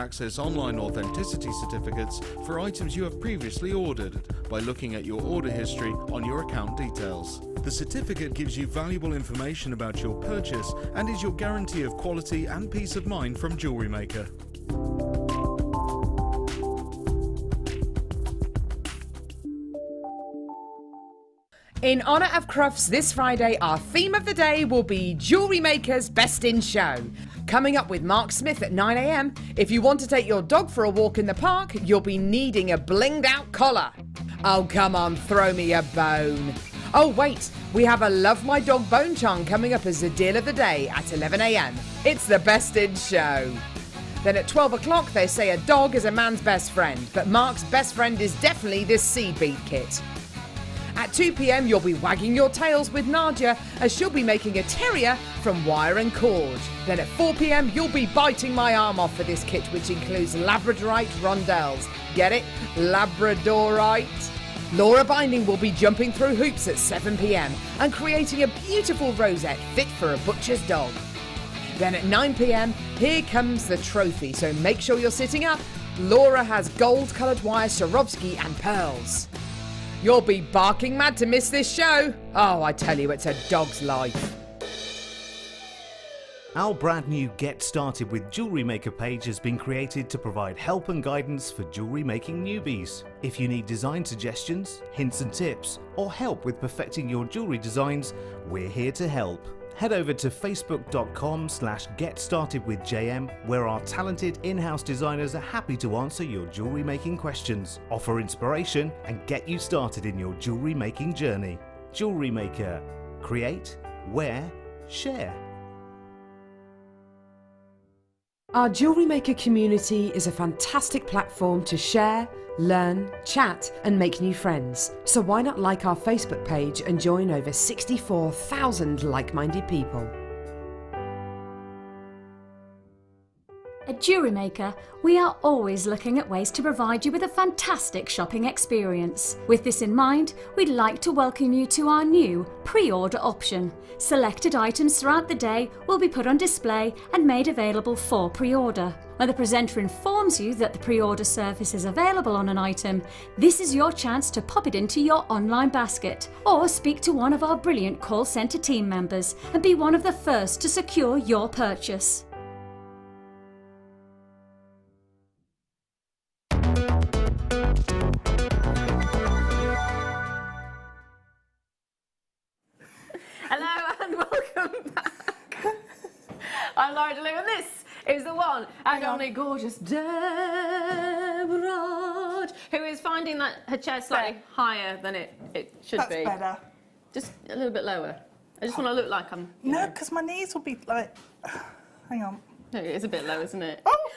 access online authenticity certificates for items you have previously ordered by looking at your order history on your account details. The certificate gives you valuable information about your purchase and is your guarantee of quality and peace of mind from Jewellery Maker. In honour of Crufts this Friday, our theme of the day will be Jewellery Maker's Best in Show. Coming up with Mark Smith at 9 a.m. If you want to take your dog for a walk in the park, you'll be needing a blinged out collar. Oh, come on, throw me a bone. Oh, wait, we have a Love My Dog bone charm coming up as the deal of the day at 11 a.m. It's the Best in Show. Then at 12 o'clock, they say a dog is a man's best friend, but Mark's best friend is definitely this seed bead kit. At 2 p.m, you'll be wagging your tails with Nadia as she'll be making a terrier from wire and cord. Then at 4 p.m, you'll be biting my arm off for this kit, which includes Labradorite rondelles. Get it? Labradorite. Laura Binding will be jumping through hoops at 7 p.m. and creating a beautiful rosette fit for a butcher's dog. Then at 9 p.m, here comes the trophy, so make sure you're sitting up. Laura has gold-coloured wire Swarovski and pearls. You'll be barking mad to miss this show. Oh, I tell you, it's a dog's life. Our brand new Get Started with Jewellery Maker page has been created to provide help and guidance for jewellery making newbies. If you need design suggestions, hints and tips, or help with perfecting your jewellery designs, we're here to help. Head over to facebook.com/getstartedwithjm, where our talented in-house designers are happy to answer your jewellery making questions, offer inspiration, and get you started in your jewellery making journey. Jewellery Maker. Create, wear, share. Our Jewellery Maker community is a fantastic platform to share, learn, chat and make new friends. So why not like our Facebook page and join over 64,000 like-minded people. At Jewellery Maker, we are always looking at ways to provide you with a fantastic shopping experience. With this in mind, we'd like to welcome you to our new pre-order option. Selected items throughout the day will be put on display and made available for pre-order. When the presenter informs you that the pre-order service is available on an item, this is your chance to pop it into your online basket or speak to one of our brilliant call centre team members and be one of the first to secure your purchase. Hello and welcome back. I'm Laura DeLue and this is the one and only gorgeous Deborah, who is finding that her chair slightly higher than it should be. That's better. Just a little bit lower. I just want to look like I'm... No, because my knees will be like... Hang on. No, it is a bit low, isn't it? Oh!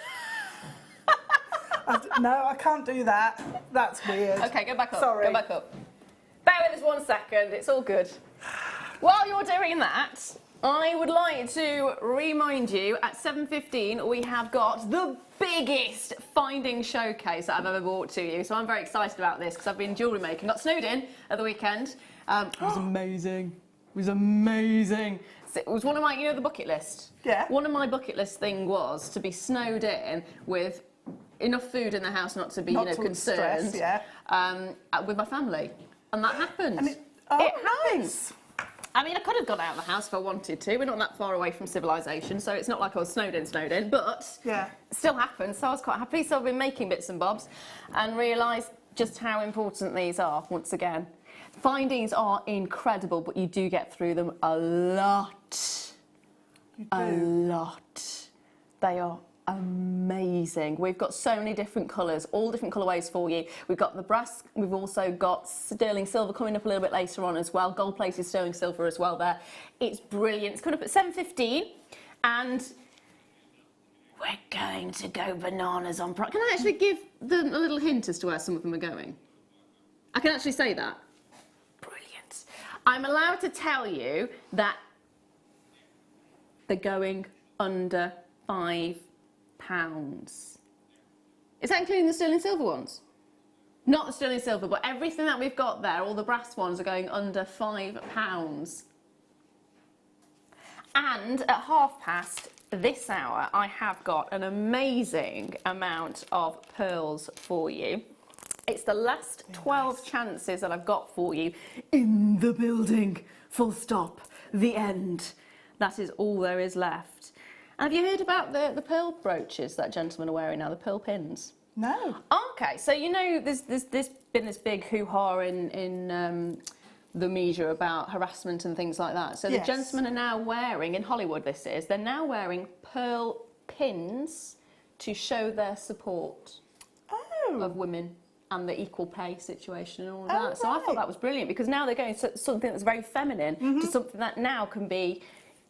No, I can't do that. That's weird. Okay, go back up. Sorry. Go back up. Bear with us 1 second. It's all good. While you're doing that, I would like to remind you at 7:15 we have got the biggest finding showcase that I've ever brought to you. So I'm very excited about this because I've been jewellery making. Got snowed in at the weekend. It was amazing. It was amazing. So it was one of my, you know, the bucket list. Yeah. One of my bucket list thing was to be snowed in with enough food in the house not to be, concerned. Stress, yeah. With my family, and that happened. And it happens. I mean, I could have got out of the house if I wanted to. We're not that far away from civilization, so it's not like I was snowed in, but yeah, it still happened, so I was quite happy. So I've been making bits and bobs and realised just how important these are once again. Findings are incredible, but you do get through them a lot. You do. A lot. They are amazing. We've got so many different colours, all different colourways for you. We've got the brass, we've also got sterling silver coming up a little bit later on as well. Gold plated sterling silver as well there. It's brilliant. It's coming up at 7:15 and we're going to go bananas on price. Can I actually give them a little hint as to where some of them are going? I can actually say that. Brilliant. I'm allowed to tell you that they're going under £5. Is that including the sterling silver ones? Not the sterling silver, but everything that we've got there, all the brass ones are going under £5. And at 5:30, this hour, I have got an amazing amount of pearls for you. It's the last 12 chances that I've got for you in the building. Full stop. The end. That is all there is left. Have you heard about the pearl brooches that gentlemen are wearing now, the pearl pins? No. Okay, so you know there's been this big hoo-ha in the media about harassment and things like that. So the gentlemen are now wearing, in Hollywood this is, they're now wearing pearl pins to show their support of women and the equal pay situation and all of that. So I thought that was brilliant, because now they're going to something that's very feminine to something that now can be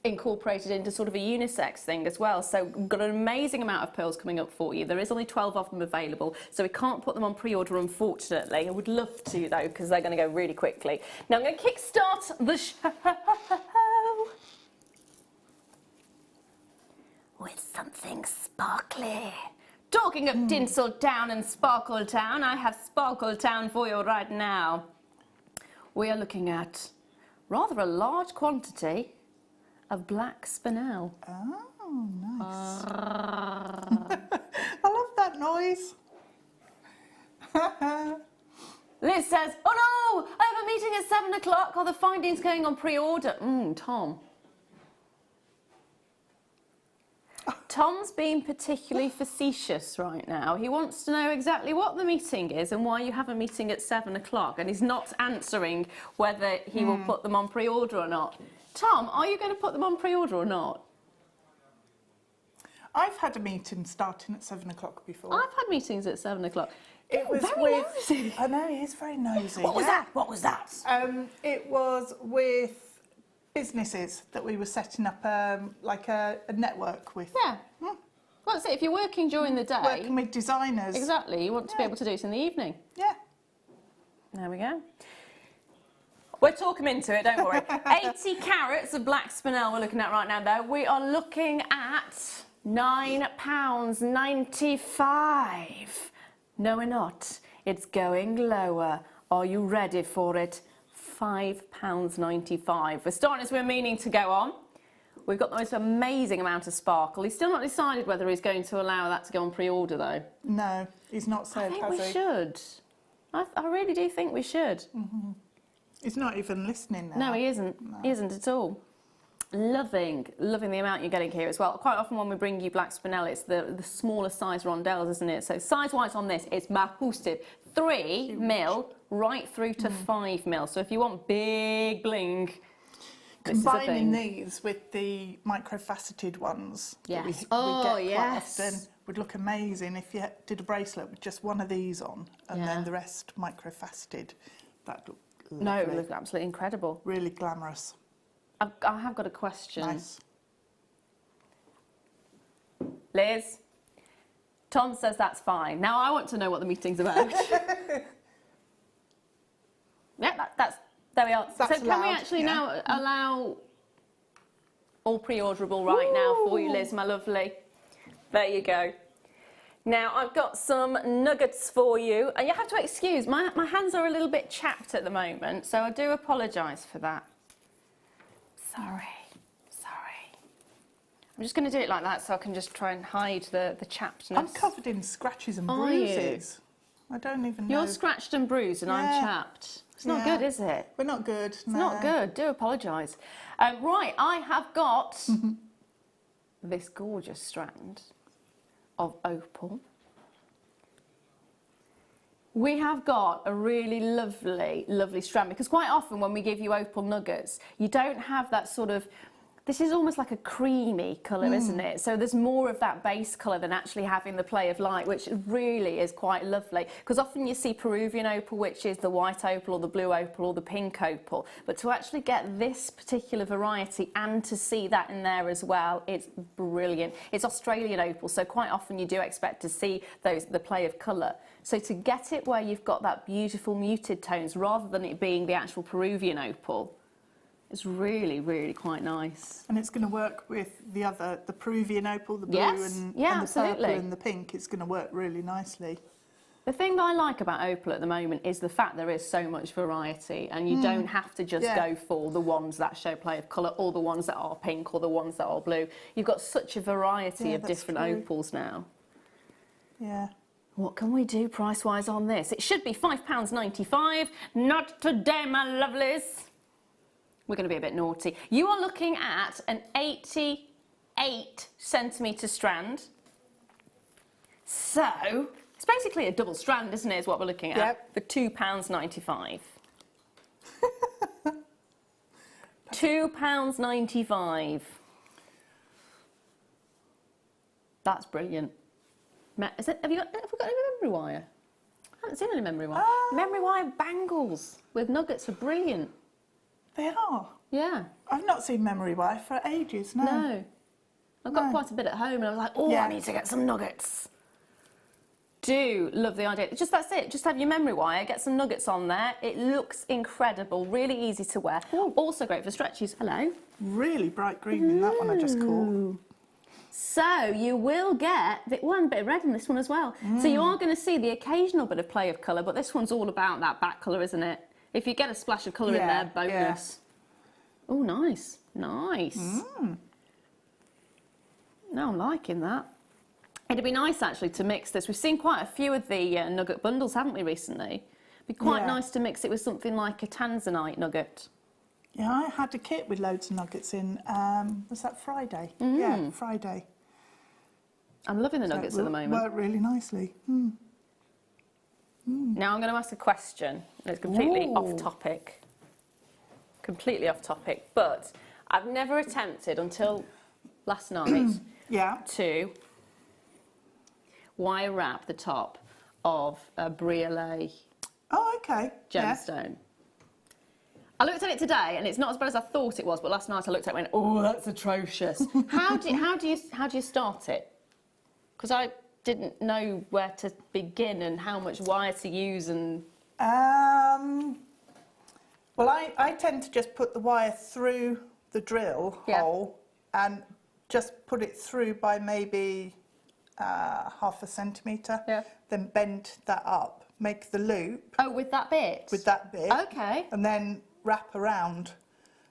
incorporated into sort of a unisex thing as well. So we've got an amazing amount of pearls coming up for you. There is only 12 of them available, so we can't put them on pre-order, unfortunately. I would love to though, because they're going to go really quickly. Now I'm going to kickstart the show with something sparkly. Talking of Tinsel Town and Sparkle Town, I have Sparkle Town for you right now. We are looking at rather a large quantity of black spinel. Oh, nice. I love that noise. Liz says, oh no, I have a meeting at 7 o'clock. Are the findings going on pre-order? Tom. Tom's being particularly facetious right now. He wants to know exactly what the meeting is and why you have a meeting at 7 o'clock, and he's not answering whether he will put them on pre-order or not. Tom, are you going to put them on pre-order or not? I've had a meeting starting at 7 o'clock before. I've had meetings at 7 o'clock. It was very with. nosy. I know, he is very nosy. What was that? What was that? It was with businesses that we were setting up, like a network with. Yeah. Well, that's it. If you're working during the day, Working with designers. exactly, you want to be able to do it in the evening. Yeah. There we go. We'll talk them into it, don't worry. 80 carats of black spinel we're looking at right now, though. We are looking at £9.95. No, we're not. It's going lower. Are you ready for it? £5.95. We're starting as we're meaning to go on. We've got the most amazing amount of sparkle. He's still not decided whether he's going to allow that to go on pre-order, though. No, he's not said, I think has we he? should. I really do think we should. He's not even listening now. No, he isn't. No. He isn't at all. Loving the amount you're getting here as well. Quite often when we bring you black spinel, it's the smaller size rondelles, isn't it? So size-wise on this, it's boosted 3 mil right through to 5 mil. So if you want big bling, Combining these with the microfaceted ones that we get quite often would look amazing if you did a bracelet with just one of these on and then the rest microfaceted. That'd look lovely. No, it would look absolutely incredible. Really glamorous. I have got a question. Nice. Liz, Tom says that's fine. Now I want to know what the meeting's about. That's there we are. That's so can we allowed, actually now allow all pre-orderable right now for you, Liz, my lovely? There you go. Now I've got some nuggets for you, and you have to excuse my hands are a little bit chapped at the moment, so I do apologise for that. Sorry. I'm just going to do it like that so I can just try and hide the chappedness. I'm covered in scratches and bruises. I don't even know. You're scratched and bruised and I'm chapped. It's not good, is it? We're not good. It's not good. Do apologise. Right, I have got this gorgeous strand of opal. We have got a really lovely strand, because quite often when we give you opal nuggets, you don't have that sort of, this is almost like a creamy colour, isn't it? So there's more of that base colour than actually having the play of light, which really is quite lovely. Because often you see Peruvian opal, which is the white opal or the blue opal or the pink opal. But to actually get this particular variety and to see that in there as well, it's brilliant. It's Australian opal, so quite often you do expect to see the play of colour. So to get it where you've got that beautiful muted tones rather than it being the actual Peruvian opal, it's really quite nice. And it's going to work with the Peruvian opal, the blue and the absolutely. purple and the pink. It's going to work really nicely. The thing that I like about opal at the moment is the fact there is so much variety, and you don't have to just go for the ones that show play of colour or the ones that are pink or the ones that are blue. You've got such a variety of different opals now. Yeah. What can we do price-wise on this? It should be £5.95. Not today, my lovelies. We're going to be a bit naughty. You are looking at an 88 centimetre strand. So, it's basically a double strand, isn't it, is what we're looking at, for £2.95. £2.95. That's brilliant. Have we got any memory wire? I haven't seen any memory wire. Memory wire bangles with nuggets are brilliant. They are? Yeah. I've not seen memory wire for ages, no. No. I've got quite a bit at home and I was like, oh, Yeah. I need to get some nuggets. Do love the idea. That's it. Just have your memory wire, get some nuggets on there. It looks incredible, really easy to wear. Ooh. Also great for stretches. Hello. Really bright green in that one I just caught. So you will get one bit of red in this one as well. So you are going to see the occasional bit of play of colour, but this one's all about that back colour, isn't it? If you get a splash of colour in there, bonus. Yeah. Oh, nice. Nice. No, I'm liking that. It'd be nice, actually, to mix this. We've seen quite a few of the nugget bundles, haven't we, recently? It'd be quite nice to mix it with something like a tanzanite nugget. Yeah, I had a kit with loads of nuggets in, was that Friday? Yeah, Friday. I'm loving the nuggets at the moment. Worked really nicely. Now I'm going to ask a question. It's completely off topic. Completely off topic. But I've never attempted until last night to wire wrap the top of a briolet gemstone. I looked at it today, and it's not as bad as I thought it was. But last night I looked at it and went, "Oh, that's atrocious." How do you start it? Because I didn't know where to begin and how much wire to use and. Well, I tend to just put the wire through the drill hole and just put it through by maybe half a centimetre. Yeah. Then bend that up, make the loop. Oh, with that bit? With that bit. Okay. And then wrap around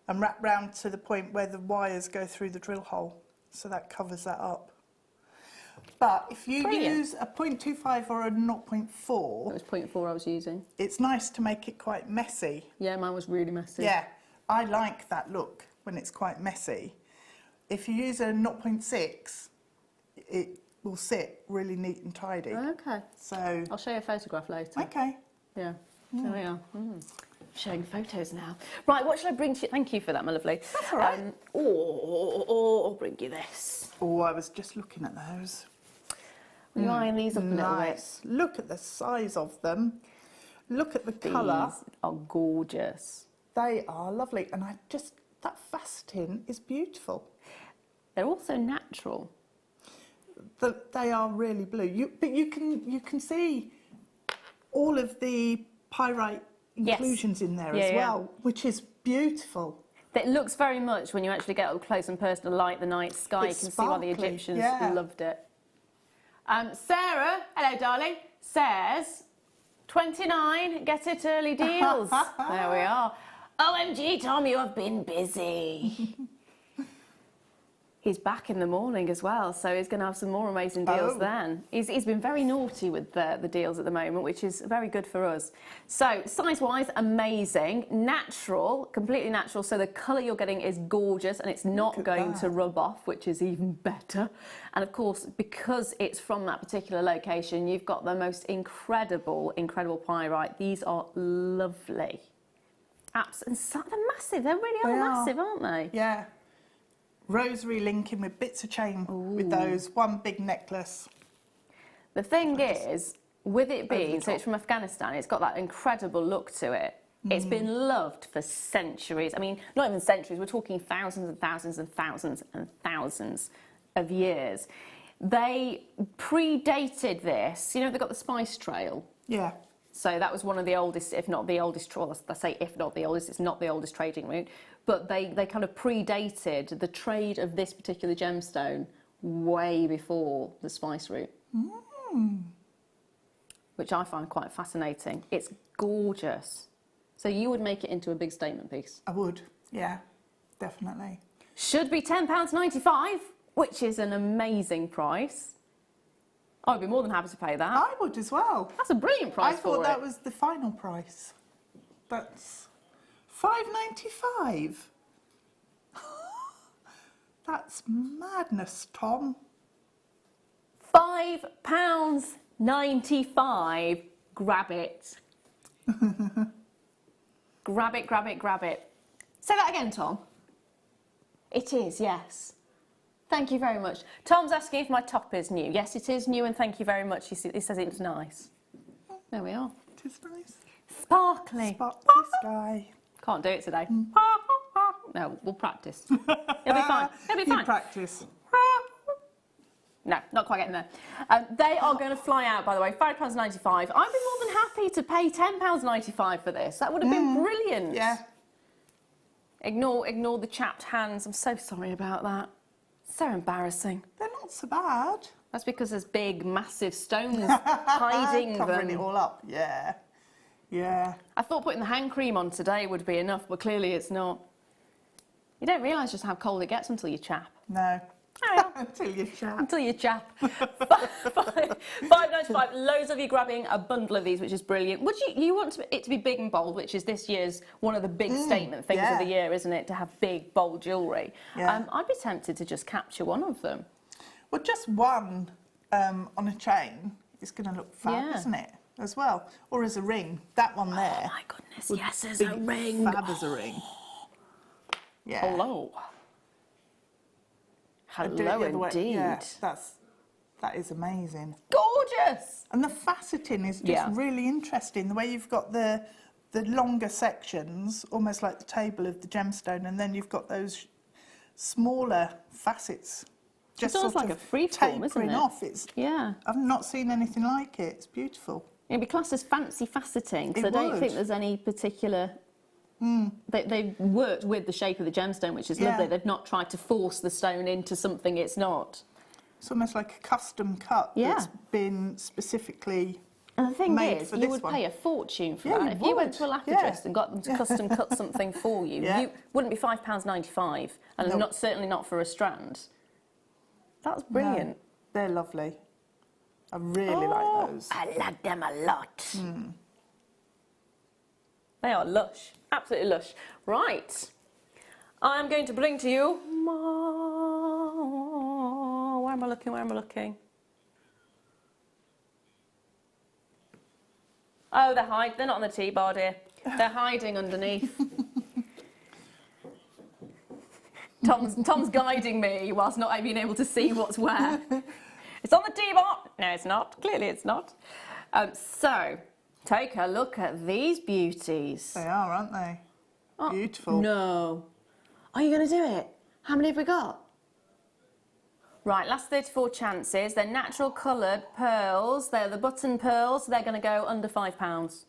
and wrap round to the point where the wires go through the drill hole. So that covers that up. But if you use a 0.25 or a 0.4... It was 0.4 I was using. It's nice to make it quite messy. Yeah, mine was really messy. Yeah, I like that look when it's quite messy. If you use a 0.6, it will sit really neat and tidy. Okay. So I'll show you a photograph later. Okay. Yeah, there we are. Showing photos now. Right, what should I bring to you? Thank you for that, my lovely. That's all right. I'll bring you this. Oh, I was just looking at those. Are you eyeing these up a little bit? Look at the size of them. Look at the colour. These are gorgeous. They are lovely, and that faceting is beautiful. They're also natural. They are really blue. But you can see all of the pyrite inclusions in there as well, which is beautiful. It looks very much, when you actually get up close and personal, like the night sky. It's you can see why the sparkly, Egyptians loved it. Sarah, hello darling, says 29, get it early deals. There we are. OMG, Tom, you have been busy. He's back in the morning as well, so he's going to have some more amazing deals then. He's been very naughty with the deals at the moment, which is very good for us. So, size-wise, amazing. Natural, completely natural, so the colour you're getting is gorgeous and it's not going to rub off, which is even better. And of course, because it's from that particular location, you've got the most incredible pyrite. These are lovely. And they're massive, they really are massive, aren't they? Yeah. Rosary linking with bits of chain with those, one big necklace. The thing is, with it being, so it's from Afghanistan, it's got that incredible look to it. It's been loved for centuries. I mean, not even centuries, we're talking thousands and thousands and thousands and thousands of years. They predated this, you know, they've got the spice trail. Yeah. So that was one of the oldest, if not the oldest, I say if not the oldest, it's not the oldest trading route, but they kind of predated the trade of this particular gemstone way before the spice route. which I find quite fascinating. It's gorgeous. So you would make it into a big statement piece? I would, yeah, definitely. Should be £10.95, which is an amazing price. I'd be more than happy to pay that. I would as well. That's a brilliant price for it. I thought that was the final price. That's £5.95. That's madness, Tom. £5.95. Grab it. Grab it, grab it, grab it. Say that again, Tom. It is, yes. Thank you very much. Tom's asking if my top is new. Yes, it is new, and thank you very much. He says it's nice. There we are. It is nice. Sparkly. Sparkly sky. Can't do it today. No, we'll practice. It'll be fine. It'll be fine. You practice. No, not quite getting there. They are going to fly out, by the way, £5.95. I'd be more than happy to pay £10.95 for this. That would have been brilliant. Yeah. Ignore the chapped hands. I'm so sorry about that. So embarrassing. They're not so bad. That's because there's big, massive stones hiding Covering them. it all up, yeah. Yeah. I thought putting the hand cream on today would be enough, but clearly it's not. You don't realise just how cold it gets until you chap. No. Oh, yeah. Until you chat. Until you chap. £5.95. Loads of you grabbing a bundle of these, which is brilliant. Would you want it to be big and bold, which is this year's one of the big statement things of the year, isn't it? To have big, bold jewellery. Yeah. I'd be tempted to just capture one of them. Well, just one on a chain is going to look fab, isn't it? As well. Or as a ring. That one there. Oh my goodness, yes, as a ring. Fab as a ring. Yeah. Hello. Hello indeed. Yeah, that is amazing. Gorgeous! And the faceting is just really interesting. The way you've got the longer sections, almost like the table of the gemstone, and then you've got those smaller facets. Just it's almost like a freeform, isn't it? Off. I've not seen anything like it. It's beautiful. It'd be classed as fancy faceting, because I don't think there's any particular... They've worked with the shape of the gemstone, which is lovely. They've not tried to force the stone into something it's not. It's almost like a custom cut that's been specifically And the thing made is, for you this would one. pay a fortune for Yeah, that. you If you went to a would. lapidrist and got them to custom cut something for you, you wouldn't be £5.95, and certainly not for a strand. That's brilliant. No, they're lovely. I really like those. I like them a lot. They are lush, absolutely lush. Right, I'm going to bring to you... Where am I looking, where am I looking? Oh, they're not on the T-bar, dear. They're hiding underneath. Tom's guiding me whilst not being able to see what's where. It's on the T-bar. No, it's not. Clearly it's not. So, take a look at these beauties. They are, aren't they? Oh, beautiful. No. Are you going to do it? How many have we got? Right, last 34 chances. They're natural coloured pearls. They're the button pearls. They're going to go under £5.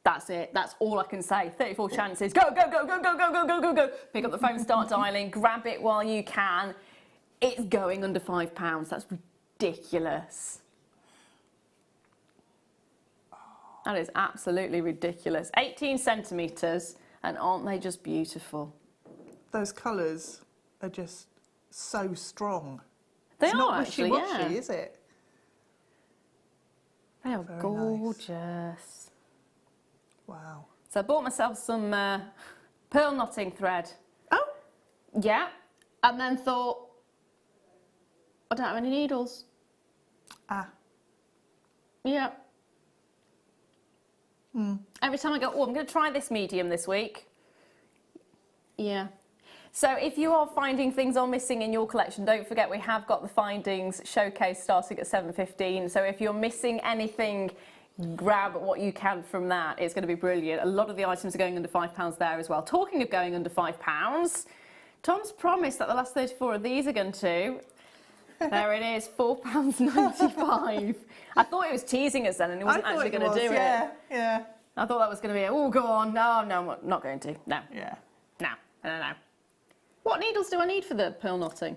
That's it. That's all I can say. 34 chances. Go, go, go, go, go, go, go, go, go, go. Pick up the phone, start dialing. Grab it while you can. It's going under £5. That's ridiculous. That is absolutely ridiculous. 18 centimetres, and aren't they just beautiful? Those colours are just so strong. They it's are not actually, wishy-washy, is it? They are Very gorgeous. Nice. Wow. So I bought myself some pearl knotting thread. Oh. Yeah. And then thought, I don't have any needles. Ah. Yeah. Every time I go, oh, I'm going to try this medium this week. Yeah. So if you are finding things are missing in your collection, don't forget we have got the findings showcase starting at 7:15. So if you're missing anything, grab what you can from that. It's going to be brilliant. A lot of the items are going under £5 there as well. Talking of going under £5, Tom's promised that the last 34 of these are going to. There it is, £4.95. I thought he was teasing us then and he wasn't actually going to do it. Yeah. I thought that was going to be, oh, go on. No, I'm not going to. No. Yeah. No. What needles do I need for the pearl knotting?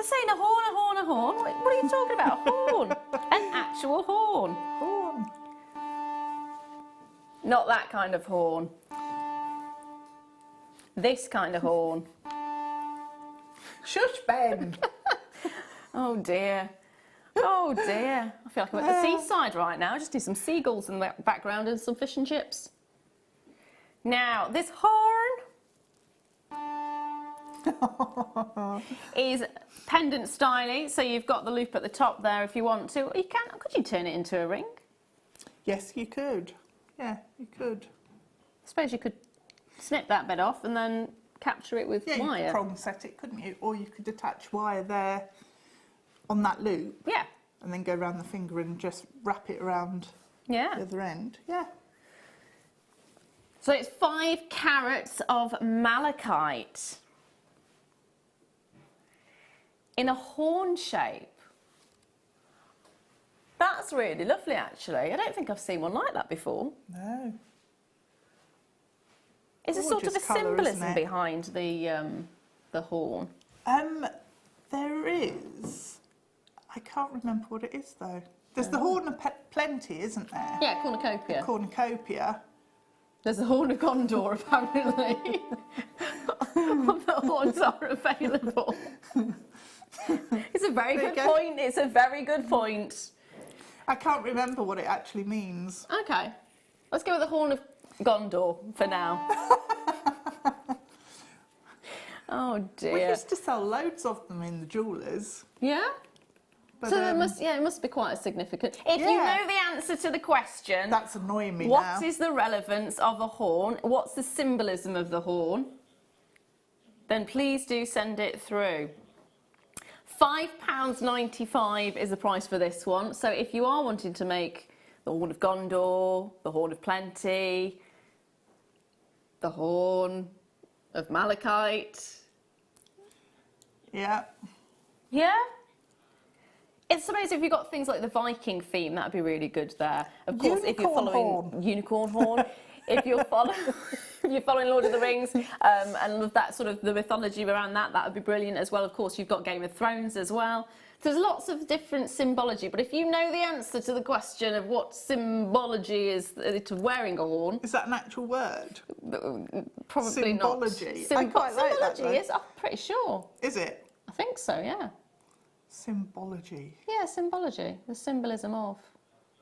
They're saying a horn, a horn, a horn. What are you talking about? A horn. An actual horn. Horn. Not that kind of horn. This kind of horn. Shush, Ben. Oh dear. Oh dear. I feel like I'm at the seaside right now. I just need some seagulls in the background and some fish and chips. Now, this horn is pendant styly, so you've got the loop at the top there if you want to. You can, could you turn it into a ring? Yes, you could. Yeah, you could. I suppose you could snip that bit off and then capture it with Yeah, you wire. could prong set it, couldn't you? Or you could attach wire there on that loop. Yeah. And then go around the finger and just wrap it around Yeah. the other end. Yeah. So it's 5 carats of malachite in a horn shape. That's really lovely, actually. I don't think I've seen one like that before. No. Is there sort of a Gorgeous colour, symbolism isn't it? behind the horn? There is. I can't remember what it is though. There's the horn of plenty, isn't there? Yeah, cornucopia. Cornucopia. There's the horn of Gondor, apparently. The horns are available. It's a very good point. It's a very good point. I can't remember what it actually means. Okay, let's go with the horn of Gondor for now. Oh dear. We used to sell loads of them in the jewellers. Yeah? But, So it must be quite a significant. If you Yeah. know the answer to the question, That's annoying me now. what is the relevance of a horn? What's the symbolism of the horn? Then please do send it through. £5.95 is the price for this one. So if you are wanting to make the horn of Gondor, the horn of plenty, the horn of malachite. Yeah. Yeah? I suppose if you've got things like the Viking theme, that'd be really good there. Of course, if you're Unicorn following horn. Unicorn Horn, if you're following Lord of the Rings and with that sort of the mythology around that, that would be brilliant as well. Of course, you've got Game of Thrones as well. There's lots of different symbology, but if you know the answer to the question of what symbology is to wearing a horn, Is that an actual word? probably Symbology. not. I quite like that, Symbology though. is, I'm pretty sure. Is it? I think so, yeah. Symbology. Yeah, symbology, the symbolism of.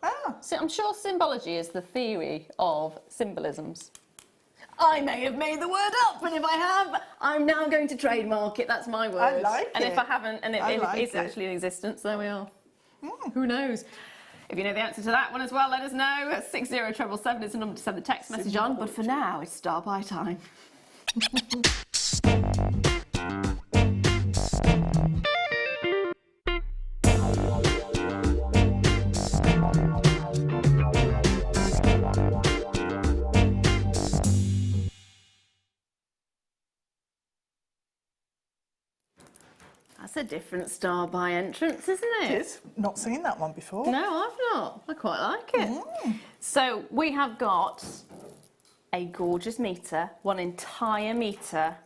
Ah. So I'm sure symbology is the theory of symbolisms. I may have made the word up, but if I have, I'm now going to trademark it. That's my word. I like and it. if I haven't, and it like is it. actually in existence, there we are. Who knows? If you know the answer to that one as well, let us know. 60777 is the number to send the text message on. But for now, it's start by time. That's a different star by entrance, isn't it? It is. Not seen that one before. No, I've not. I quite like it. So we have got a gorgeous meter, one entire meter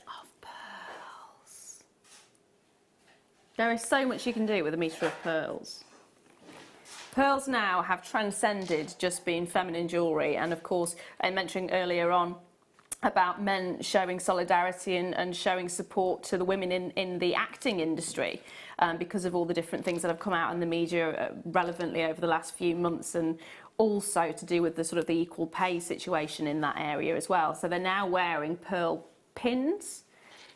of pearls. There is so much you can do with a meter of pearls. Pearls now have transcended just being feminine jewellery, and of course, I mentioned earlier on about men showing solidarity and showing support to the women in the acting industry because of all the different things that have come out in the media relevantly over the last few months, and also to do with the sort of the equal pay situation in that area as well. So they're now wearing pearl pins.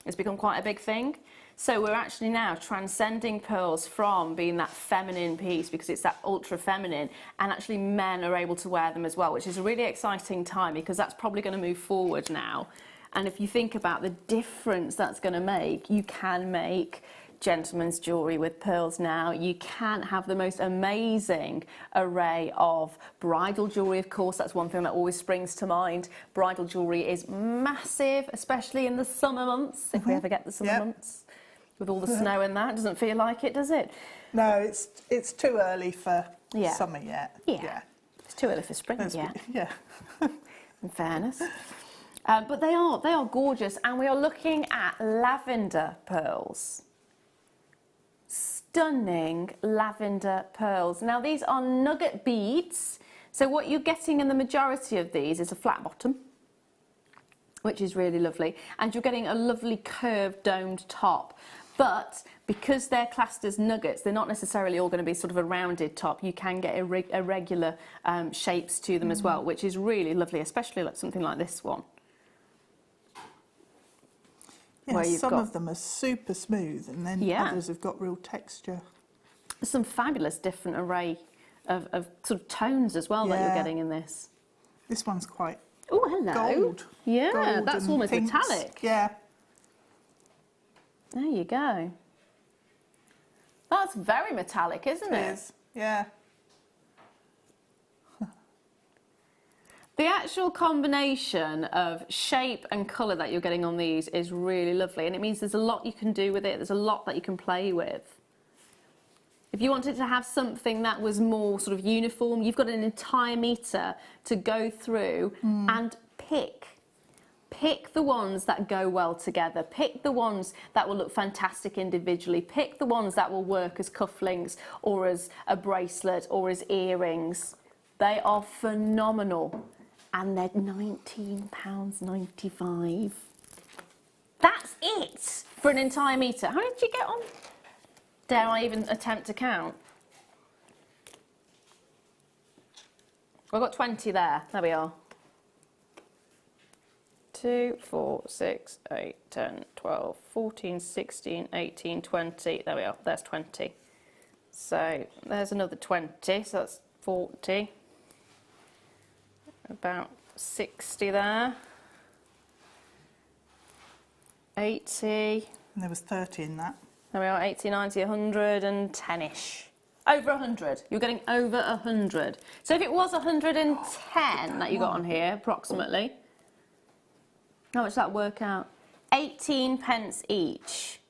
It's become quite a big thing. So we're actually now transcending pearls from being that feminine piece, because it's that ultra feminine, and actually men are able to wear them as well, which is a really exciting time, because that's probably going to move forward now. And if you think about the difference that's going to make, you can make gentlemen's jewellery with pearls now. You can have the most amazing array of bridal jewellery, of course. That's one thing that always springs to mind. Bridal jewellery is massive, especially in the summer months, if we ever get the summer months. With all the snow and that, it doesn't feel like it, does it? No, it's too early for summer yet. Yeah. It's too early for spring, Yeah. in fairness. But they are gorgeous, and we are looking at lavender pearls. Stunning lavender pearls. Now these are nugget beads, so what you're getting in the majority of these is a flat bottom, which is really lovely, and you're getting a lovely curved domed top. But because they're classed as nuggets, they're not necessarily all going to be sort of a rounded top. You can get irregular shapes to them as well, which is really lovely, especially like something like this one. Yeah, some of them are super smooth, and then others have got real texture. There's some fabulous different array of sort of tones as well that you're getting in this. This one's quite hello. Gold. Yeah, gold that's almost pinks. metallic. Yeah. There you go. That's very metallic, isn't it? It is, yeah. The actual combination of shape and colour that you're getting on these is really lovely, and it means there's a lot you can do with it. There's a lot that you can play with. If you wanted to have something that was more sort of uniform, you've got an entire metre to go through and pick. Pick the ones that go well together. Pick the ones that will look fantastic individually. Pick the ones that will work as cufflinks or as a bracelet or as earrings. They are phenomenal. And they're £19.95. That's it for an entire metre. How many did you get on? Dare I even attempt to count? I've got 20 there. There we are. 2, 4, 6, 8, 10, 12, 14, 16, 18, 20. There we are. There's 20. So there's another 20. So that's 40. About 60 there. 80. And there was 30 in that. There we are, 80, 90, 110-ish. Over 100. You're getting over 100. So if it was 110 that you got on here, approximately, how much does that work out? 18 pence each.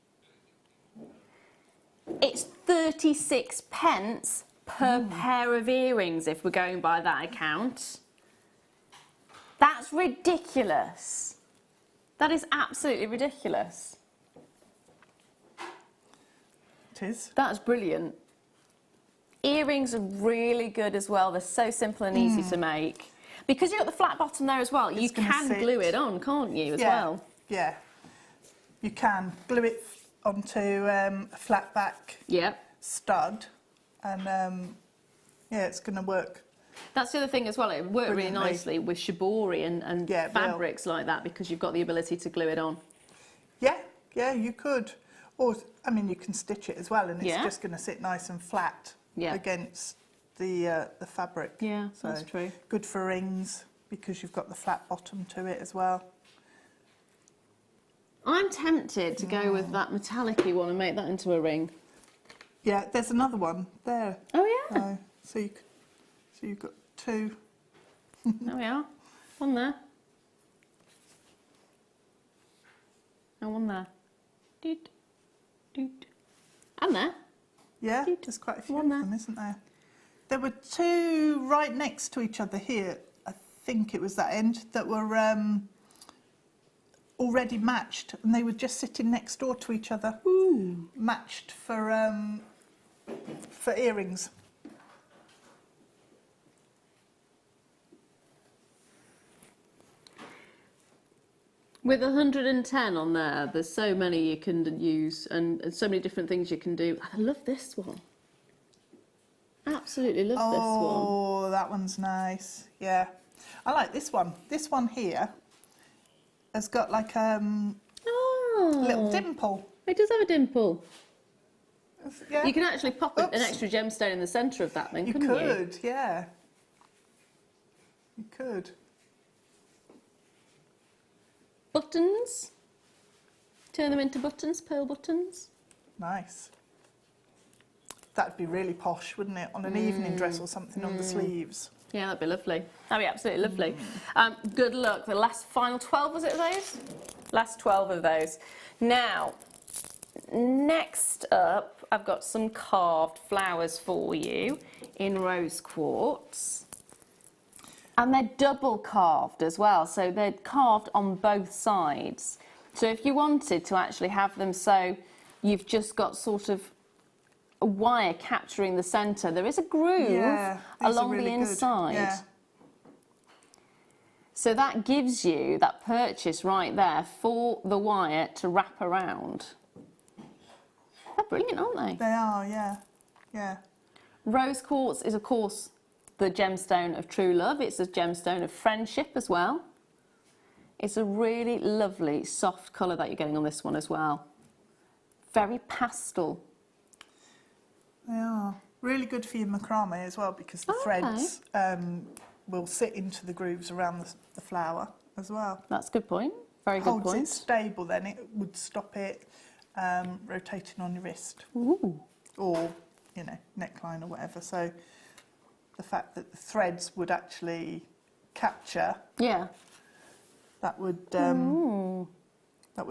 It's 36 pence per pair of earrings if we're going by that account. That's ridiculous. That is absolutely ridiculous. It is. That's brilliant. Earrings are really good as well. They're so simple and easy to make. Because you've got the flat bottom there as well, you can glue it on, can't you, as well? Yeah. You can glue it onto a flat back stud, and it's going to work. That's the other thing as well. It worked really nicely with shibori and fabrics like that, because you've got the ability to glue it on. Yeah, you could. Or, I mean, you can stitch it as well, and it's just going to sit nice and flat against the fabric. Yeah, so that's true. Good for rings, because you've got the flat bottom to it as well. I'm tempted to go with that metallic-y one and make that into a ring. Yeah, there's another one there. Oh, yeah? So you've got two. There we are. One there. And one there. Doot, doot. And there. Yeah, there's quite a few of them, isn't there? There were two right next to each other here. I think it was that end that were already matched, and they were just sitting next door to each other. Ooh. Matched for earrings. With 110 on there, there's so many you can use and so many different things you can do. I love this one. Absolutely love this one. Oh, that one's nice. Yeah. I like this one. This one here has got like a little dimple. It does have a dimple. Yeah. You can actually pop an extra gemstone in the centre of that then, couldn't you? You could, yeah. You could. Buttons. Turn them into buttons, pearl buttons. Nice. That'd be really posh, wouldn't it? On an evening dress or something on the sleeves. Yeah, that'd be lovely. That'd be absolutely lovely. Good luck. The last final 12, was it, of those? Last 12 of those. Now, next up, I've got some carved flowers for you in rose quartz. And they're double carved as well, so they're carved on both sides. So if you wanted to actually have them so you've just got sort of a wire capturing the centre, there is a groove along really the inside. Yeah. So that gives you that purchase right there for the wire to wrap around. They're brilliant, aren't they? They are, yeah. Yeah. Rose quartz is, of course, the gemstone of true love. It's a gemstone of friendship as well. It's a really lovely, soft colour that you're getting on this one as well. Very pastel. They are. Really good for your macrame as well, because the threads will sit into the grooves around the flower as well. That's a good point. Very good point. Holds it stable, then it would stop it rotating on your wrist. Ooh. Or, you know, neckline or whatever. So the fact that the threads would actually capture, that would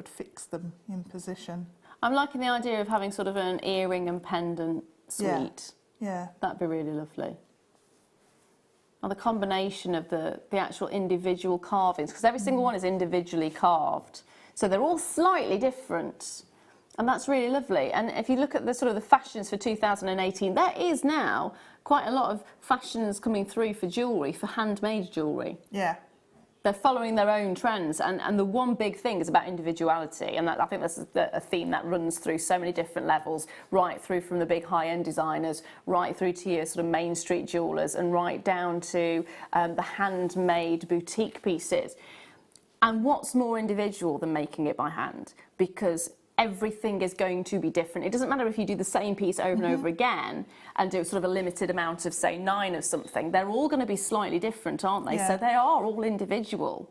fix them in position. I'm liking the idea of having sort of an earring and pendant suite. Yeah. That'd be really lovely. Or the combination of the actual individual carvings, because every single one is individually carved, so they're all slightly different, and that's really lovely. And if you look at the sort of the fashions for 2018, there is now quite a lot of fashions coming through for jewellery, for handmade jewellery. Yeah. They're following their own trends, and the one big thing is about individuality, and I think that's a theme that runs through so many different levels, right through from the big high-end designers, right through to your sort of main street jewellers, and right down to the handmade boutique pieces. And what's more individual than making it by hand? Because everything is going to be different. It doesn't matter if you do the same piece over and over again and do sort of a limited amount of, say, 9 of something. They're all going to be slightly different, aren't they? So they are all individual.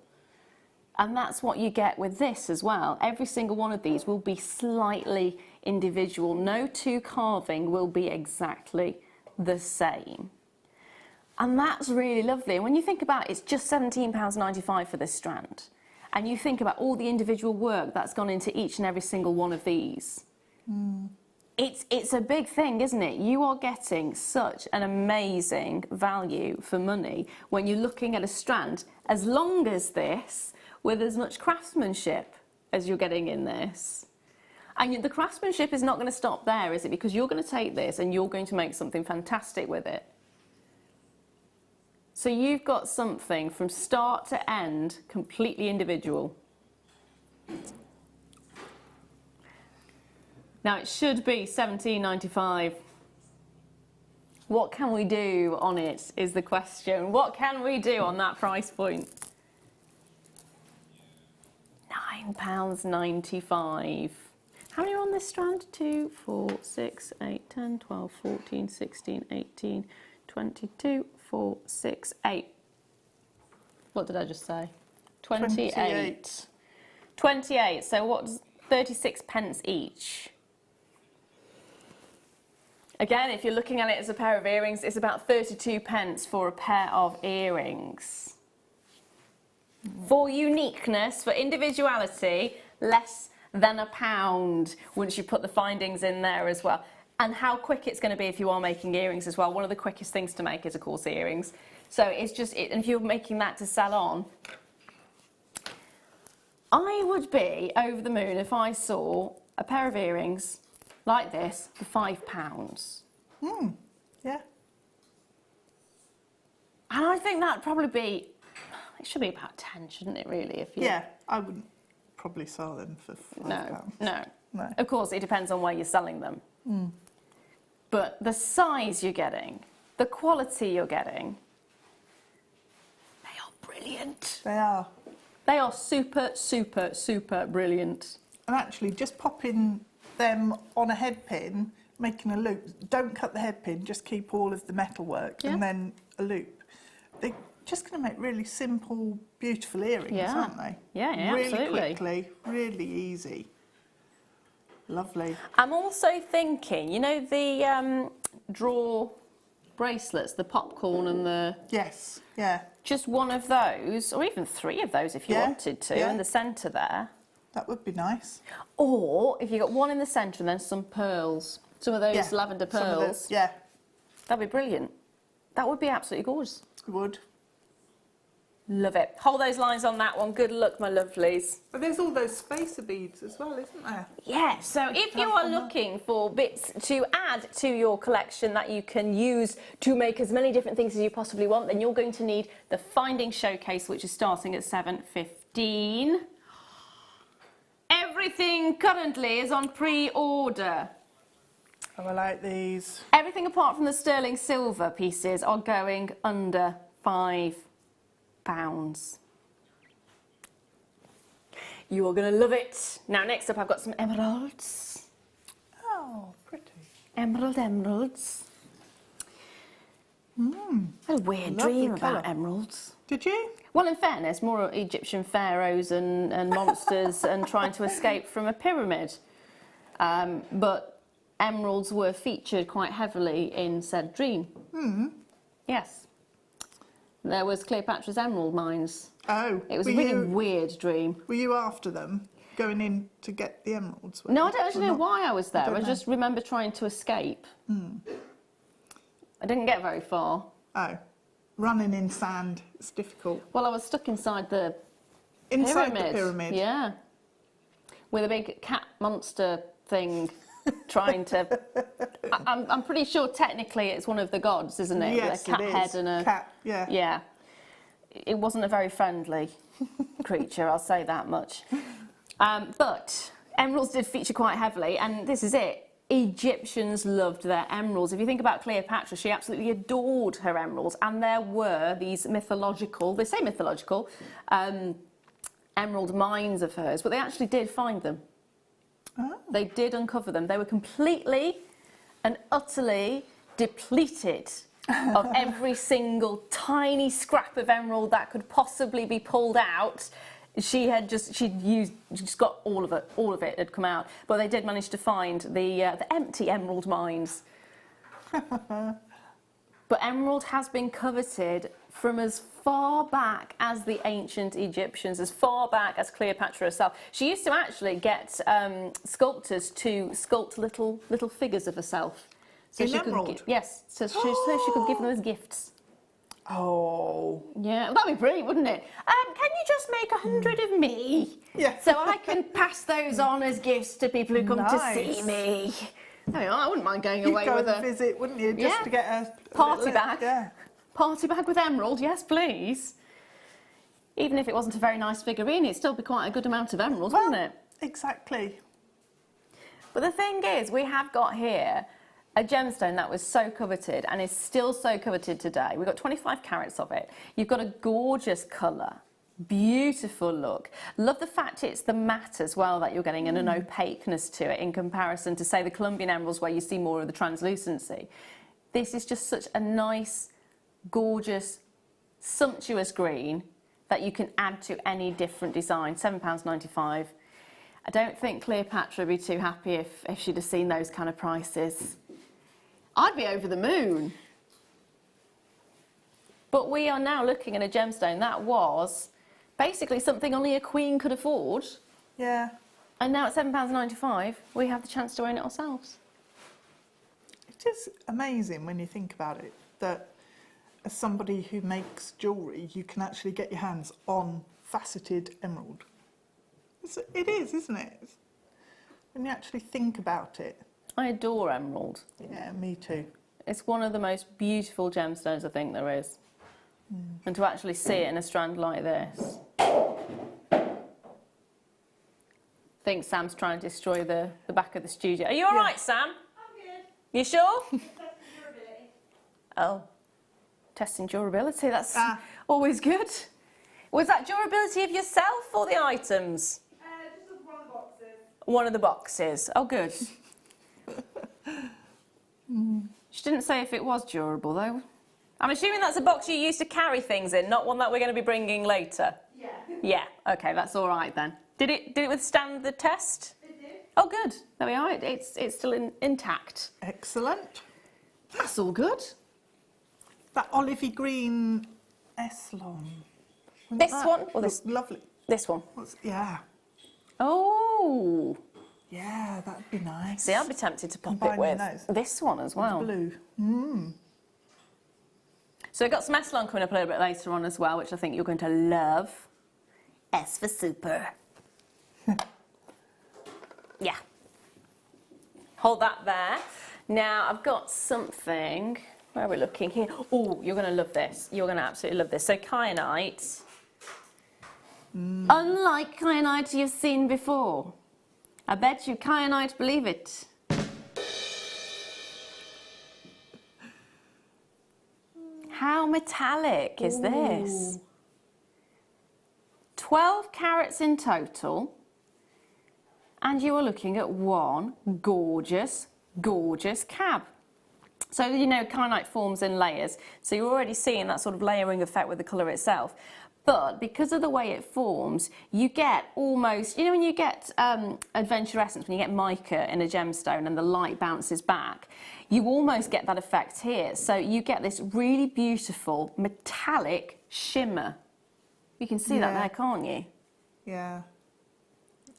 And that's what you get with this as well. Every single one of these will be slightly individual. No two carving will be exactly the same. And that's really lovely. And when you think about it, it's just £17.95 for this strand. And you think about all the individual work that's gone into each and every single one of these. It's a big thing, isn't it? You are getting such an amazing value for money when you're looking at a strand as long as this, with as much craftsmanship as you're getting in this. And the craftsmanship is not going to stop there, is it? Because you're going to take this and you're going to make something fantastic with it. So you've got something from start to end completely individual. Now it should be £17.95. What can we do on it is the question. What can we do on that price point? £9.95. How many are on this strand? 2, 4, 6, 8, 10, 12, 14, 16, 18, 22, 4, 6, 8. What did I just say? 28. 28. So what's 36 pence each? Again, if you're looking at it as a pair of earrings, it's about 32 pence for a pair of earrings. For uniqueness, for individuality, less than £1 once you put the findings in there as well. And how quick it's going to be if you are making earrings as well. One of the quickest things to make is, of course, earrings. So it's just, and if you're making that to sell on, I would be over the moon if I saw a pair of earrings like this for £5. Yeah. And I think that'd probably be, it should be about 10, shouldn't it, really? If you... Yeah, I wouldn't probably sell them for £5. No. Of course, it depends on where you're selling them. But the size you're getting, the quality you're getting, they are brilliant. They are. They are super, super, super brilliant. And actually, just popping them on a head pin, making a loop. Don't cut the head pin, just keep all of the metal work and then a loop. They're just going to make really simple, beautiful earrings, aren't they? Yeah, really absolutely. Really quickly, really easy. Lovely. I'm also thinking, you know, the draw bracelets, the popcorn and the... Yes, yeah. Just one of those, or even 3 of those if you wanted to, in the centre there. That would be nice. Or if you got one in the centre and then some pearls, some of those lavender pearls. That'd be brilliant. That would be absolutely gorgeous. It would. Love it. Hold those lines on that one. Good luck, my lovelies. But there's all those spacer beads as well, isn't there? Yeah, so if you are looking for bits to add to your collection that you can use to make as many different things as you possibly want, then you're going to need the Finding Showcase, which is starting at 7:15. Everything currently is on pre-order. Oh, I like these. Everything apart from the sterling silver pieces are going under £5. You are going to love it. Now, next up, I've got some emeralds. Oh, pretty. Emeralds. I had a weird dream about emeralds. Did you? Well, in fairness, more Egyptian pharaohs and monsters and trying to escape from a pyramid. But emeralds were featured quite heavily in said dream. Yes. There was Cleopatra's emerald mines. Oh. It was a really weird dream. Were you after them, going in to get the emeralds? No, I don't actually know why I was there. I just remember trying to escape. I didn't get very far. Oh. Running in sand, it's difficult. Well, I was stuck inside the Inside the pyramid? Yeah. With a big cat monster thing trying to... I'm pretty sure technically it's one of the gods, isn't it? Yes, with a cat head and a... Cat, yeah. Yeah. It wasn't a very friendly creature, I'll say that much. But emeralds did feature quite heavily, and this is it. Egyptians loved their emeralds. If you think about Cleopatra, she absolutely adored her emeralds, and there were these mythological, they say mythological, emerald mines of hers, but they actually did find them. Oh. They did uncover them. They were completely and utterly depleted of every single tiny scrap of emerald that could possibly be pulled out. She'd just got all of it had come out. But they did manage to find the empty emerald mines. But emerald has been coveted from as far back as the ancient Egyptians, as far back as Cleopatra herself. She used to actually get sculptors to sculpt little figures of herself. So she emerald? Could, yes, so she could give them as gifts. Oh. Yeah, that'd be brilliant, wouldn't it? Can you just make 100 of me? Yeah. So I can pass those on as gifts to people who come to see me. There we are, I wouldn't mind going away with a visit, wouldn't you? Just to get a party bag. Yeah. Party bag with emerald, yes please. Even if it wasn't a very nice figurine, it'd still be quite a good amount of emeralds, wouldn't it? Exactly. But the thing is, we have got here a gemstone that was so coveted and is still so coveted today. We've got 25 carats of it. You've got a gorgeous colour, beautiful look. Love the fact it's the matte as well that you're getting and an opaqueness to it in comparison to, say, the Colombian emeralds where you see more of the translucency. This is just such a nice, gorgeous, sumptuous green that you can add to any different design. £7.95. I don't think Cleopatra would be too happy if she'd have seen those kind of prices. I'd be over the moon. But we are now looking at a gemstone that was basically something only a queen could afford. Yeah. And now at £7.95, we have the chance to own it ourselves. It is amazing when you think about it, that as somebody who makes jewellery, you can actually get your hands on faceted emerald. It is, isn't it? When you actually think about it. I adore emerald. Yeah, me too. It's one of the most beautiful gemstones I think there is. And to actually see it in a strand like this. I think Sam's trying to destroy the back of the studio. Are you all right, Sam? I'm good. You sure? Testing durability. Oh, testing durability, that's always good. Was that durability of yourself or the items? Just of one of the boxes. One of the boxes. Oh, good. She didn't say if it was durable, though. I'm assuming that's a box you used to carry things in, not one that we're going to be bringing later. Yeah. Yeah, okay, that's all right then. Did it withstand the test? It did. Oh, good. There we are. It's still intact. Excellent. That's all good. That olivey green Eslon. This one or this? Lovely. This one. Yeah. Oh. Yeah, that'd be nice. See, I'd be tempted to pop Combining it with those. this one as well. Blue. So we've got some Essilon coming up a little bit later on as well, which I think you're going to love. S for super. Yeah. Hold that there. Now I've got something. Where are we looking here? Oh, you're going to love this. You're going to absolutely love this. So kyanite. Unlike kyanite you've seen before. I bet you kyanite believe it. How metallic is this? 12 carats in total. And you are looking at one gorgeous, gorgeous cab. So, you know, kyanite forms in layers. So you're already seeing that sort of layering effect with the colour itself. But because of the way it forms, you get almost, you know, when you get adventure essence, when you get mica in a gemstone and the light bounces back, you almost get that effect here. So you get this really beautiful metallic shimmer. You can see that there, can't you? Yeah.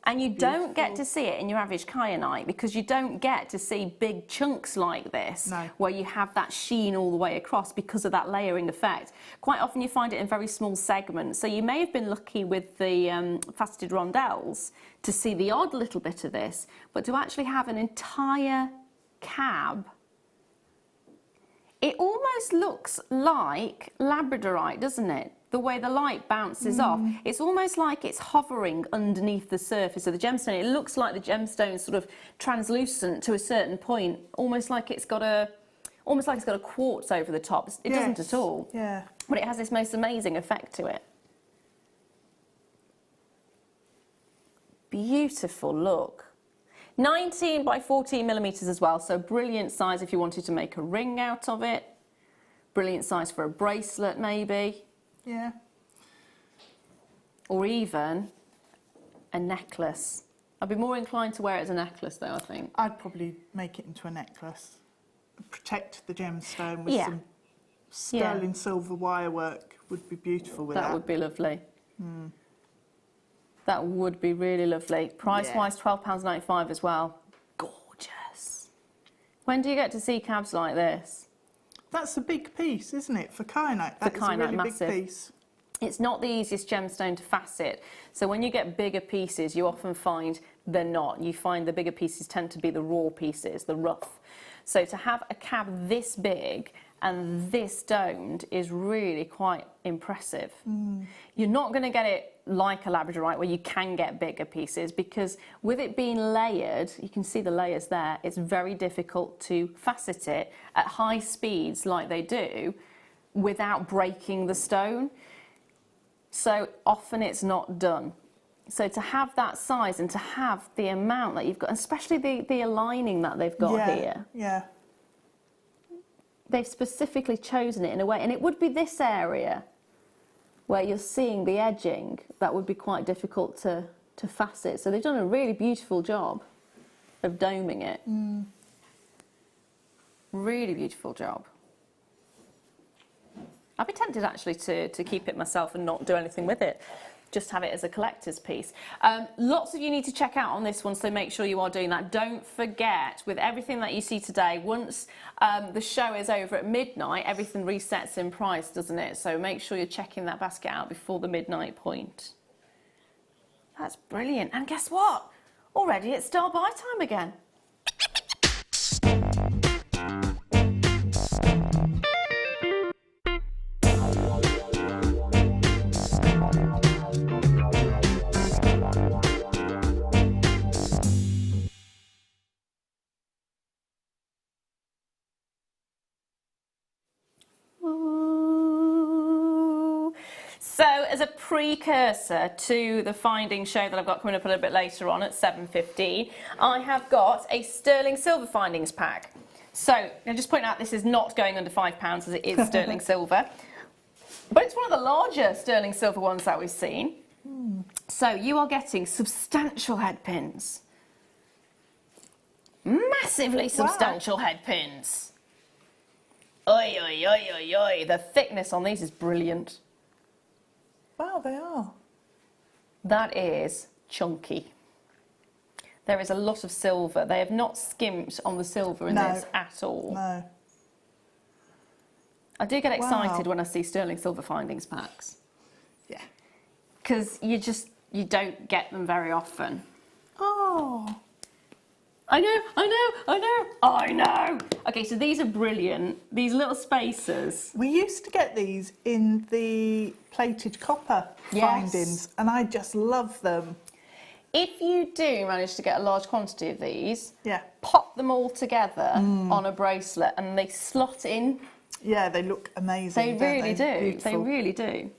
And you don't get to see it in your average kyanite because you don't get to see big chunks like this where you have that sheen all the way across because of that layering effect. Quite often you find it in very small segments. So you may have been lucky with the faceted rondelles to see the odd little bit of this, but to actually have an entire cab, it almost looks like labradorite, doesn't it? The way the light bounces off, it's almost like it's hovering underneath the surface of the gemstone. It looks like the gemstone's sort of translucent to a certain point, almost like it's got a quartz over the top. It doesn't at all. Yeah. But it has this most amazing effect to it. Beautiful look. 19 by 14 millimeters as well, so brilliant size if you wanted to make a ring out of it. Brilliant size for a bracelet maybe. Yeah. Or even a necklace. I'd be more inclined to wear it as a necklace though, I think. I'd probably make it into a necklace. Protect the gemstone with some sterling silver wire work would be beautiful with that. That would be lovely. That would be really lovely. Price-wise, £12.95 as well. Gorgeous. When do you get to see cabs like this? That's a big piece, isn't it, for kyanite? That's a really massive. big piece. It's not the easiest gemstone to facet. So when you get bigger pieces, you often find they're not. You find the bigger pieces tend to be the raw pieces, the rough. So to have a cab this big and this domed is really quite impressive. You're not going to get it like a labradorite where you can get bigger pieces because with it being layered, you can see the layers there, it's very difficult to facet it at high speeds like they do without breaking the stone. So often it's not done. So to have that size and to have the amount that you've got, especially the aligning that they've got here. Yeah. They've specifically chosen it in a way, and it would be this area where you're seeing the edging that would be quite difficult to facet. So they've done a really beautiful job of doming it. Really beautiful job. I'd be tempted actually to keep it myself and not do anything with it. Just have it as a collector's piece. Lots of you need to check out on this one, so make sure you are doing that. Don't forget, with everything that you see today, once the show is over at midnight, everything resets in price, doesn't it? So make sure you're checking that basket out before the midnight point. That's brilliant. And guess what? Already it's star buy time again. So as a precursor to the finding show that I've got coming up a little bit later on at 7:15, I have got a sterling silver findings pack. So now just point out this is not going under £5 as it is sterling silver, but it's one of the larger sterling silver ones that we've seen. So you are getting substantial head pins. Massively substantial head pins. Oi, oi, oi, oi, oi. The thickness on these is brilliant. Wow, they are. That is chunky. There is a lot of silver. They have not skimped on the silver in this at all. No. I do get excited when I see sterling silver findings packs. Yeah. Because you don't get them very often. Oh. I know. Okay, so these are brilliant. These little spacers. We used to get these in the plated copper findings, and I just love them. If you do manage to get a large quantity of these, Yeah. pop them all together on a bracelet and they slot in. Yeah, they look amazing. They really do. Beautiful. They really do.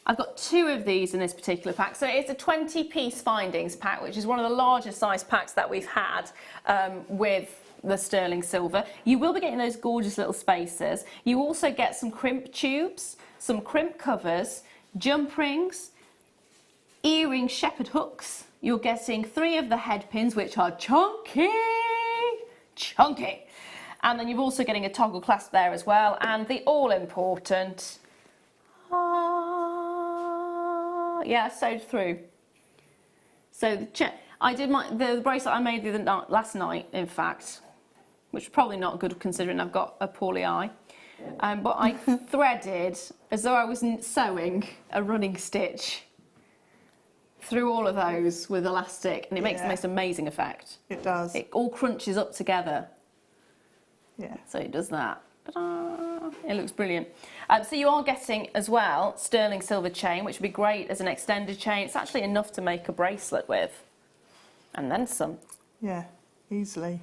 I've got 2 of these in this particular pack. So it's a 20-piece findings pack, which is one of the largest size packs that we've had with the sterling silver. You will be getting those gorgeous little spacers. You also get some crimp tubes, some crimp covers, jump rings, earring shepherd hooks. You're getting 3 of the head pins, which are chunky. And then you're also getting a toggle clasp there as well, and the all-important, sewed through. So I did the bracelet I made last night, in fact, which is probably not good considering I've got a poorly eye. But I threaded as though I was sewing a running stitch through all of those with elastic, and it makes the most amazing effect. It does. It all crunches up together. Yeah. So it does that. Ta-da! It looks brilliant. So you are getting as well sterling silver chain, which would be great as an extended chain. It's actually enough to make a bracelet with, and then some. Yeah, easily.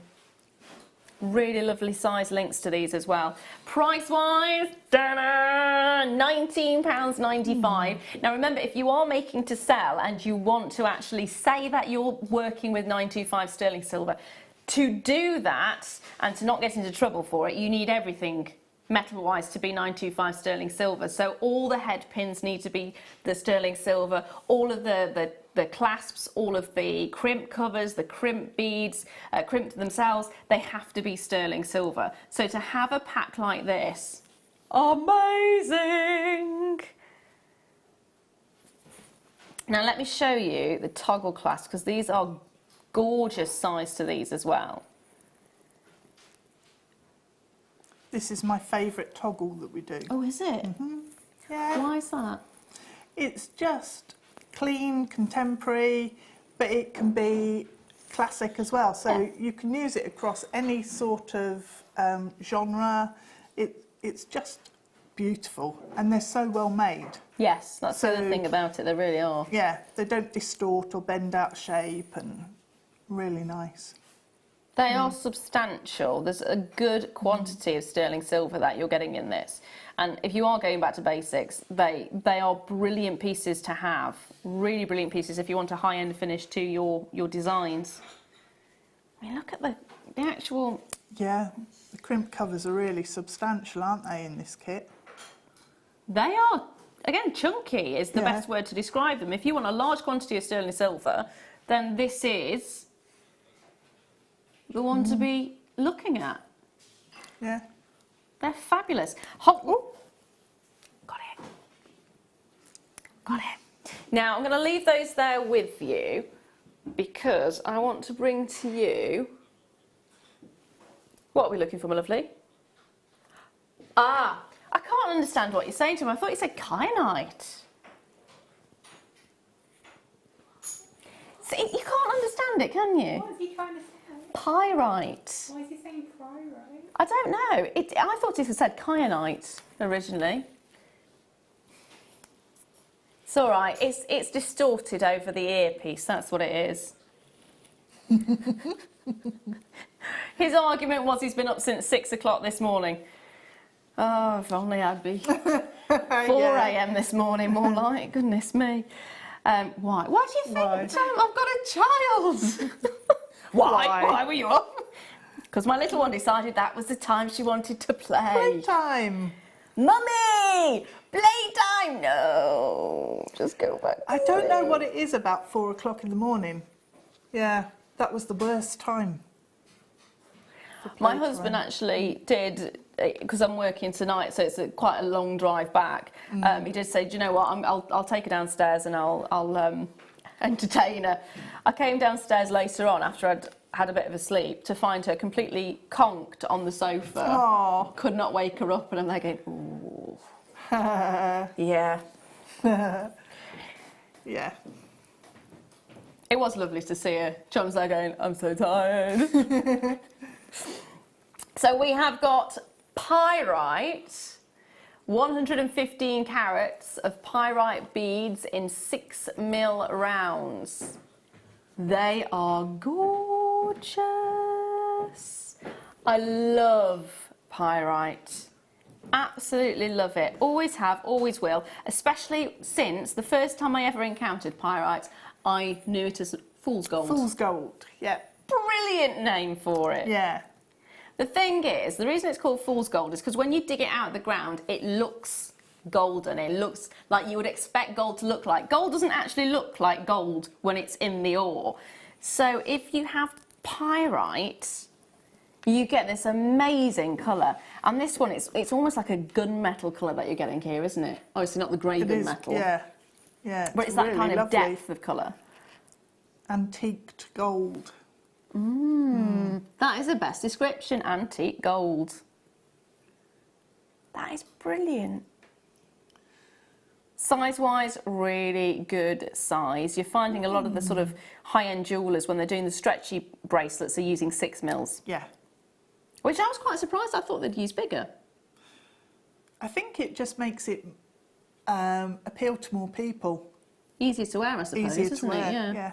Really lovely size links to these as well. Price-wise, £19.95. Now remember, if you are making to sell and you want to actually say that you're working with 925 sterling silver, to do that and to not get into trouble for it, you need everything metal-wise to be 925 sterling silver. So all the head pins need to be the sterling silver, all of the clasps, all of the crimp covers, the crimp beads, crimp themselves, they have to be sterling silver. So to have a pack like this, amazing! Now let me show you the toggle clasp, because these are gorgeous size to these as well. This is my favourite toggle that we do. Oh, is it? Mm-hmm. Yeah. Why is that? It's just clean, contemporary, but it can be classic as well. So you can use it across any sort of genre. It's just beautiful, and they're so well made. Yes, that's the other thing about it, they really are. Yeah, they don't distort or bend out shape, and really nice. They are substantial. There's a good quantity of sterling silver that you're getting in this. And if you are going back to basics, they are brilliant pieces to have. Really brilliant pieces if you want a high-end finish to your designs. I mean, look at the actual... Yeah, the crimp covers are really substantial, aren't they, in this kit? They are, again, chunky is the best word to describe them. If you want a large quantity of sterling silver, then this is the one to be looking at. Yeah. They're fabulous. Got it. Now, I'm going to leave those there with you because I want to bring to you... What are we looking for, my lovely? I can't understand what you're saying to him. I thought you said kyanite. See, you can't understand it, can you? What is he trying to say? Pyrite. Why is he saying pyrite? I don't know. I thought it said kyanite originally. It's all right. It's distorted over the earpiece. That's what it is. His argument was he's been up since 6 o'clock this morning. Oh, if only I'd be 4 a.m. this morning, more like. Goodness me. Why? Why do you think I've got a child? Why were you up? Because my little one decided that was the time she wanted to play. Playtime. Mummy! Playtime! No. Just go back. I don't know what it is about 4 o'clock in the morning. Yeah, that was the worst time. My husband actually did, because I'm working tonight, so it's quite a long drive back. He did say, do you know what, I'll take her downstairs and I'll entertain her. I came downstairs later on after had a bit of a sleep to find her completely conked on the sofa. Oh. Could not wake her up, and I'm there going, ooh. Yeah. Yeah. It was lovely to see her. Chum's there going, I'm so tired. So we have got pyrite, 115 carats of pyrite beads in 6mm rounds. They are gorgeous. I love pyrite. Absolutely love it. Always have, always will. Especially since the first time I ever encountered pyrite, I knew it as fool's gold. Fool's gold, yeah. Brilliant name for it. Yeah. The thing is, the reason it's called fool's gold is because when you dig it out of the ground, it looks golden. It looks like you would expect gold to look like. Gold doesn't actually look like gold when it's in the ore. So if you have pyrite, you get this amazing colour. And this one, it's almost like a gunmetal colour that you're getting here, isn't it? Obviously not the grey gunmetal. Yeah, yeah. But it's that really kind of lovely. depth of colour. Antiqued gold. That is the best description, antique gold. That is brilliant. Size-wise, really good size. You're finding a lot of the sort of high-end jewellers, when they're doing the stretchy bracelets, are using 6mm. Yeah. Which I was quite surprised. I thought they'd use bigger. I think it just makes it appeal to more people. Easier to wear, I suppose, Easier isn't to wear, it? yeah.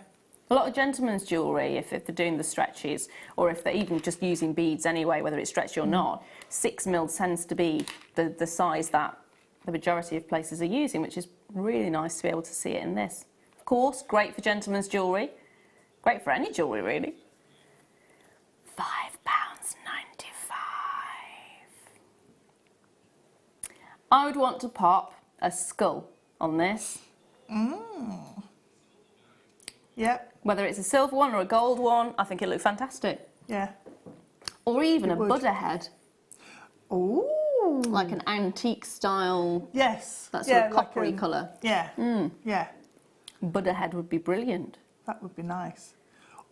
A lot of gentlemen's jewellery, if they're doing the stretchies, or if they're even just using beads anyway, whether it's stretchy or not, 6mm tends to be the size that the majority of places are using, which is really nice to be able to see it in this. Of course, great for gentlemen's jewellery. Great for any jewellery, really. £5.95. I would want to pop a skull on this. Yep. Whether it's a silver one or a gold one, I think it looks fantastic. Yeah. Or even a would. Buddha head. Ooh. Like an antique style. Yes. That sort of like coppery colour. Yeah. Yeah. Buddha head would be brilliant. That would be nice.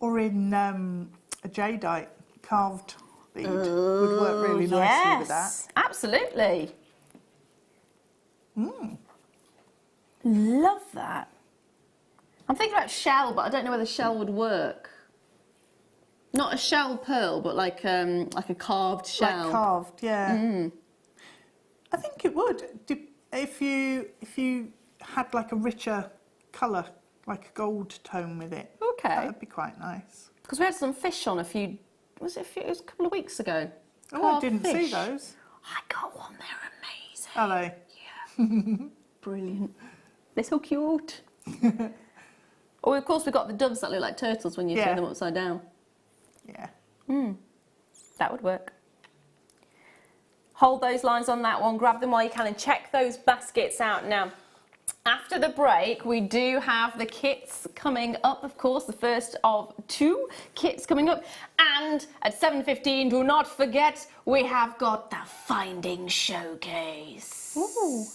Or in a jadeite carved bead would work really nicely with that. Absolutely. Love that. I'm thinking about shell, but I don't know whether shell would work. Not a shell pearl, but like a carved shell. Like carved, yeah. I think it would. If you had like a richer colour, like a gold tone with it. Okay. That would be quite nice. Because we had some fish on it was a couple of weeks ago. Oh, I Carved didn't see fish. those. I got one, they're amazing. Are they? Yeah. Brilliant. They're so cute. Oh, of course, we've got the doves that look like turtles when you turn them upside down. Yeah. That would work. Hold those lines on that one, grab them while you can, and check those baskets out. Now, after the break, we do have the kits coming up, of course, the first of 2 kits coming up. And at 7:15, do not forget, we have got the Finding Showcase. Ooh.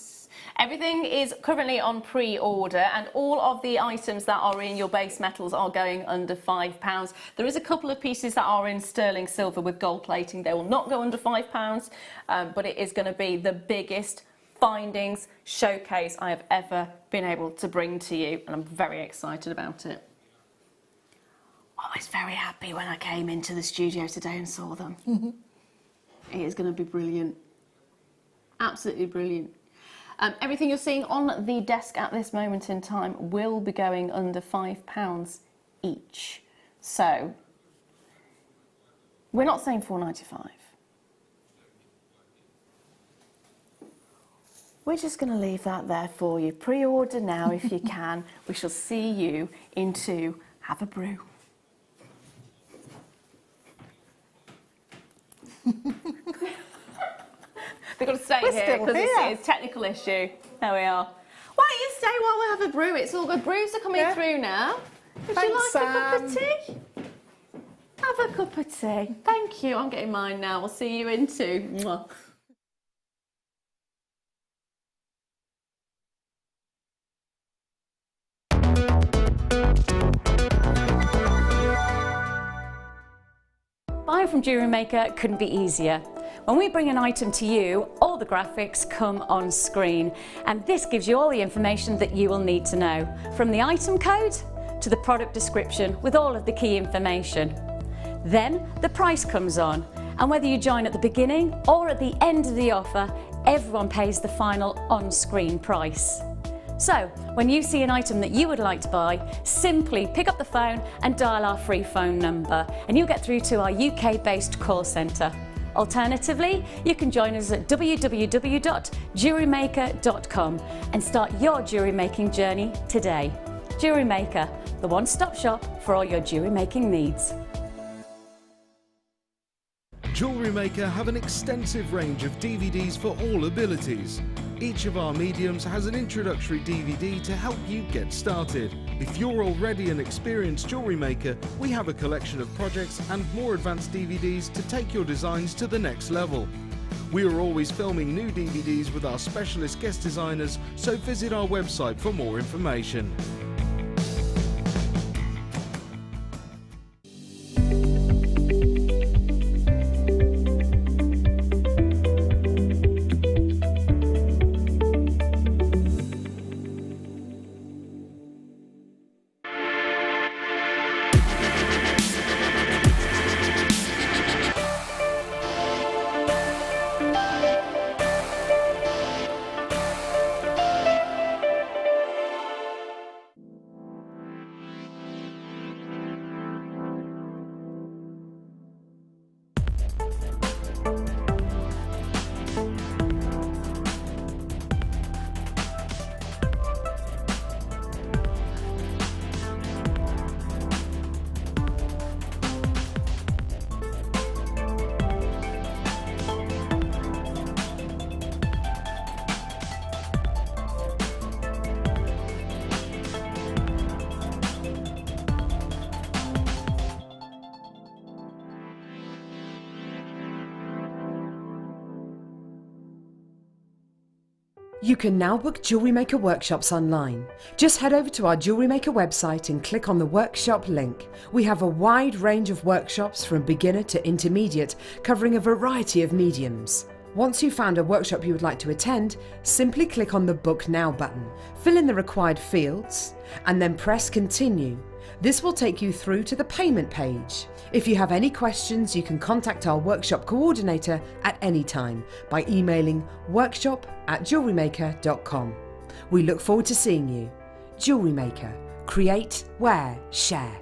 Everything is currently on pre-order, and all of the items that are in your base metals are going under £5. There is a couple of pieces that are in sterling silver with gold plating. They will not go under £5, but it is going to be the biggest findings showcase I have ever been able to bring to you, and I'm very excited about it. I was very happy when I came into the studio today and saw them. It is going to be brilliant. Absolutely brilliant. Everything you're seeing on the desk at this moment in time will be going under £5 each. So, we're not saying £4.95. We're just going to leave that there for you. Pre-order now if you can. We shall see you in 2. Have a brew. They've got to stay here because it's a technical issue. There we are. Why don't you stay while we have a brew? It's all good. Brews are coming through now. Would you like a cup of tea? Have a cup of tea. Thank you. I'm getting mine now. We'll see you in 2. Mwah. Buying from Jewellery Maker couldn't be easier. When we bring an item to you, all the graphics come on screen, and this gives you all the information that you will need to know, from the item code to the product description with all of the key information. Then the price comes on, and whether you join at the beginning or at the end of the offer, everyone pays the final on-screen price. So, when you see an item that you would like to buy, simply pick up the phone and dial our free phone number, and you'll get through to our UK-based call centre. Alternatively, you can join us at www.jewellerymaker.com and start your jewellery making journey today. Jewellery Maker, the one-stop shop for all your jewellery making needs. Jewellery Maker have an extensive range of DVDs for all abilities. Each of our mediums has an introductory DVD to help you get started. If you're already an experienced jewellery maker, we have a collection of projects and more advanced DVDs to take your designs to the next level. We are always filming new DVDs with our specialist guest designers, so visit our website for more information. You can now book Jewellery Maker workshops online. Just head over to our Jewellery Maker website and click on the workshop link. We have a wide range of workshops from beginner to intermediate, covering a variety of mediums. Once you've found a workshop you would like to attend, simply click on the Book Now button, fill in the required fields, and then press Continue. This will take you through to the payment page. If you have any questions, you can contact our workshop coordinator at any time by emailing workshop@jewellerymaker.com. We look forward to seeing you. Jewellery Maker. Create, wear, share.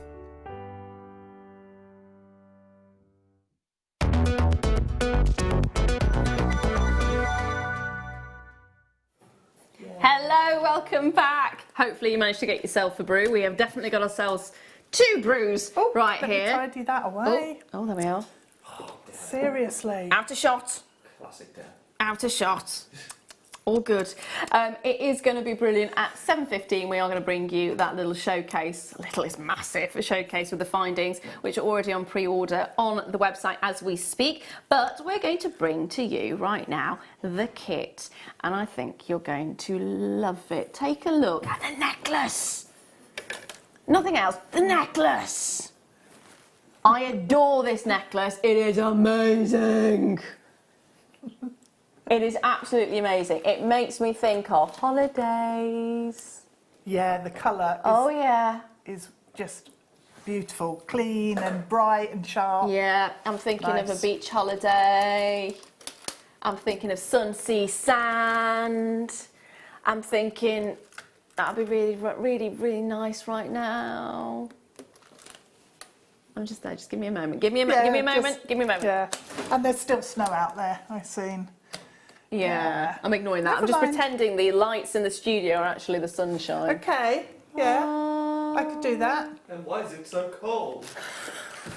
Hello, welcome back. Hopefully you managed to get yourself a brew. We have definitely got ourselves 2 brews right let here. Me tidy that away. Oh, there we are. Seriously. Out of shot. Classic Dan. Out of shot. All good. It is going to be brilliant. At 7:15 we are going to bring you that little showcase. Little is massive. A showcase with the findings, which are already on pre-order on the website as we speak. But we're going to bring to you right now the kit. And I think you're going to love it. Take a look at the necklace. Nothing else. The necklace. I adore this necklace. It is amazing. It is absolutely amazing. It makes me think of holidays. Yeah, the colour is just beautiful. Clean and bright and sharp. Yeah, I'm thinking of a beach holiday. I'm thinking of sun, sea, sand. I'm thinking that'd be really, really, really nice right now. I'm just there. Just give me a moment. Give me a moment. Give me a moment. Yeah, and there's still snow out there. I've seen. Yeah, I'm ignoring that. I'm just pretending the lights in the studio are actually the sunshine. Okay, yeah, I could do that. And why is it so cold?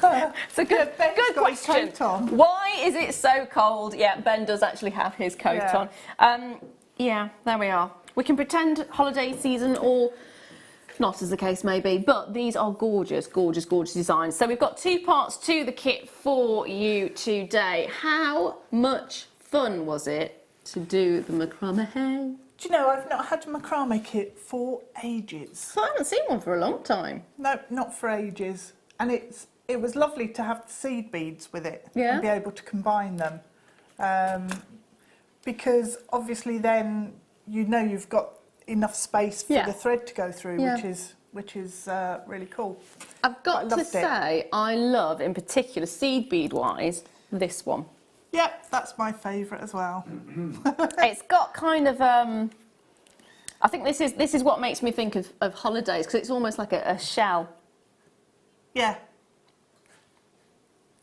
It's a good question. Why is it so cold? Yeah, Ben does actually have his coat on. Yeah, there we are. We can pretend holiday season or not, as the case may be, but these are gorgeous, gorgeous, gorgeous designs. So we've got 2 parts to the kit for you today. How much fun was it to do the macrame? Do you know, I've not had a macrame kit for ages. I haven't seen one for a long time. No, not for ages. And it was lovely to have the seed beads with it Yeah. and be able to combine them. Because obviously then you know you've got enough space for the thread to go through, which is really cool. I've got to say, I love, in particular, seed bead wise, this one. Yep, that's my favourite as well. It's got kind of, I think this is what makes me think of holidays, because it's almost like a shell. Yeah.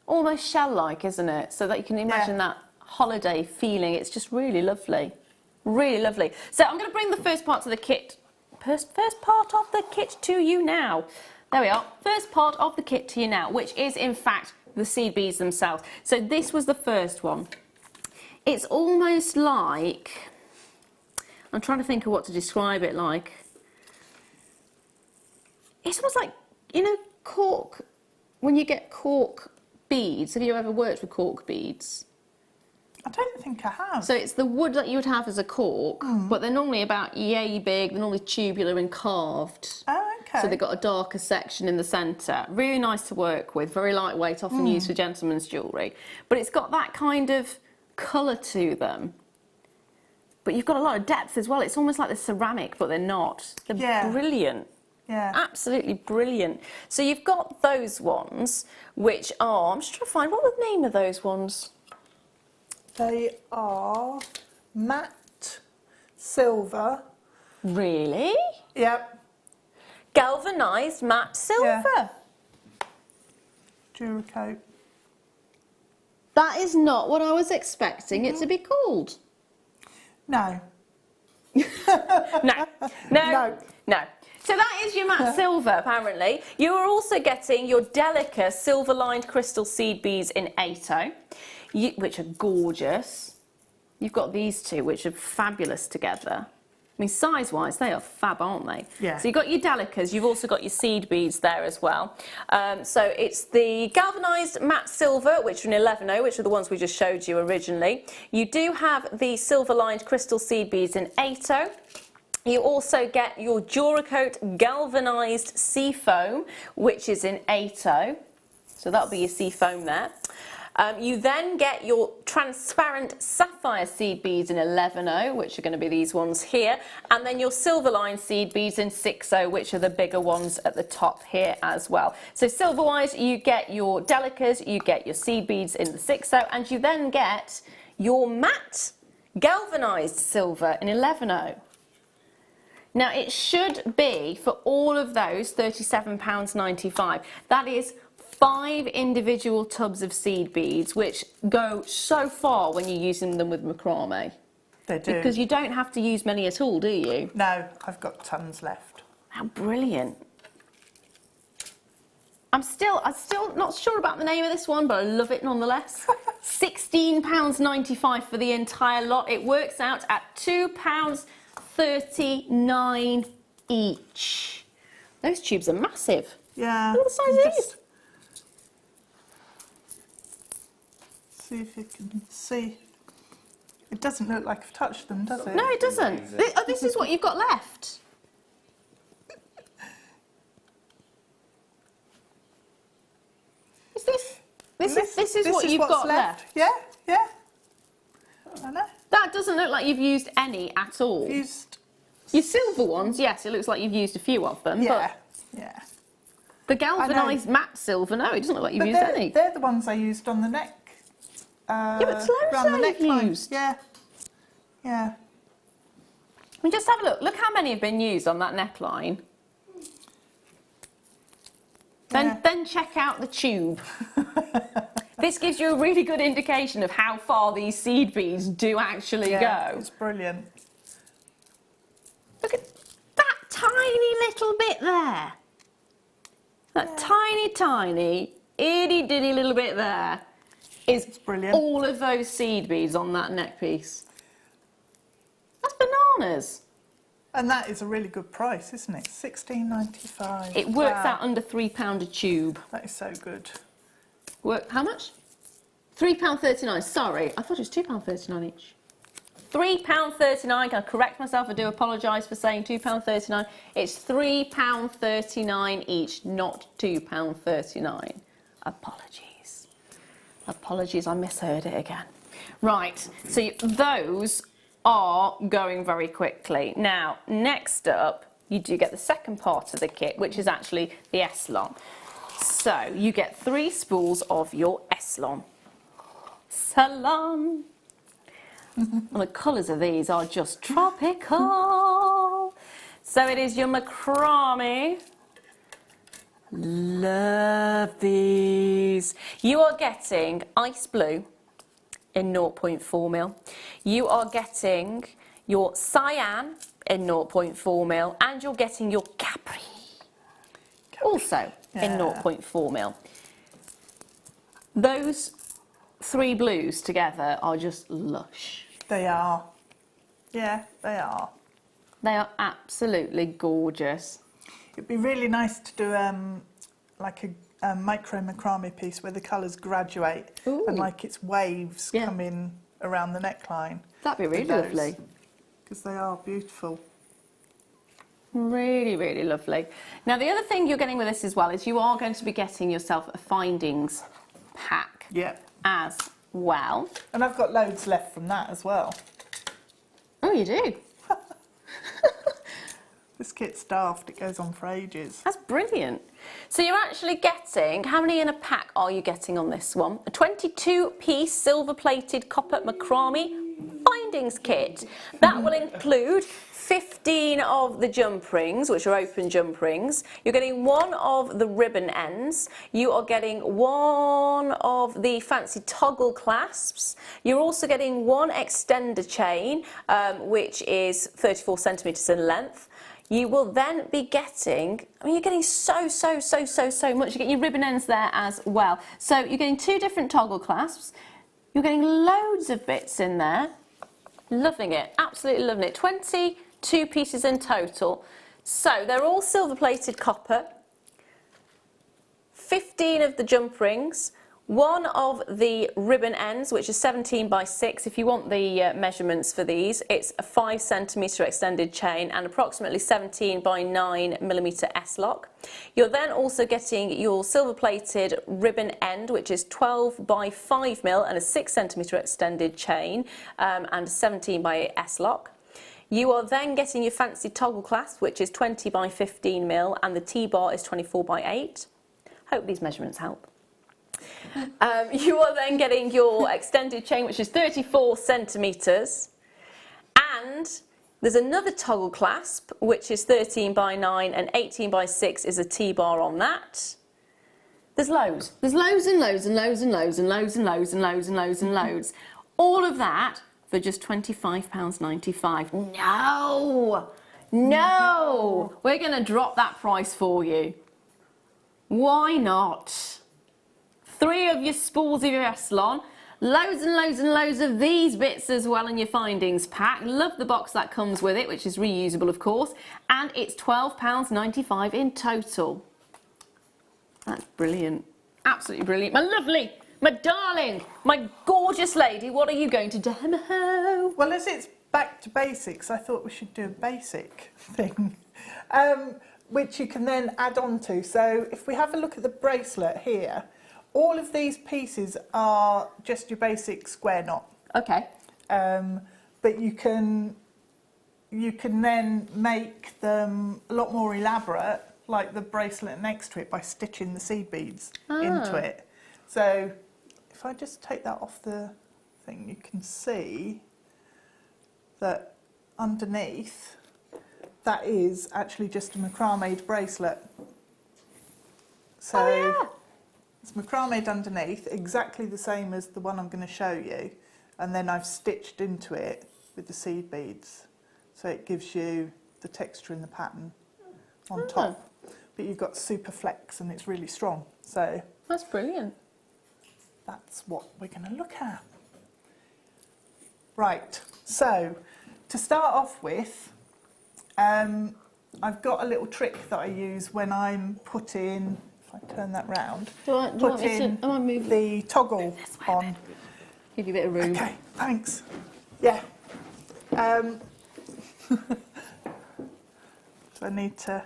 Almost shell-like, isn't it? So that you can imagine that holiday feeling. It's just really lovely. Really lovely. So I'm going to bring the first part of the kit, first part of the kit to you now. There we are. First part of the kit to you now, which is in fact the seed beads themselves. So this was the first one. It's almost like, I'm trying to think of what to describe it like. It's almost like, you know, cork, when you get cork beads. Have you ever worked with cork beads? I don't think I have. So it's the wood that you would have as a cork, but they're normally about yay big, they're normally tubular and carved. Oh, okay. So they've got a darker section in the centre. Really nice to work with, very lightweight, often used for gentlemen's jewellery. But it's got that kind of colour to them. But you've got a lot of depth as well. It's almost like they're ceramic, but they're not. They're brilliant. Yeah. Absolutely brilliant. So you've got those ones, which are, I'm just trying to find, what was the name of those ones? They are matte silver. Really? Yep. Galvanised matte silver. Yeah. Duracoat. That is not what I was expecting it to be called. No. No. So that is your matte silver, apparently. You are also getting your Delicas silver-lined crystal seed beads in 8/0, which are gorgeous. You've got these two, which are fabulous together. I mean, size-wise, they are fab, aren't they? Yeah. So you've got your Delicas, you've also got your seed beads there as well. So it's the galvanised matte silver, which are in 11/0, which are the ones we just showed you originally. You do have the silver-lined crystal seed beads in 8/0. You also get your Duracoat galvanised sea foam, which is in 8/0. So that'll be your sea foam there. You then get your transparent sapphire seed beads in 11/0, which are going to be these ones here, and then your silver-lined seed beads in 6/0, which are the bigger ones at the top here as well. So silver-wise, you get your Delicas, you get your seed beads in the 6/0, and you then get your matte galvanised silver in 11/0. Now it should be, for all of those, £37.95. That is 5 individual tubs of seed beads, which go so far when you're using them with macrame. They do. Because you don't have to use many at all, do you? No, I've got tons left. How brilliant. I'm still not sure about the name of this one, but I love it nonetheless. £16.95 for the entire lot. It works out at £2.39 each. Those tubes are massive. Yeah. Look at the size of these. See if you can see. It doesn't look like I've touched them, does it? No, it doesn't. This is what you've got left. This is what you've got left. Yeah. I know. That doesn't look like you've used any at all. Used. Your silver ones, yes, it looks like you've used a few of them. Yeah. But the galvanised matte silver, no, it doesn't look like you've used any. They're the ones I used on the neck. Yeah, but around the neckline. used. Yeah. I mean, just have a look. Look how many have been used on that neckline. Then check out the tube. This gives you a really good indication of how far these seed beads do actually go. It's brilliant. Look at that tiny little bit there. That tiny, itty-ditty little bit there is brilliant. All of those seed beads on that neck piece. That's bananas. And that is a really good price, isn't it? £16.95. It works out under £3 a tube. That is so good. How much? £3.39. Sorry, I thought it was £2.39 each. £3.39. Can I correct myself? I do apologise for saying £2.39. It's £3.39 each, not £2.39. Apologies. Apologies, I misheard it again. Right, so those are going very quickly. Now, next up, you do get the second part of the kit, which is actually the Eslon. So, you get 3 spools of your Eslon. Salon. And the colours of these are just tropical. So it is your macrame. Love these. You are getting ice blue in 0.4 mil. You are getting your cyan in 0.4 mil, and you're getting your Capri also in 0.4 mil. Those 3 blues together are just lush. They are. Yeah, they are. They are absolutely gorgeous. It'd be really nice to do like a micro macrame piece where the colours graduate. Ooh. And like it's waves coming around the neckline. That'd be really lovely. Because they are beautiful. Really, really lovely. Now, the other thing you're getting with this as well is you are going to be getting yourself a findings pack as well. And I've got loads left from that as well. Oh, you do? This kit's daft, it goes on for ages. That's brilliant. So you're actually getting, how many in a pack are you getting on this one? A 22-piece silver-plated copper macrame findings kit. That will include 15 of the jump rings, which are open jump rings. You're getting 1 of the ribbon ends. You are getting 1 of the fancy toggle clasps. You're also getting 1 extender chain, which is 34 centimetres in length. You will then be getting, I mean, you're getting so much. You get your ribbon ends there as well. So you're getting 2 different toggle clasps. You're getting loads of bits in there. Loving it, absolutely loving it. 22 pieces in total. So they're all silver-plated copper. 15 of the jump rings. 1 of the ribbon ends, which is 17 by 6. If you want the measurements for these, it's a 5 centimetre extended chain and approximately 17 by 9 millimetre S-lock. You're then also getting your silver-plated ribbon end, which is 12 by 5 mil and a 6 centimetre extended chain and 17 by 8 S-lock. You are then getting your fancy toggle clasp, which is 20 by 15 mil, and the T-bar is 24 by 8. Hope these measurements help. You are then getting your extended chain, which is 34 centimetres, and there's another toggle clasp, which is 13 by 9 and 18 by 6 is a T-bar on that. There's loads. There's loads and loads and loads and loads and loads and loads and loads and loads and loads. All of that for just £25.95. No! No! We're going to drop that price for you. Why not? 3 of your spools of your Eslon, loads and loads and loads of these bits as well in your findings pack. Love the box that comes with it, which is reusable, of course, and it's £12.95 in total. That's brilliant. Absolutely brilliant. My lovely, my darling, my gorgeous lady, what are you going to demo? Well, as it's back to basics, I thought we should do a basic thing, which you can then add on to. So if we have a look at the bracelet here, all of these pieces are just your basic square knot. Okay. But you can then make them a lot more elaborate, like the bracelet next to it, by stitching the seed beads into it. So if I just take that off the thing, you can see that underneath that is actually just a macrame bracelet. So it's macrame underneath, exactly the same as the one I'm going to show you, and then I've stitched into it with the seed beads, so it gives you the texture and the pattern on top. But you've got super flex and it's really strong. So that's brilliant. That's what we're going to look at. Right, so to start off with, I've got a little trick that I use when I'm putting, if I turn that round, putting the toggle on. Give you a bit of room. Okay, thanks. Yeah. So I need to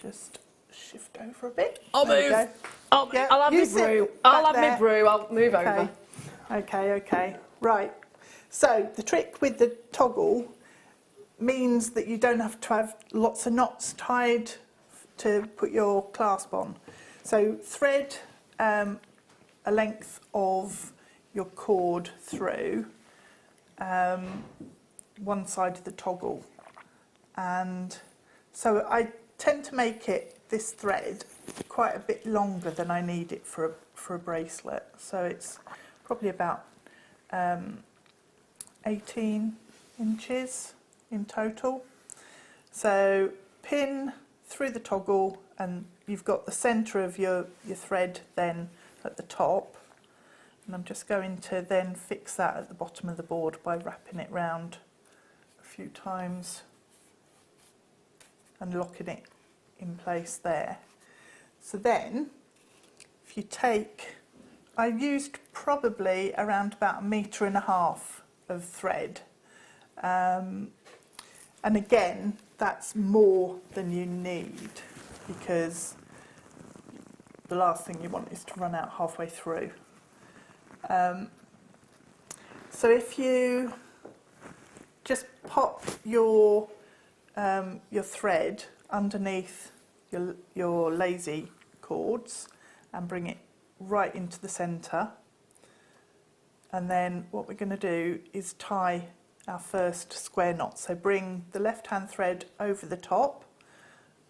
just shift over a bit. I'll there move. We I'll have my brew. I'll have my brew. I'll move over. Okay. Right. So the trick with the toggle means that you don't have to have lots of knots tied to put your clasp on. So thread a length of your cord through one side of the toggle, and so I tend to make this thread quite a bit longer than I need it for a bracelet. So it's probably about 18 inches in total. So pin through the toggle, and you've got the centre of your thread then at the top, and I'm just going to then fix that at the bottom of the board by wrapping it round a few times and locking it in place there. So then if you take, I used probably around about 1.5 meters of thread, and again that's more than you need, because the last thing you want is to run out halfway through. So if you just pop your thread underneath your lazy cords and bring it right into the centre, and then what we're going to do is tie our first square knot. So bring the left hand thread over the top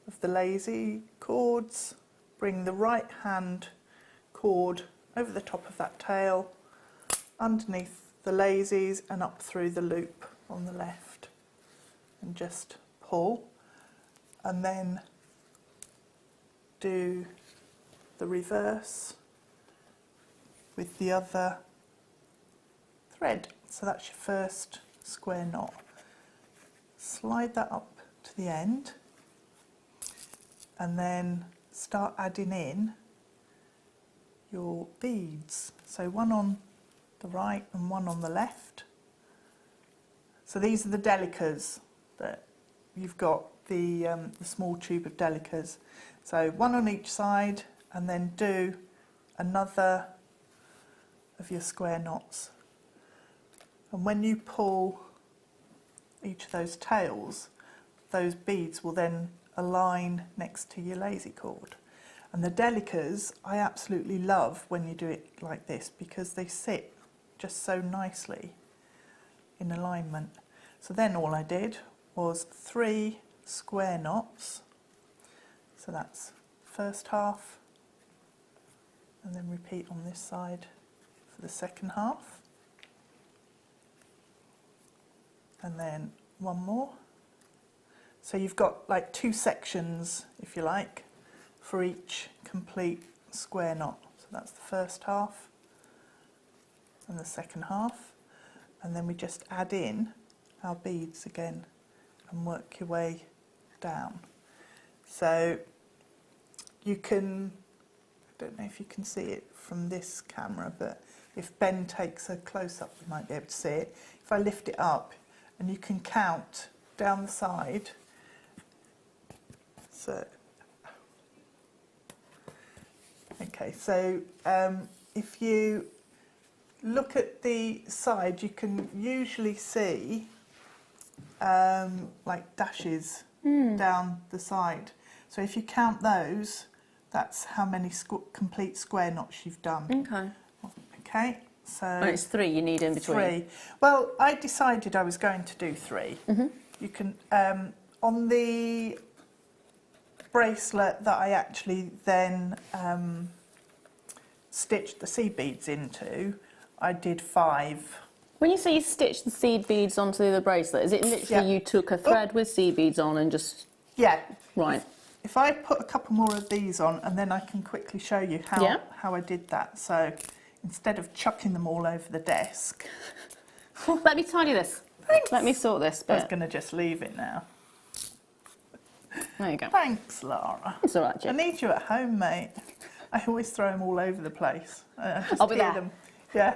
of the lazy cords, bring the right hand cord over the top of that tail, underneath the lazies and up through the loop on the left, and just pull, and then do the reverse with the other thread. So that's your first square knot. Slide that up to the end, and then start adding in your beads. So one on the right and one on the left. So these are the Delicas that you've got, the small tube of Delicas. So one on each side, and then do another of your square knots. And when you pull each of those tails, those beads will then align next to your lazy cord. And the Delicas I absolutely love when you do it like this, because they sit just so nicely in alignment. So then all I did was 3 square knots. So that's first half, and then repeat on this side for the second half. And then one more. So you've got like 2 sections, if you like, for each complete square knot. So that's the first half and the second half, and then we just add in our beads again and work your way down. So you can, I don't know if you can see it from this camera, but if Ben takes a close-up you might be able to see it. If I lift it up, and you can count down the side. So okay, so if you look at the side, you can usually see like dashes down the side. So if you count those, that's how many complete square knots you've done. Okay, so and it's 3 you need in between. 3. Well, I decided I was going to do 3. You can on the bracelet that I actually then stitched the seed beads into, I did 5. When you say you stitched the seed beads onto the bracelet, is it literally you took a thread with seed beads on and just... Yeah. Right. If I put a couple more of these on, and then I can quickly show you how I did that. So instead of chucking them all over the desk... Let me tidy this. Thanks. Let me sort this bit. I was going to just leave it now. There you go. Thanks, Lara. It's all right, Jim. I need you at home, mate. I always throw them all over the place. I just I'll be hear there. them. Yeah.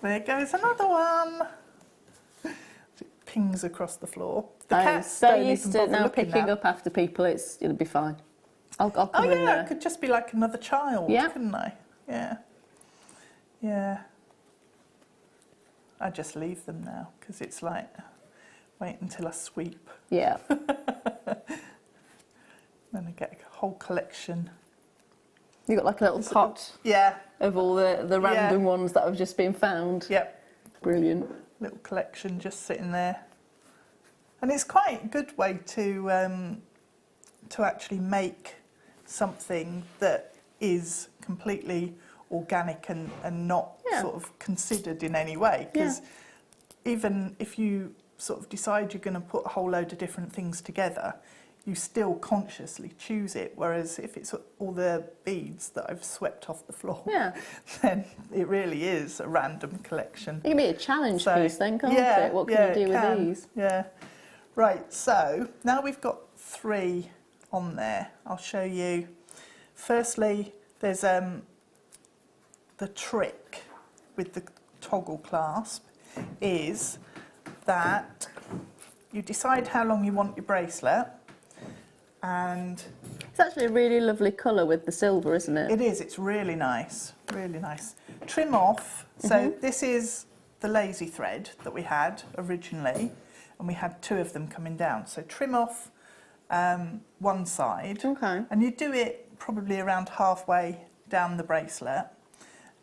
There goes another one. It pings across the floor. The I'm cat's so don't used even to bother now looking picking now. up after people, it'll be fine. I'll come Oh in yeah, there. it could just be like another child, Yeah. couldn't I? Yeah. Yeah. I just leave them now because it's like, wait until I sweep. Yeah. Then I get a whole collection. You've got like a little pot Yeah. of all the random ones that have just been found. Yep. Brilliant. Little collection just sitting there. And it's quite a good way to actually make something that is completely organic and not sort of considered in any way. Because even if you sort of decide you're going to put a whole load of different things together, you still consciously choose it. Whereas if it's all the beads that I've swept off the floor, then it really is a random collection. It can be a challenge piece then, can't it? What can you do with these? Yeah. Right, so now we've got 3 on there. I'll show you. Firstly, there's the trick with the toggle clasp is that you decide how long you want your bracelet, and it's actually a really lovely colour with the silver, isn't it? It is, it's really nice, really nice. Trim off, so this is the lazy thread that we had originally, and we had 2 of them coming down. So trim off one side, and you do it probably around halfway down the bracelet,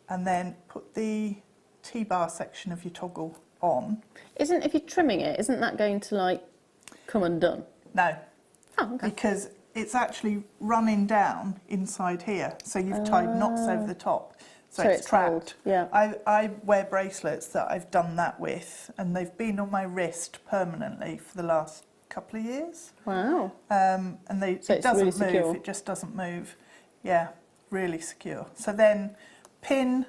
and then put the T-bar section of your toggle on. If you're trimming it, isn't that going to like come undone? No. Oh, okay. Because it's actually running down inside here, so you've tied knots over the top, so it's trapped. Yeah. I wear bracelets that I've done that with, and they've been on my wrist permanently for the last couple of years. Wow. And it doesn't really move. secure. It just doesn't move. Yeah, really secure. So then pin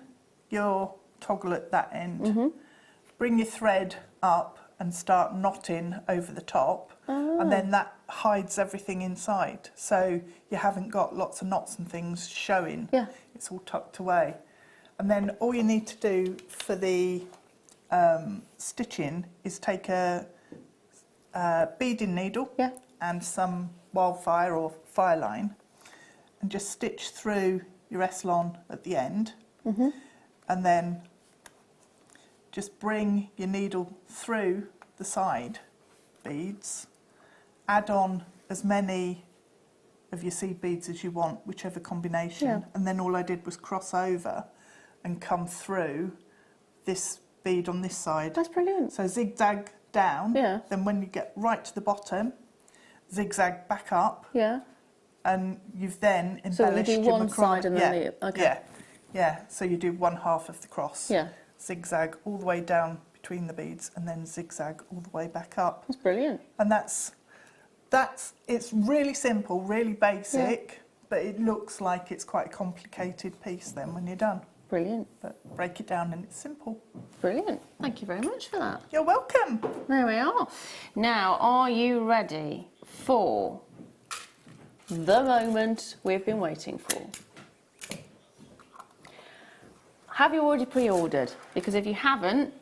your toggle at that end. Bring your thread up and start knotting over the top, and then that hides everything inside, so you haven't got lots of knots and things showing. Yeah. It's all tucked away. And then all you need to do for the stitching is take a beading needle and some wildfire or fire line, and just stitch through your S-lon at the end, and then just bring your needle through the side beads, add on as many of your seed beads as you want, whichever combination, and then all I did was cross over and come through this bead on this side. That's brilliant. So zigzag down, then when you get right to the bottom, zigzag back up, and you've then embellished so you do your one side and then the other. Yeah, so you do one half of the cross. Yeah. Zigzag all the way down between the beads, and then zigzag all the way back up. That's brilliant. And it's really simple, really basic, but it looks like it's quite a complicated piece then when you're done. Brilliant. But break it down and it's simple. Brilliant. Thank you very much for that. You're welcome. There we are. Now, are you ready for the moment we've been waiting for? Have you already pre-ordered? Because if you haven't,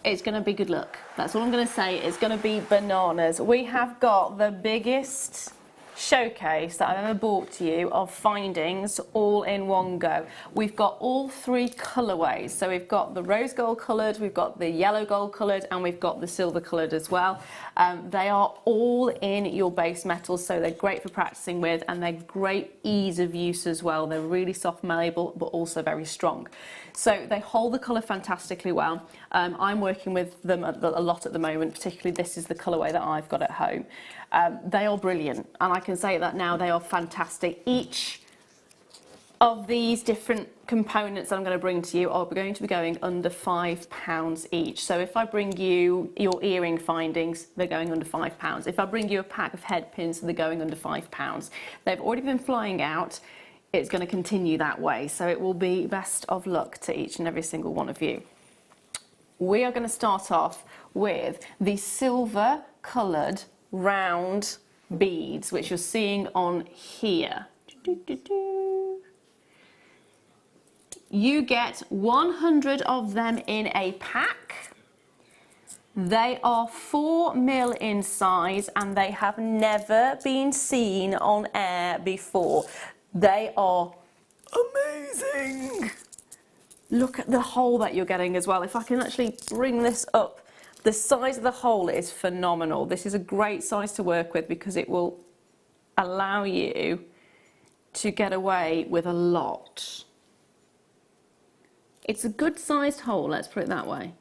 it's going to be good luck. That's all I'm going to say. It's going to be bananas. We have got the biggest showcase that I've ever brought to you of findings all in one go. We've got all 3 colourways. So we've got the rose gold coloured, we've got the yellow gold coloured, and we've got the silver coloured as well. They are all in your base metals, so they're great for practicing with, and they're great ease of use as well. They're really soft, malleable, but also very strong. So they hold the colour fantastically well. I'm working with them a lot at the moment, particularly this is the colourway that I've got at home. They are brilliant, and I can say that now, they are fantastic. Each of these different components that I'm going to bring to you are going to be going under £5 each. So if I bring you your earring findings, they're going under £5. If I bring you a pack of head pins, they're going under £5. They've already been flying out. It's going to continue that way, so it will be best of luck to each and every single one of you. We are going to start off with the silver coloured round beads, which you're seeing on here. You get 100 of them in a pack, They are 4mm in size and they have never been seen on air before. They are amazing. Look at the hole that you're getting as well. If I can actually bring this up, the size of the hole is phenomenal. This is a great size to work with because it will allow you to get away with a lot. It's a good sized hole, let's put it that way.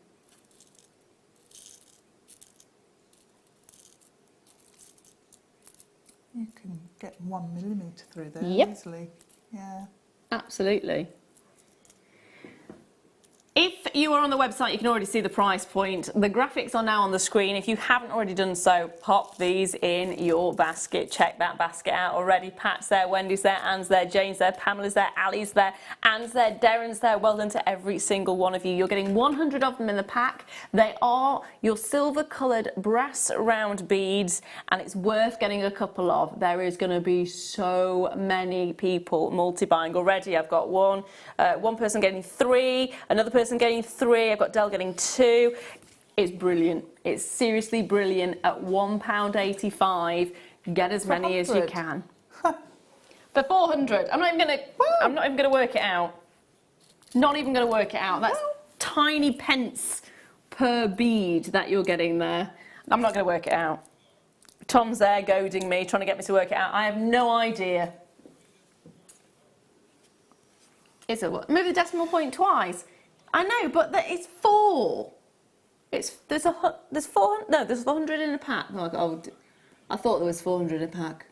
You can get 1mm through there easily. Yeah. Absolutely. If you are on the website, you can already see the price point. The graphics are now on the screen. If you haven't already done so, pop these in your basket. Check that basket out already. Pat's there, Wendy's there, Anne's there, Jane's there, Pamela's there, Ali's there, Anne's there, Darren's there. Well done to every single one of you. You're getting 100 of them in the pack. They are your silver coloured brass round beads, and it's worth getting a couple of. There is going to be so many people multi-buying already. I've got one person getting 3, another person getting 3, I've got Del getting 2. It's brilliant. It's seriously brilliant at £1.85. Get as many as you can. For 400. I'm not even gonna work it out. Not even gonna work it out. That's tiny pence per bead that you're getting there. I'm not gonna work it out. Tom's there goading me, trying to get me to work it out. I have no idea. Is it what? Move the decimal point twice. I know, but it's 4. There's 400. No, there's 100 in a pack. Oh, I thought there was 400 in a pack.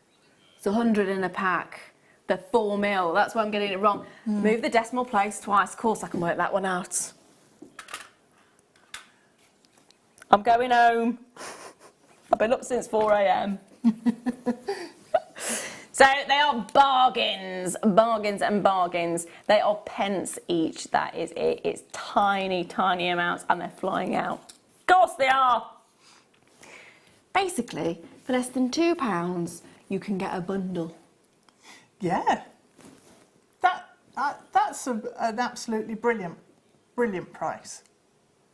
It's 100 in a pack. They're 4mm. That's why I'm getting it wrong. Move the decimal place twice. Of course, I can work that one out. I'm going home. I've been up since 4 a.m. So they are bargains, bargains and bargains. They are pence each, that is it. It's tiny, tiny amounts and they're flying out. Of course they are. Basically, for less than £2, you can get a bundle. Yeah. That's an absolutely brilliant price.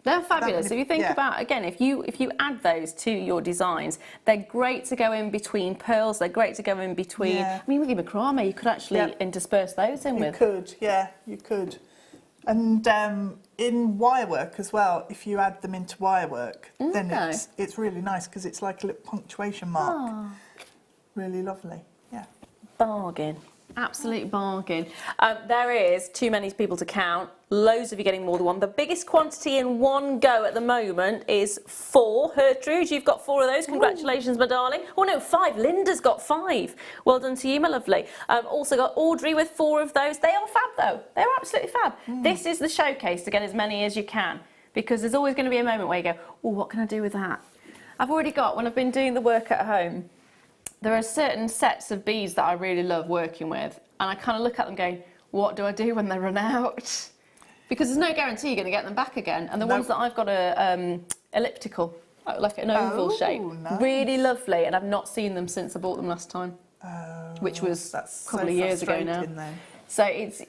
They're fabulous. If you think about, again, if you add those to your designs, they're great to go in between pearls. They're great to go in between. I mean, with your macrame, you could actually intersperse those in with. You could, yeah, you could. And in wire work as well, if you add them into wire work, then it's really nice because it's like a little punctuation mark. Oh. Really lovely, yeah. Bargain. Absolute bargain. There is too many people to count. Loads of you getting more than one. The biggest quantity in one go at the moment is 4. Gertrude, you've got 4 of those. Congratulations, my darling. Oh no, 5. Linda's got 5. Well done to you, my lovely. Also got Audrey with 4 of those. They are fab though. They're absolutely fab. This is the showcase to get as many as you can, because there's always going to be a moment where you go, oh, what can I do with that? I've already got, when I've been doing the work at home, there are certain sets of beads that I really love working with, and I kind of look at them going, what do I do when they run out? Because there's no guarantee you're going to get them back again. And the ones that I've got are elliptical, like an oval shape. Nice. Really lovely, and I've not seen them since I bought them last time, which was a couple of years ago now. Then. So it's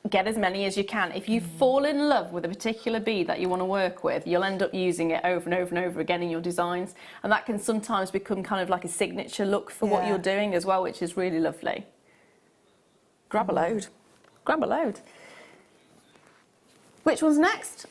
get as many as you can. If you fall in love with a particular bead that you want to work with, you'll end up using it over and over and over again in your designs, and that can sometimes become kind of like a signature look for what you're doing as well, which is really lovely. Grab a load. Grab a load. Which one's next?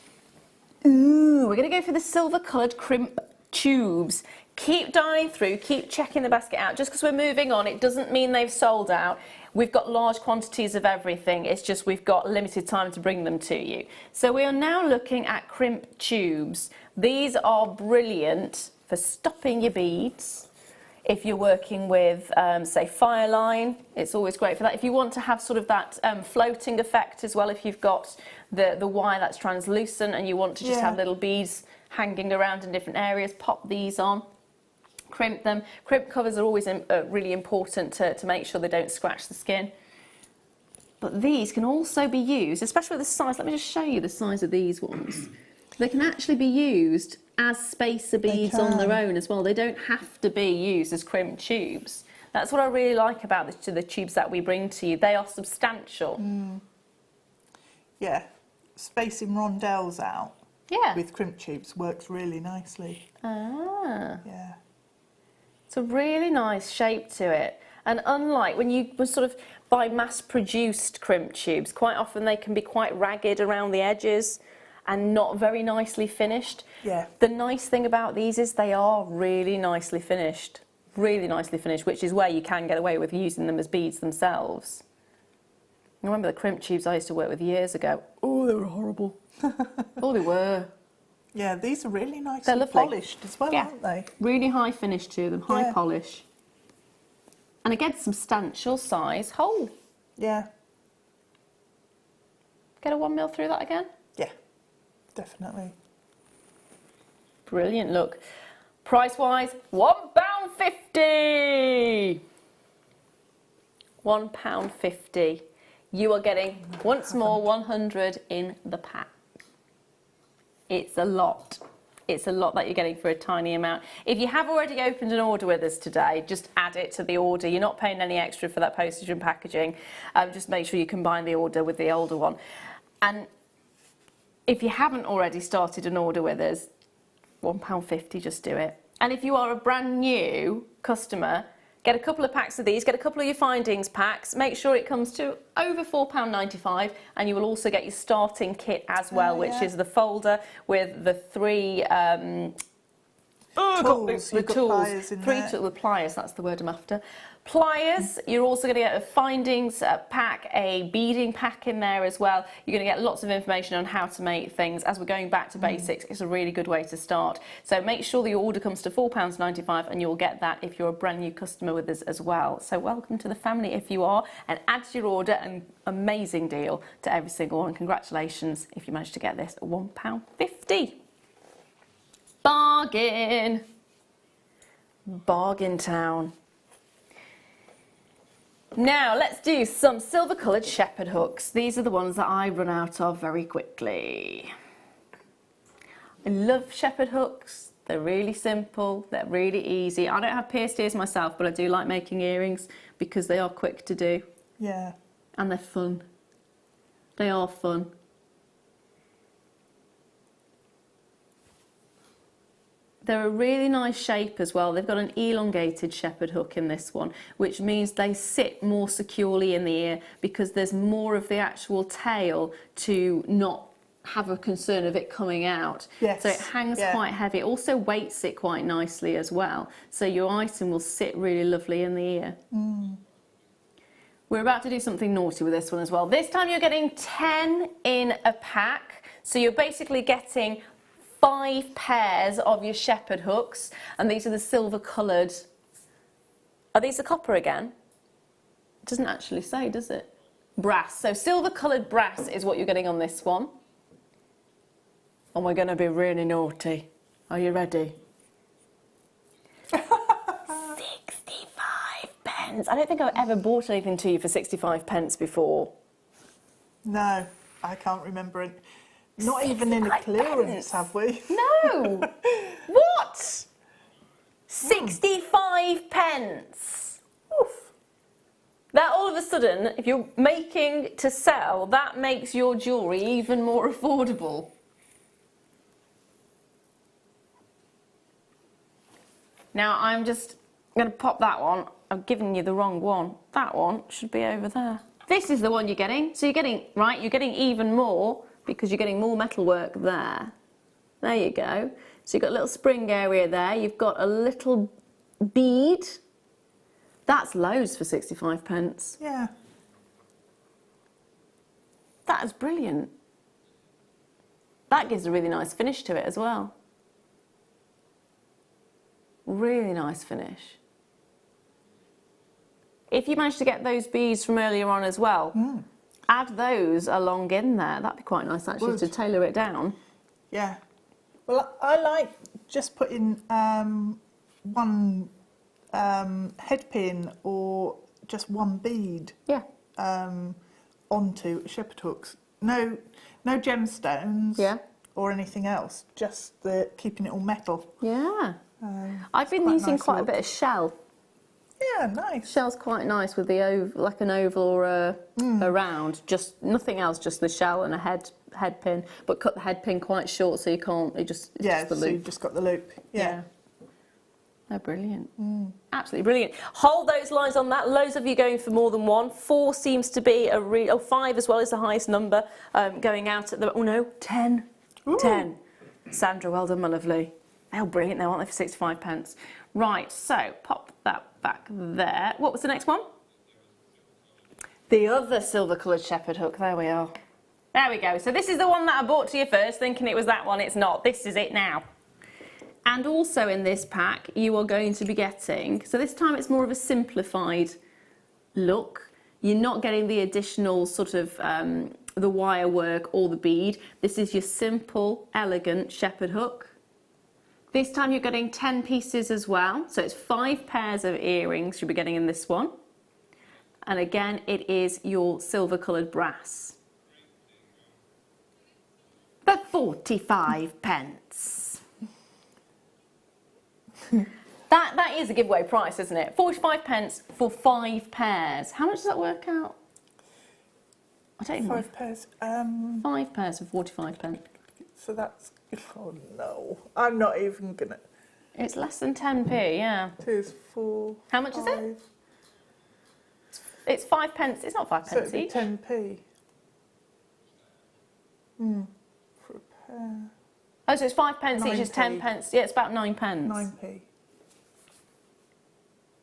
Ooh, we're going to go for the silver coloured crimp tubes. Keep dialing through, keep checking the basket out. Just because we're moving on, it doesn't mean they've sold out. We've got large quantities of everything. It's just we've got limited time to bring them to you. So we are now looking at crimp tubes. These are brilliant for stopping your beads. If you're working with, say, fireline, it's always great for that. If you want to have sort of that floating effect as well, if you've got the wire that's translucent and you want to just have little beads hanging around in different areas, pop these on. Crimp them. Crimp covers are always really important to make sure they don't scratch the skin. But these can also be used, especially with the size. Let me just show you the size of these ones. They can actually be used as spacer beads on their own as well. They don't have to be used as crimp tubes. That's what I really like about the tubes that we bring to you. They are substantial. Yeah, spacing rondelles out with crimp tubes works really nicely. Ah. Yeah. It's a really nice shape to it. And unlike when you sort of buy mass-produced crimp tubes, quite often they can be quite ragged around the edges and not very nicely finished. Yeah. The nice thing about these is they are really nicely finished. Really nicely finished, which is where you can get away with using them as beads themselves. I remember the crimp tubes I used to work with years ago. Oh, they were horrible. Oh, they were. Yeah, these are really nicely They're lovely. polished as well, aren't they? Really high finish to them, high Yeah. polish. And again, substantial size hole. Yeah. Get a 1 mil through that again? Yeah, definitely. Brilliant, look. Price-wise, £1.50. £1.50. You are getting, once more, 100 in the pack. It's a lot. It's a lot that you're getting for a tiny amount. If you have already opened an order with us today, just add it to the order. You're not paying any extra for that postage and packaging. Just make sure you combine the order with the older one. And if you haven't already started an order with us, £1.50, just do it. And if you are a brand new customer, get a couple of packs of these, get a couple of your findings packs, make sure it comes to over £4.95, and you will also get your starting kit as well, which is the folder with the three tools. the You've got tools, pliers in there. the pliers, that's the word I'm after. Pliers, you're also going to get a findings pack, a beading pack in there as well. You're going to get lots of information on how to make things. As we're going back to basics, it's a really good way to start. So make sure that your order comes to £4.95, and you'll get that if you're a brand new customer with us as well. So welcome to the family if you are, and add to your order, an amazing deal to every single one. Congratulations if you managed to get this at £1.50. Bargain! Bargain town. Now let's do some silver coloured shepherd hooks. These are the ones that I run out of very quickly. I love shepherd hooks. They're really simple, they're really easy. I don't have pierced ears myself, but I do like making earrings because they are quick to do. Yeah. And they're fun. They are fun. They're a really nice shape as well. They've got an elongated shepherd hook in this one, which means they sit more securely in the ear because there's more of the actual tail to not have a concern of it coming out. Yes. So it hangs quite heavy. It also weights it quite nicely as well. So your item will sit really lovely in the ear. We're about to do something naughty with this one as well. This time you're getting 10 in a pack. So you're basically getting 5 pairs of your shepherd hooks, and these are the silver coloured. Are these the copper again? It doesn't actually say, does it? Brass. So silver coloured brass is what you're getting on this one. And we're going to be really naughty. Are you ready? 65 pence. I don't think I've ever bought anything to you for 65 pence before. No, I can't remember it. Not even in a clearance, have we? No! What? 65 pence. Oof. That all of a sudden, if you're making to sell, that makes your jewellery even more affordable. Now I'm just going to pop that one. I've given you the wrong one. That one should be over there. This is the one you're getting. So you're getting, right, you're getting even more because you're getting more metalwork there. There you go. So you've got a little spring area there. You've got a little bead. That's loads for 65 pence. Yeah. That is brilliant. That gives a really nice finish to it as well. Really nice finish. If you manage to get those beads from earlier on as well, add those along in there. That'd be quite nice actually to tailor it down. Yeah. Well, I like just putting one head pin or just one bead onto shepherd hooks. No gemstones or anything else, just keeping it all metal. Yeah. I've been using quite a bit of shell. Yeah, nice. Shell's quite nice with the like an oval or a round. Just nothing else, just the shell and a head head pin, but cut the head pin quite short so you can't, it's just the loop. So you've just got the loop. Yeah. Oh, brilliant. Absolutely brilliant. Hold those lines on that. Loads of you going for more than one. 4 seems to be a real, 5 as well is the highest number going out at the, 10. Ooh. 10. Sandra, well done, my lovely. They're brilliant though, aren't they, for 65 pence? Right, so pop that back there. What was the next one? The other silver coloured shepherd hook. There we are. There we go. So this is the one that I bought to you first, thinking it was that one. It's not. This is it now. And also in this pack, you are going to be getting, so this time it's more of a simplified look. You're not getting the additional sort of the wire work or the bead. This is your simple, elegant shepherd hook. This time you're getting 10 pieces as well. So it's 5 pairs of earrings you'll be getting in this one. And again, it is your silver coloured brass. For 45 pence. That is a giveaway price, isn't it? 45 pence for 5 pairs. How much does that work out? I don't know. 5 pairs. 5 pairs for 45 pence. So that's, oh no, I'm not even gonna. It's less than 10p, yeah. 2, 4. How much 5. is it? It's 5 pence. It's not 5 So pence it'd be each. 10p. For a pair. Oh, so it's 5 pence each, is 10 pence. Yeah, it's about 9 pence. 9p.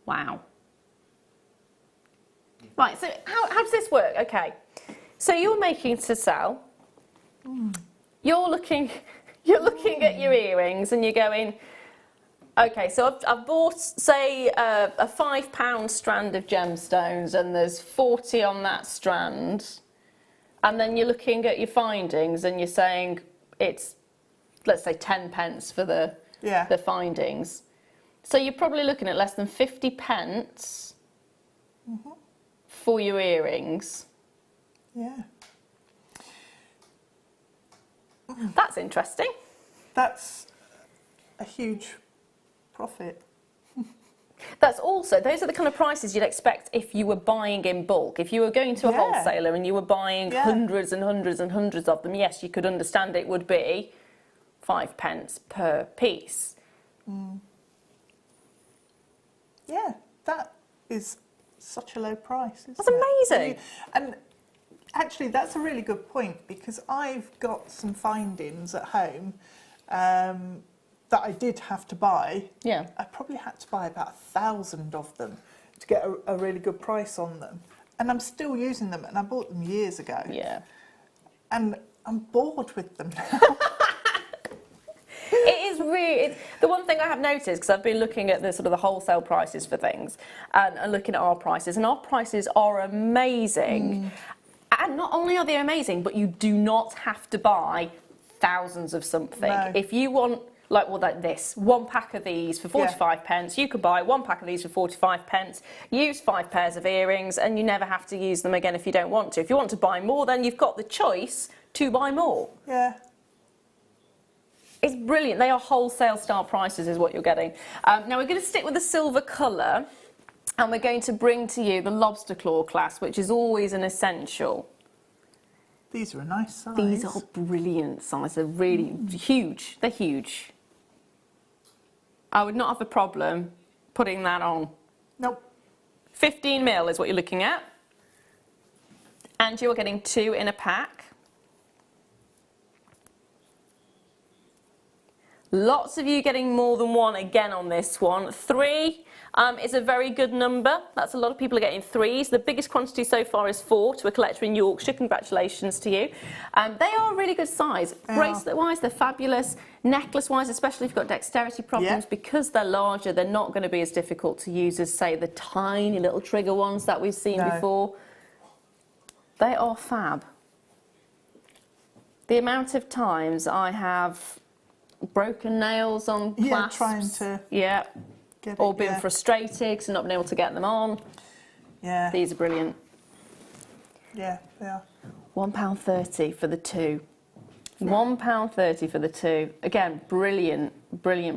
Wow. Right, so how does this work? Okay, so you're making to sell. You're looking at your earrings and you're going, okay, so I've bought, say, a £5 strand of gemstones and there's 40 on that strand. And then you're looking at your findings and you're saying it's, let's say 10 pence for the findings. So you're probably looking at less than 50 pence for your earrings. Yeah. That's interesting. That's a huge profit. That's also, those are the kind of prices you'd expect if you were buying in bulk. If you were going to a wholesaler and you were buying hundreds and hundreds and hundreds of them, yes, you could understand it would be 5 pence per piece. Yeah, that is such a low price, isn't That's amazing. it? And actually, that's a really good point because I've got some findings at home that I did have to buy. Yeah. I probably had to buy about 1,000 of them to get a really good price on them. And I'm still using them, and I bought them years ago. Yeah. And I'm bored with them now. It is really, the one thing I have noticed, because I've been looking at the sort of the wholesale prices for things and looking at our prices, and our prices are amazing. And not only are they amazing, but you do not have to buy thousands of something. No. If you want, like, well, like this, 1 pack of these for 45 pence, you could buy 1 pack of these for 45 pence, use 5 pairs of earrings, and you never have to use them again if you don't want to. If you want to buy more, then you've got the choice to buy more. Yeah. It's brilliant. They are wholesale style prices is what you're getting. Now we're going to stick with the silver colour and we're going to bring to you the lobster claw clasp, which is always an essential. These are a nice size. These are brilliant size. They're really huge. They're huge. I would not have a problem putting that on. Nope. 15 mil is what you're looking at. And you're getting 2 in a pack. Lots of you getting more than 1 again on this one. 3 is a very good number. That's a lot of people are getting 3s. The biggest quantity so far is 4 to a collector in Yorkshire. Congratulations to you. They are a really good size. Bracelet-wise, they're fabulous. Necklace-wise, especially if you've got dexterity problems, because they're larger, they're not going to be as difficult to use as, say, the tiny little trigger ones that we've seen before. They are fab. The amount of times I have broken nails on clasps. Trying to get it, or being frustrated because not being able to get them on. Yeah. These are brilliant. Yeah, they are. £1.30 for the 2. £1.30 for the 2. Again, brilliant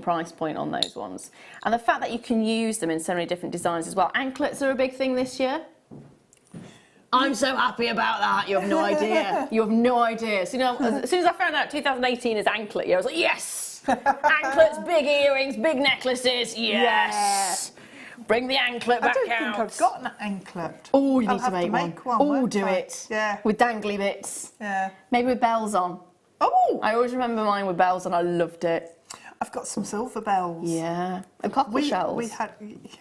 price point on those ones. And the fact that you can use them in so many different designs as well. Anklets are a big thing this year. I'm so happy about that. You have no idea. You have no idea. So, as soon as I found out 2018 is anklet year, I was like, yes! Anklets, big earrings, big necklaces, yes! Bring the anklet back out. I don't think I've got an anklet. Oh, you need to make one. Oh, do it. Yeah. With dangly bits. Yeah. Maybe with bells on. Oh! I always remember mine with bells on. I loved it. I've got some silver bells. Yeah. And cockle shells. We had,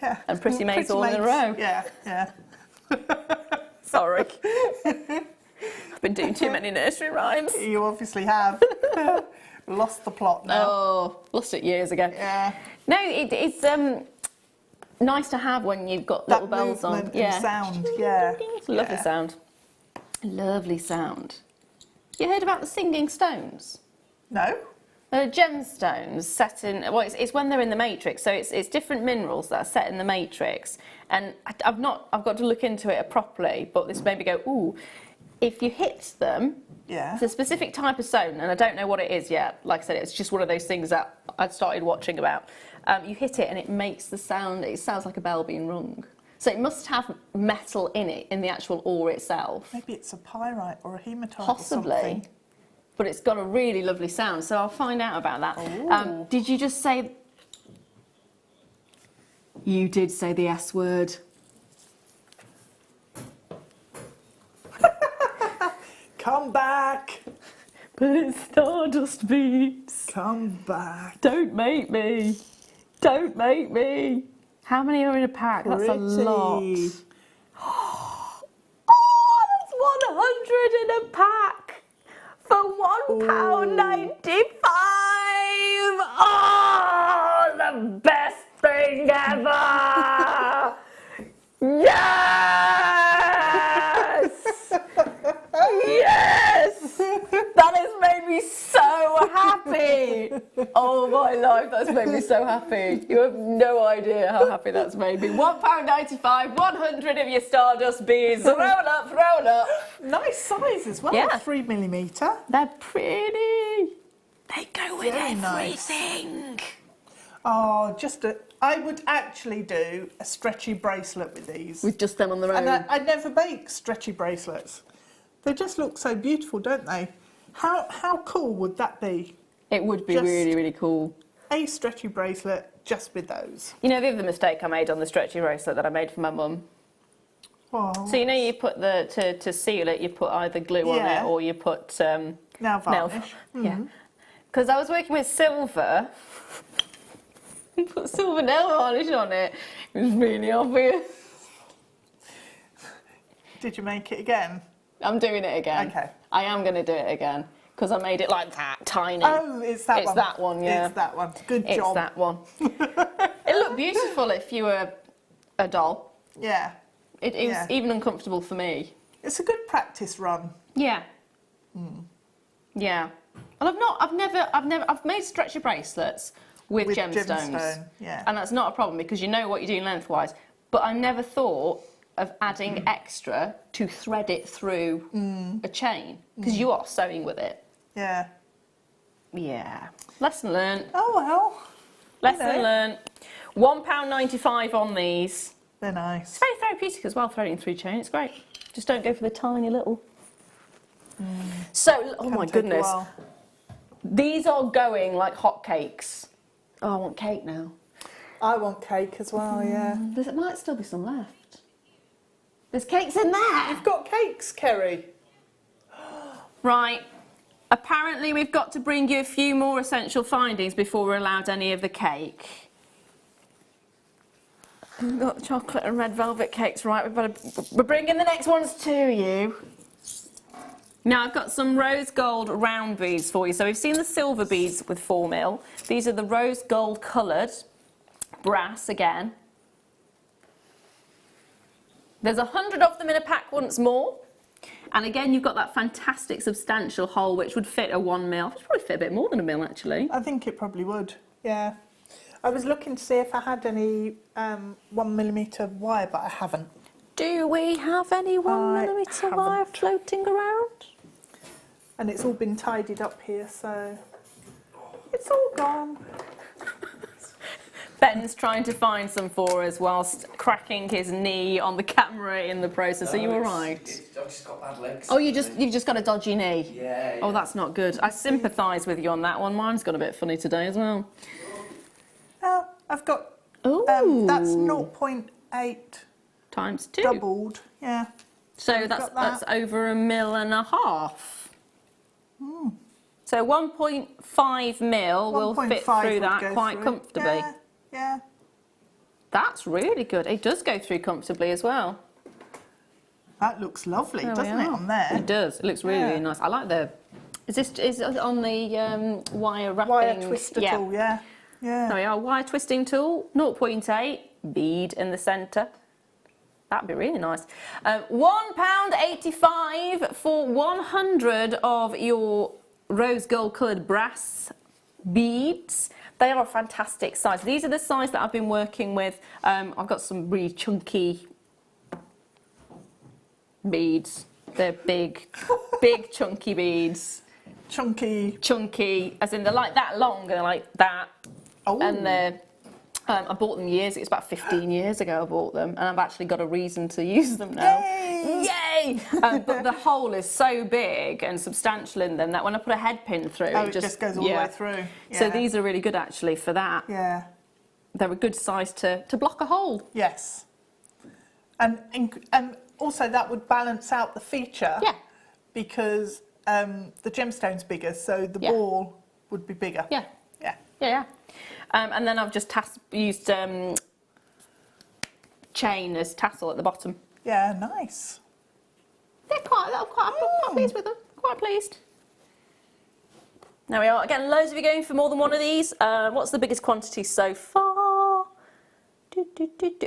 yeah. And pretty maids all in a row. Yeah, yeah. Sorry. I've been doing too many nursery rhymes. You obviously have. Lost the plot now. Oh, lost it years ago. Yeah. No, it's nice to have when you've got little bells on. Yeah. Sound, yeah. Lovely sound. Lovely sound. You heard about the singing stones? No. They're gemstones set in, well, it's when they're in the matrix, so it's different minerals that are set in the matrix. And I've got to look into it properly, but this made me go, ooh, if you hit them, it's a specific type of stone, and I don't know what it is yet. Like I said, it's just one of those things that I'd started watching about. You hit it and it makes the sound, it sounds like a bell being rung. So it must have metal in it, in the actual ore itself. Maybe it's a pyrite or a hematite Possibly. or something. But it's got a really lovely sound, so I'll find out about that. Did you just say... You did say the S word. Come back! But it's Stardust beads. Come back. Don't make me. Don't make me. How many are in a pack? That's a lot. Oh, that's 100 in a pack for £1.95. Oh, the best thing ever. Yes! Yes! That has made me so happy. Oh my life, that's made me so happy. You have no idea how happy that's made me. £1.95, 100 of your Stardust beads. Roll up, roll up. Nice size as well, Yeah. 3mm. They're pretty. They go with Very everything. nice. Oh, I would actually do a stretchy bracelet with these. With just them on their own. And I never make stretchy bracelets. They just look so beautiful, don't they? How cool would that be? It would be Just really, really cool. A stretchy bracelet just with those. You know the other mistake I made on the stretchy bracelet that I made for my mum? Oh. So you know you put to seal it, you put either glue on it or you put nail varnish. Yeah. Because I was working with silver. Put silver nail varnish on it. It was really obvious. Did you make it again? I'm doing it again. Okay. I am going to do it again because I made it like that, tiny. Oh, it's that one. It's that one, yeah. It's that one. Good job. It's that one. It looked beautiful if you were a doll. Yeah. It was even uncomfortable for me. It's a good practice run. Yeah. Yeah. Well, I've made stretchy bracelets with gemstones. Yeah. And that's not a problem because you know what you're doing lengthwise. But I never thought of adding extra to thread it through a chain because you are sewing with it. Yeah. Yeah. Lesson learned. Oh well. Lesson learned. £1.95 on these. They're nice. It's very therapeutic as well, threading through chain. It's great. Just don't go for the tiny little. So, oh my goodness. These are going like hotcakes. Oh, I want cake now. I want cake as well, yeah. There might still be some left. There's cakes in there. You've got cakes, Kerry. Right. Apparently we've got to bring you a few more essential findings before we're allowed any of the cake. We've got the chocolate and red velvet cakes, right? We're bringing the next ones to you. Now I've got some rose gold round beads for you. So we've seen the silver beads with 4mm. These are the rose gold coloured, brass again. There's 100 of them in a pack once more. And again, you've got that fantastic substantial hole which would fit a 1mm. It'd probably fit a bit more than a mil actually. I think it probably would, yeah. I was looking to see if I had any 1mm wire, but I haven't. Do we have any 1mm wire floating around? And it's all been tidied up here, so it's all gone. Ben's trying to find some for us whilst cracking his knee on the camera in the process. Are you all right? I've just got bad legs. Oh, you've just got a dodgy knee. Yeah. Oh, that's not good. I sympathise with you on that one. Mine's got a bit funny today as well. Oh, I've got. Ooh. That's 0.8 times 2. doubled. Yeah. So that's over 1.5 mil. So 1.5 mil will fit through that quite comfortably. Yeah, yeah. That's really good. It does go through comfortably as well. That looks lovely, There we doesn't it, are. on there? It does. It looks really, really nice. I like the. Is it on the wire wrapping? Wire twister tool, yeah. There we are. Wire twisting tool, 0.8 bead in the centre. That'd be really nice. £1.85 for 100 of your rose gold coloured brass beads. They are a fantastic size. These are the size that I've been working with. I've got some really chunky beads. They're big, big chunky beads. Chunky, as in they're like that long and they're like that. Oh. And they're, I bought them years, it's about 15 years ago I bought them, and I've actually got a reason to use them now. Yay! But the hole is so big and substantial in them that when I put a head pin through, it just goes all the way through. Yeah. So these are really good actually for that. Yeah. They're a good size to block a hole. Yes. And also that would balance out the feature. Yeah. Because the gemstone's bigger, so the ball would be bigger. Yeah. Yeah. Yeah. And then I've just used chain as tassel at the bottom. Yeah, nice. I'm quite pleased with them. Quite pleased. There we are. Again, loads of you going for more than one of these. What's the biggest quantity so far?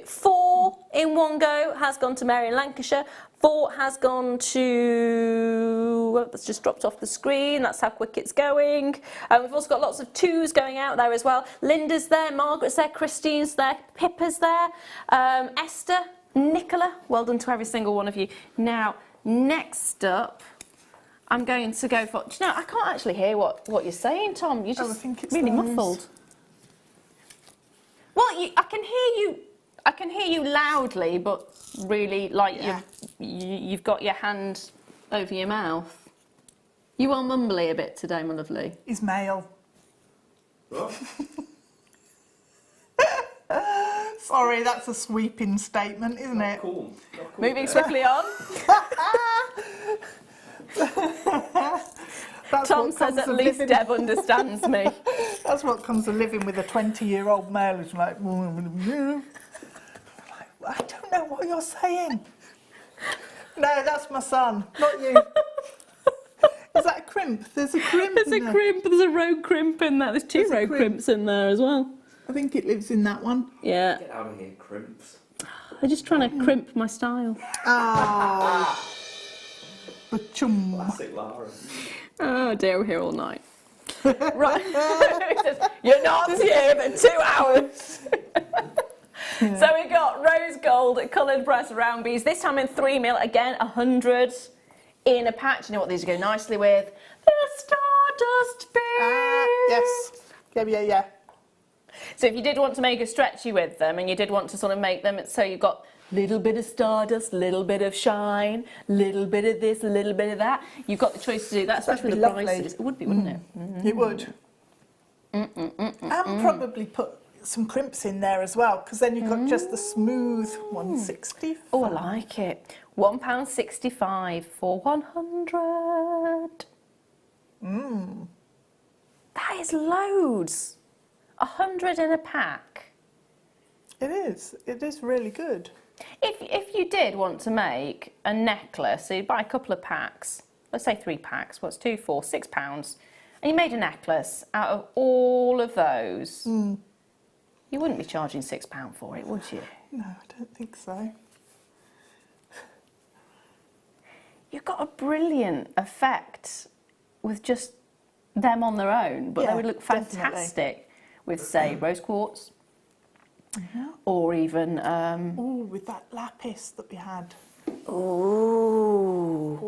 4 in one go has gone to Mary in Lancashire. 4 has gone to... Well, that's just dropped off the screen. That's how quick it's going. We've also got lots of 2s going out there as well. Linda's there, Margaret's there, Christine's there, Pippa's there, Esther, Nicola. Well done to every single one of you. Now, next up, I'm going to go for... Do you know, I can't actually hear what you're saying, Tom. You're just really muffled. Well, I can hear you loudly, but really, like you've got your hand over your mouth. You are mumbly a bit today, my lovely. He's male. What? Sorry, that's a sweeping statement, isn't it? Cool. Moving swiftly on. Tom says at least Deb understands me. That's what comes of living with a 20-year-old male who's like, I don't know what you're saying. No, that's my son, not you. Is that a crimp? There's a crimp. There's a crimp. There's a rogue crimp in there. There's 2 rogue crimps in there as well. I think it lives in that one. Yeah. Get out of here, crimps. I'm just trying to crimp my style. Oh. Ba-chum. Classic Lara. Oh dear, we're here all night. Right. You're not here for 2 hours. So we got rose gold coloured brass round beads, this time in 3 mil, again 100 in a patch. You know what these go nicely with? The Stardust beads. Yes. Yeah. So if you did want to make a stretchy with them and you did want to sort of make them so you've got little bit of stardust, little bit of shine, little bit of this, a little bit of that, you've got the choice to do that, especially with the prices. It would be, wouldn't it? Mm-hmm. It would. And probably put some crimps in there as well, because then you've got just the smooth 160. Oh, I like it. £1.65 for 100. That is loads. 100 in a pack. It is. It is really good. If you did want to make a necklace, so you buy a couple of packs, let's say 3 packs, what's 2, 4, £6, and you made a necklace out of all of those, you wouldn't be charging £6 for it, would you? No, I don't think so. You've got a brilliant effect with just them on their own, but they would look fantastic with, say, rose quartz. Or even... with that lapis that we had. Ooh.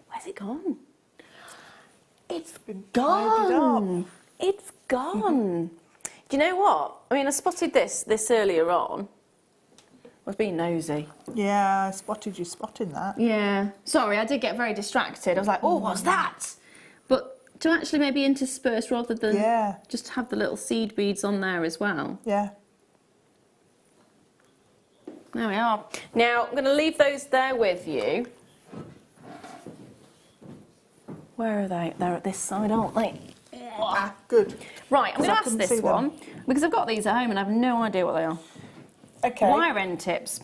Where's it gone? It's been gone. It's gone. Do you know what? I mean, I spotted this earlier on. I was being nosy. Yeah, I spotted you spotting that. Yeah. Sorry, I did get very distracted. I was like, oh, what's that? But to actually maybe intersperse rather than just have the little seed beads on there as well. Yeah. There we are. Now, I'm going to leave those there with you. Where are they? They're at this side, aren't they? Ah, good. Right, I'm going to ask couldn't see this them. one, because I've got these at home and I have no idea what they are. Okay. Wire end tips.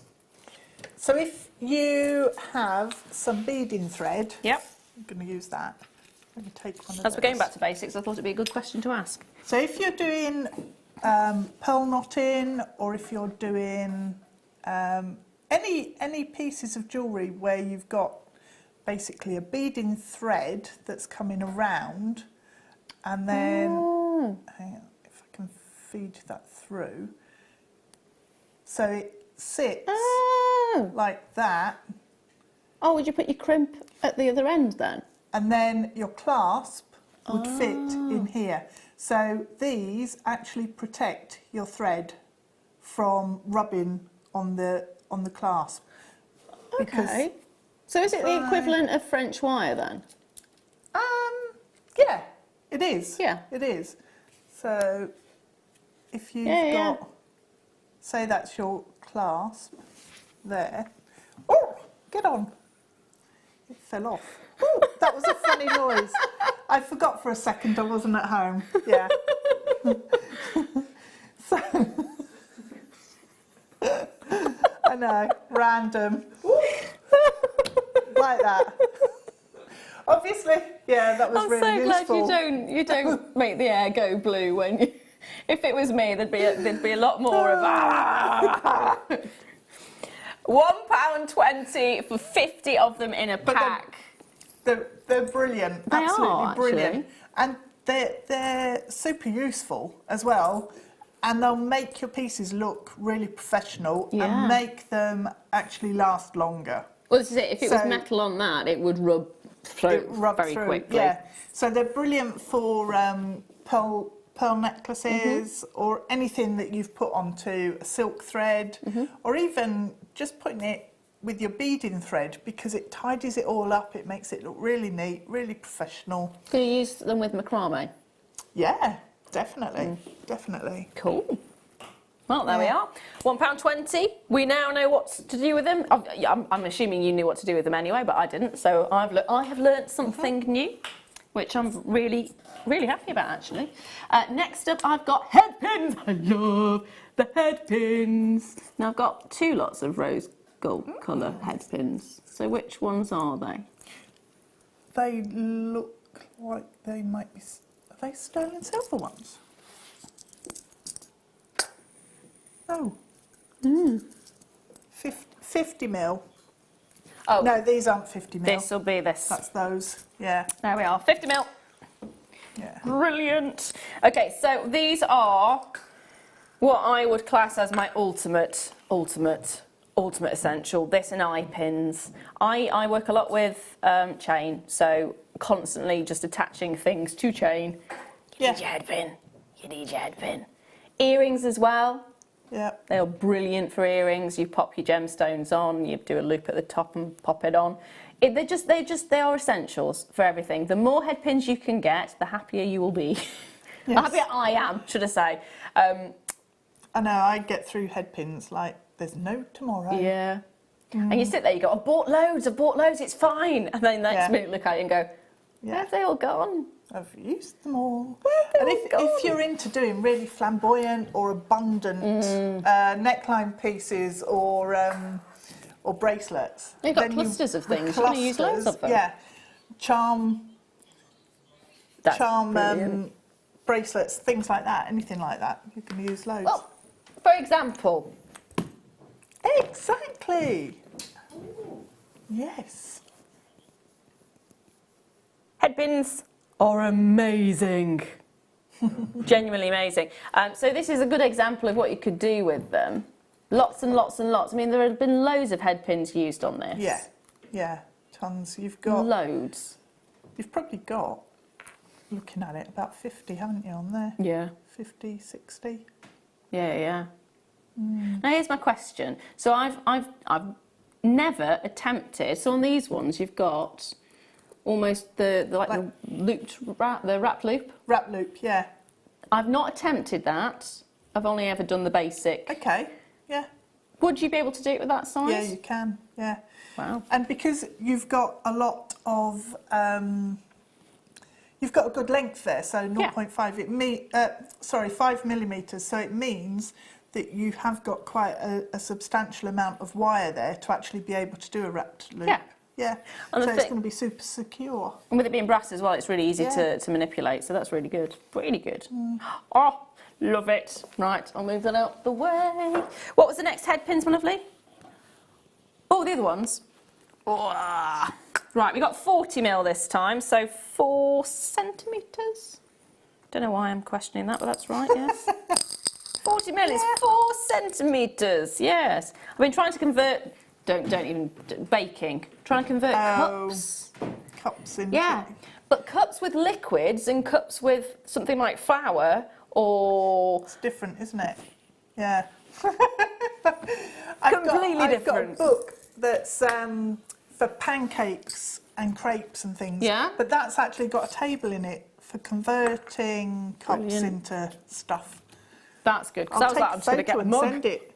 So if you have some beading thread, Yep. I'm going to use that. Let me take one of As we're going those. back to basics, I thought it'd be a good question to ask. So if you're doing pearl knotting, or if you're doing any pieces of jewellery where you've got basically a beading thread that's coming around, and then hang on, if I can feed that through, so it sits like that. Oh, would you put your crimp at the other end then? And then your clasp would fit in here. So these actually protect your thread from rubbing on the clasp. Okay. So is it the equivalent of French wire then? Yeah, it is. Yeah. It is. So if you've Yeah, got, say that's your clasp there. Oh, get on. It fell off. Oh, that was a funny noise. I forgot for a second I wasn't at home. Yeah. So, I know, random. Like that. Obviously, yeah, that was I'm really so useful. glad you don't make the air go blue when you. If it was me, there'd be a lot more of £1.20 for 50 of them in a pack. They're brilliant, They absolutely are, brilliant, actually. and they're super useful as well, and they'll make your pieces look really professional and make them actually last longer. Well, this is it. If it was metal on that, it would rub very through, quickly. Yeah, so they're brilliant for pearl necklaces or anything that you've put onto a silk thread, or even just putting it with your beading thread, because it tidies it all up. It makes it look really neat, really professional. Can you use them with macrame? Yeah, definitely, definitely. Cool. Well, there we are. £1.20. We now know what to do with them. I'm assuming you knew what to do with them anyway, but I didn't. So I have learnt something new, which I'm really, really happy about, actually. Next up, I've got head pins. I love the head pins. Now, I've got 2 lots of rose gold colour head pins. So which ones are they? They look like they might be... Are they sterling silver ones? Oh. 50 mil. Oh. No, these aren't 50 mil. This will be this. That's those, yeah. There we are, 50 mil. Yeah. Brilliant. Okay, so these are what I would class as my ultimate essential. This and eye pins. I work a lot with chain, so constantly just attaching things to chain. You need your head pin. You need your head pin. Earrings as well. Yeah. They are brilliant for earrings. You pop your gemstones on, you do a loop at the top and pop it on. They are essentials for everything. The more head pins you can get, the happier you will be. The happier I am, should I say. I know, I get through head pins like there's no tomorrow. Yeah. And you sit there, you go, I've bought loads, it's fine. And then the next minute look at it and go, where have they all gone? I've used them all. And if you're into doing really flamboyant or abundant neckline pieces or bracelets, You've got clusters of things. You're going to use loads of them. Yeah, charm Brilliant. bracelets, things like that. Anything like that, you can use loads. Well, for example. Exactly. Yes. Head pins are amazing. Genuinely amazing. So this is a good example of what you could do with them. Lots and lots and lots. I mean, there have been loads of head pins used on this. Yeah, tons. You've got loads. You've probably got looking at it, about 50, haven't you, on there? Yeah. 50, 60. Yeah. Now here's my question. So I've never attempted. So on these ones, you've got almost the wrap loop. Wrap loop, yeah. I've not attempted that. I've only ever done the basic. Okay, yeah. Would you be able to do it with that size? Yeah, you can, yeah. Wow. And because you've got a lot of, you've got a good length there, so 0.5, 5 millimetres, so it means that you have got quite a substantial amount of wire there to actually be able to do a wrapped loop. Yeah. Yeah, And so it's going to be super secure. And with it being brass as well, it's really easy to manipulate, so that's really good. Really good. Oh, love it. Right, I'll move that out the way. What was the next head pins, my lovely? Oh, the other ones. Oh. Right, we got 40 mil this time, so 4 centimetres. Don't know why I'm questioning that, but that's right, yes. 40 mil is 4 centimetres, yes. I've been trying to convert, baking, trying to convert cups. Cups in. Yeah, but cups with liquids and cups with something like flour or... It's different, isn't it? Yeah. Completely I've different. got a book that's for pancakes and crepes and things. Yeah. But that's actually got a table in it for converting cups into stuff. That's good, because I'll I was take like, I'm a just going to photo get a and mug. send it.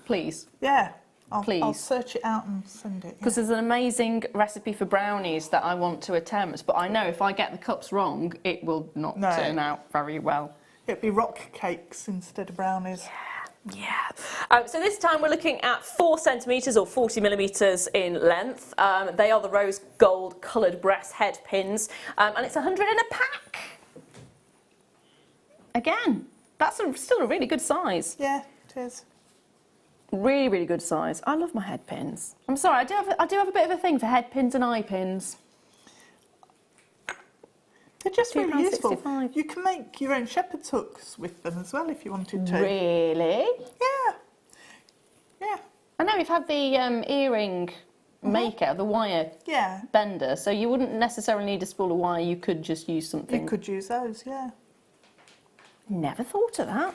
Please. Yeah. I'll Please. search it out and send it. Because there's an amazing recipe for brownies that I want to attempt, but I know if I get the cups wrong, it will not turn out very well. It'd be rock cakes instead of brownies. Yeah. So this time we're looking at 4 centimetres or 40 millimetres in length. They are the rose gold coloured brass head pins, and it's 100 in a pack. Again, that's still a really good size. Yeah, it is. Really, really good size. I love my head pins. I'm sorry, I do have a bit of a thing for head pins and eye pins. They're just really useful. £2.65. You can make your own shepherd's hooks with them as well if you wanted to. Really? Yeah. Yeah. I know we've had the earring maker, the wire bender, so you wouldn't necessarily need a spool of wire, you could just use something. You could use those, yeah. Never thought of that.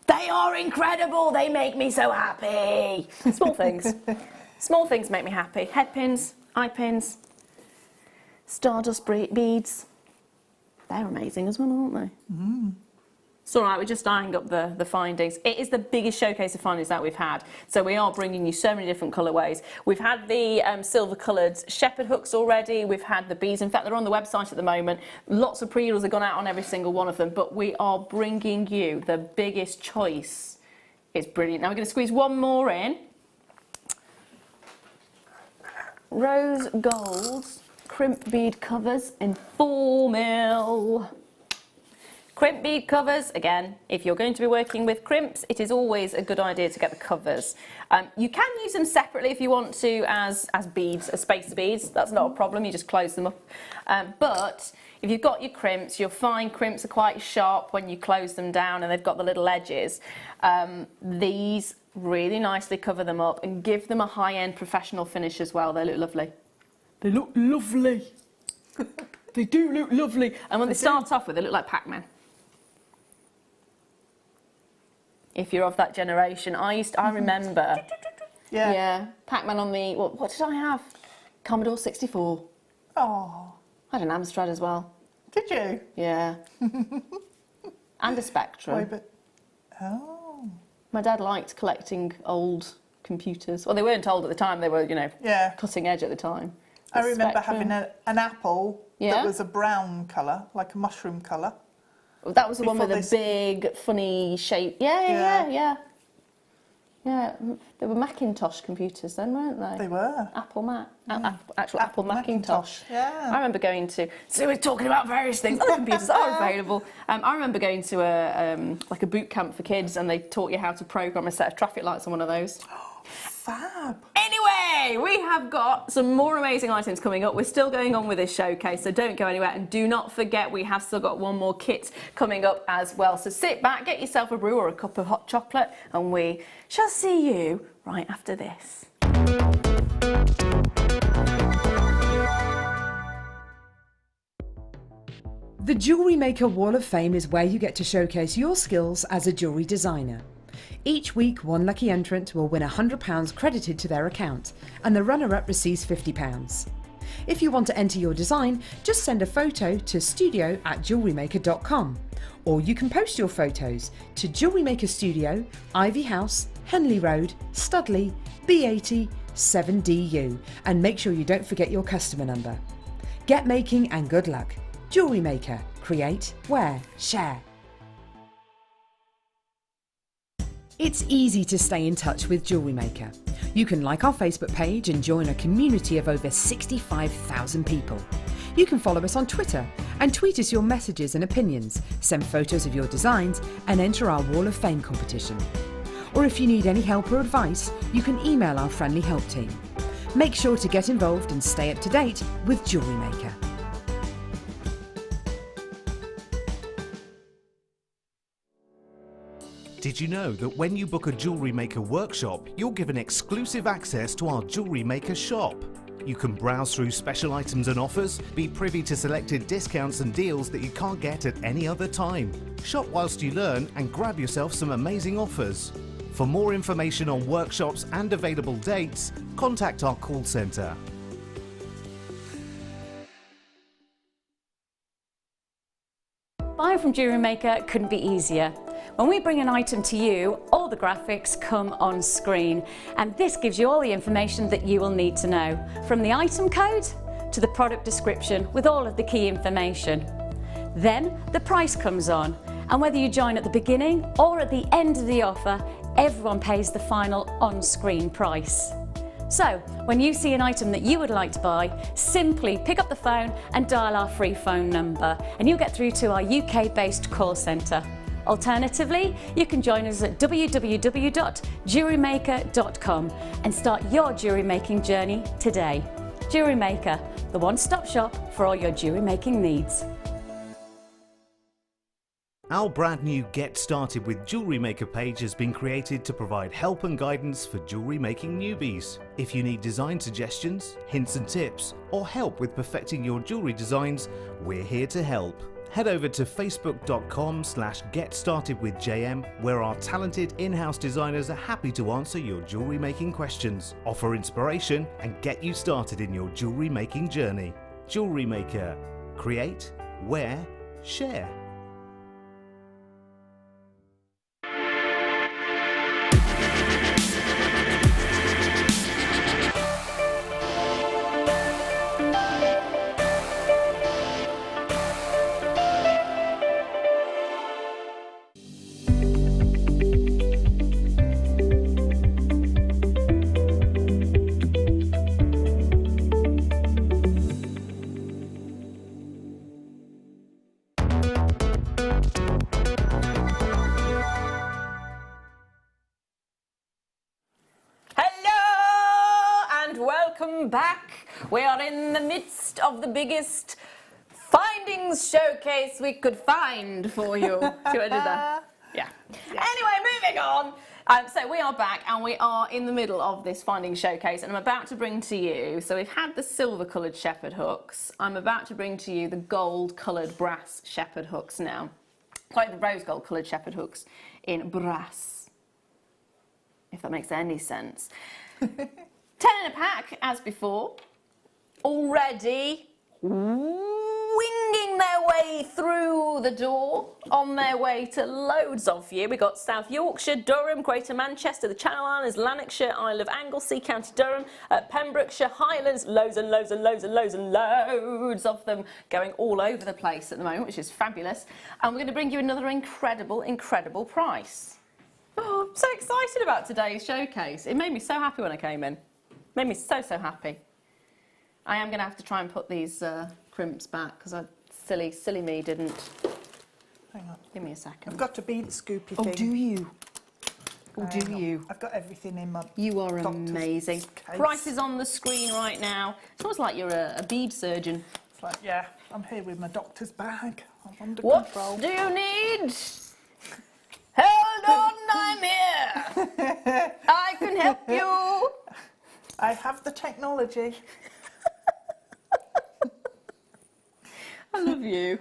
They are incredible, they make me so happy. Small things. Small things make me happy. Head pins, eye pins, stardust beads. They're amazing as well, aren't they? It's all right, we're just eyeing up the findings. It is the biggest showcase of findings that we've had. So we are bringing you so many different colourways. We've had the silver-coloured shepherd hooks already. We've had the beads. In fact, they're on the website at the moment. Lots of pre-orders have gone out on every single one of them. But we are bringing you the biggest choice. It's brilliant. Now we're going to squeeze one more in. Rose gold crimp bead covers in 4 mil. Crimp bead covers, again, if you're going to be working with crimps, it is always a good idea to get the covers. You can use them separately if you want to as beads, as spacer beads. That's not a problem, you just close them up. But if you've got your crimps, you'll find crimps are quite sharp when you close them down and they've got the little edges. These really nicely cover them up and give them a high-end professional finish as well. They look lovely. They look lovely. They do look lovely. And when they start off with, they look like Pac-Man. If you're of that generation, I remember. Yeah. Pac-Man on the, what did I have? Commodore 64. Oh. I had an Amstrad as well. Did you? Yeah. And a Spectrum. Oh. My dad liked collecting old computers. Well, they weren't old at the time, they were, cutting edge at the time. I remember having an Apple that was a brown colour, like a mushroom colour. That was the one with a big, funny shape. Yeah. They were Macintosh computers then, weren't they? They were. Apple Mac. Apple Macintosh. Yeah. I remember going to... So we're talking about various things. Other computers are available. I remember going to a boot camp for kids and they taught you how to program a set of traffic lights on one of those. Fab. Anyway, we have got some more amazing items coming up. We're still going on with this showcase, so don't go anywhere. And do not forget, we have still got one more kit coming up as well. So sit back, get yourself a brew or a cup of hot chocolate, and we shall see you right after this. The Jewellery Maker Wall of Fame is where you get to showcase your skills as a jewellery designer. Each week, one lucky entrant will win £100 credited to their account, and the runner-up receives £50. If you want to enter your design, just send a photo to studio@jewellerymaker.com, or you can post your photos to Jewellery Maker Studio, Ivy House, Henley Road, Studley, B80 7DU, and make sure you don't forget your customer number. Get making and good luck. Jewellery Maker. Create, wear, share. It's easy to stay in touch with Jewellery Maker. You can like our Facebook page and join a community of over 65,000 people. You can follow us on Twitter and tweet us your messages and opinions, send photos of your designs, and enter our Wall of Fame competition. Or if you need any help or advice, you can email our friendly help team. Make sure to get involved and stay up to date with Jewellery Maker. Did you know that when you book a Jewellery Maker workshop, you're given exclusive access to our Jewellery Maker shop? You can browse through special items and offers, be privy to selected discounts and deals that you can't get at any other time. Shop whilst you learn and grab yourself some amazing offers. For more information on workshops and available dates, contact our call centre. Buying from Jewellery Maker couldn't be easier. When we bring an item to you, all the graphics come on screen, and this gives you all the information that you will need to know, from the item code to the product description with all of the key information. Then the price comes on, and whether you join at the beginning or at the end of the offer, everyone pays the final on-screen price. So, when you see an item that you would like to buy, simply pick up the phone and dial our free phone number, and you'll get through to our UK-based call centre. Alternatively, you can join us at www.jewellerymaker.com and start your jewellery making journey today. Jewellery Maker, the one-stop shop for all your jewellery making needs. Our brand new Get Started with Jewellery Maker page has been created to provide help and guidance for jewellery making newbies. If you need design suggestions, hints and tips, or help with perfecting your jewellery designs, we're here to help. Head over to facebook.com/getstartedwithjm, where our talented in-house designers are happy to answer your jewellery making questions, offer inspiration, and get you started in your jewellery making journey. Jewellery Maker. Create, wear, share. Back. We are in the midst of the biggest findings showcase we could find for you. See what I did there? Yeah. Anyway, moving on. So we are back and we are in the middle of this findings showcase, and I'm about to bring to you, so we've had the silver coloured shepherd hooks. I'm about to bring to you the gold coloured brass shepherd hooks now. Like the rose gold coloured shepherd hooks in brass, if that makes any sense. 10 in a pack, as before, already winging their way through the door, on their way to loads of you. We've got South Yorkshire, Durham, Greater Manchester, the Channel Islands, Lanarkshire, Isle of Anglesey, County Durham, Pembrokeshire, Highlands, loads and loads and loads and loads and loads of them going all over the place at the moment, which is fabulous. And we're going to bring you another incredible, incredible price. Oh, I'm so excited about today's showcase. It made me so happy when I came in. Made me so happy. I am going to have to try and put these crimps back because silly me didn't. Hang on. Give me a second. I've got a bead scoopy thing. Oh, do you? Oh, do you? I've got everything in my You are amazing. Case. Prices on the screen right now. It's almost like you're a bead surgeon. It's like, yeah, I'm here with my doctor's bag. I'm under What control. do you need? Hold on, I'm here. I can help you. I have the technology. I love you.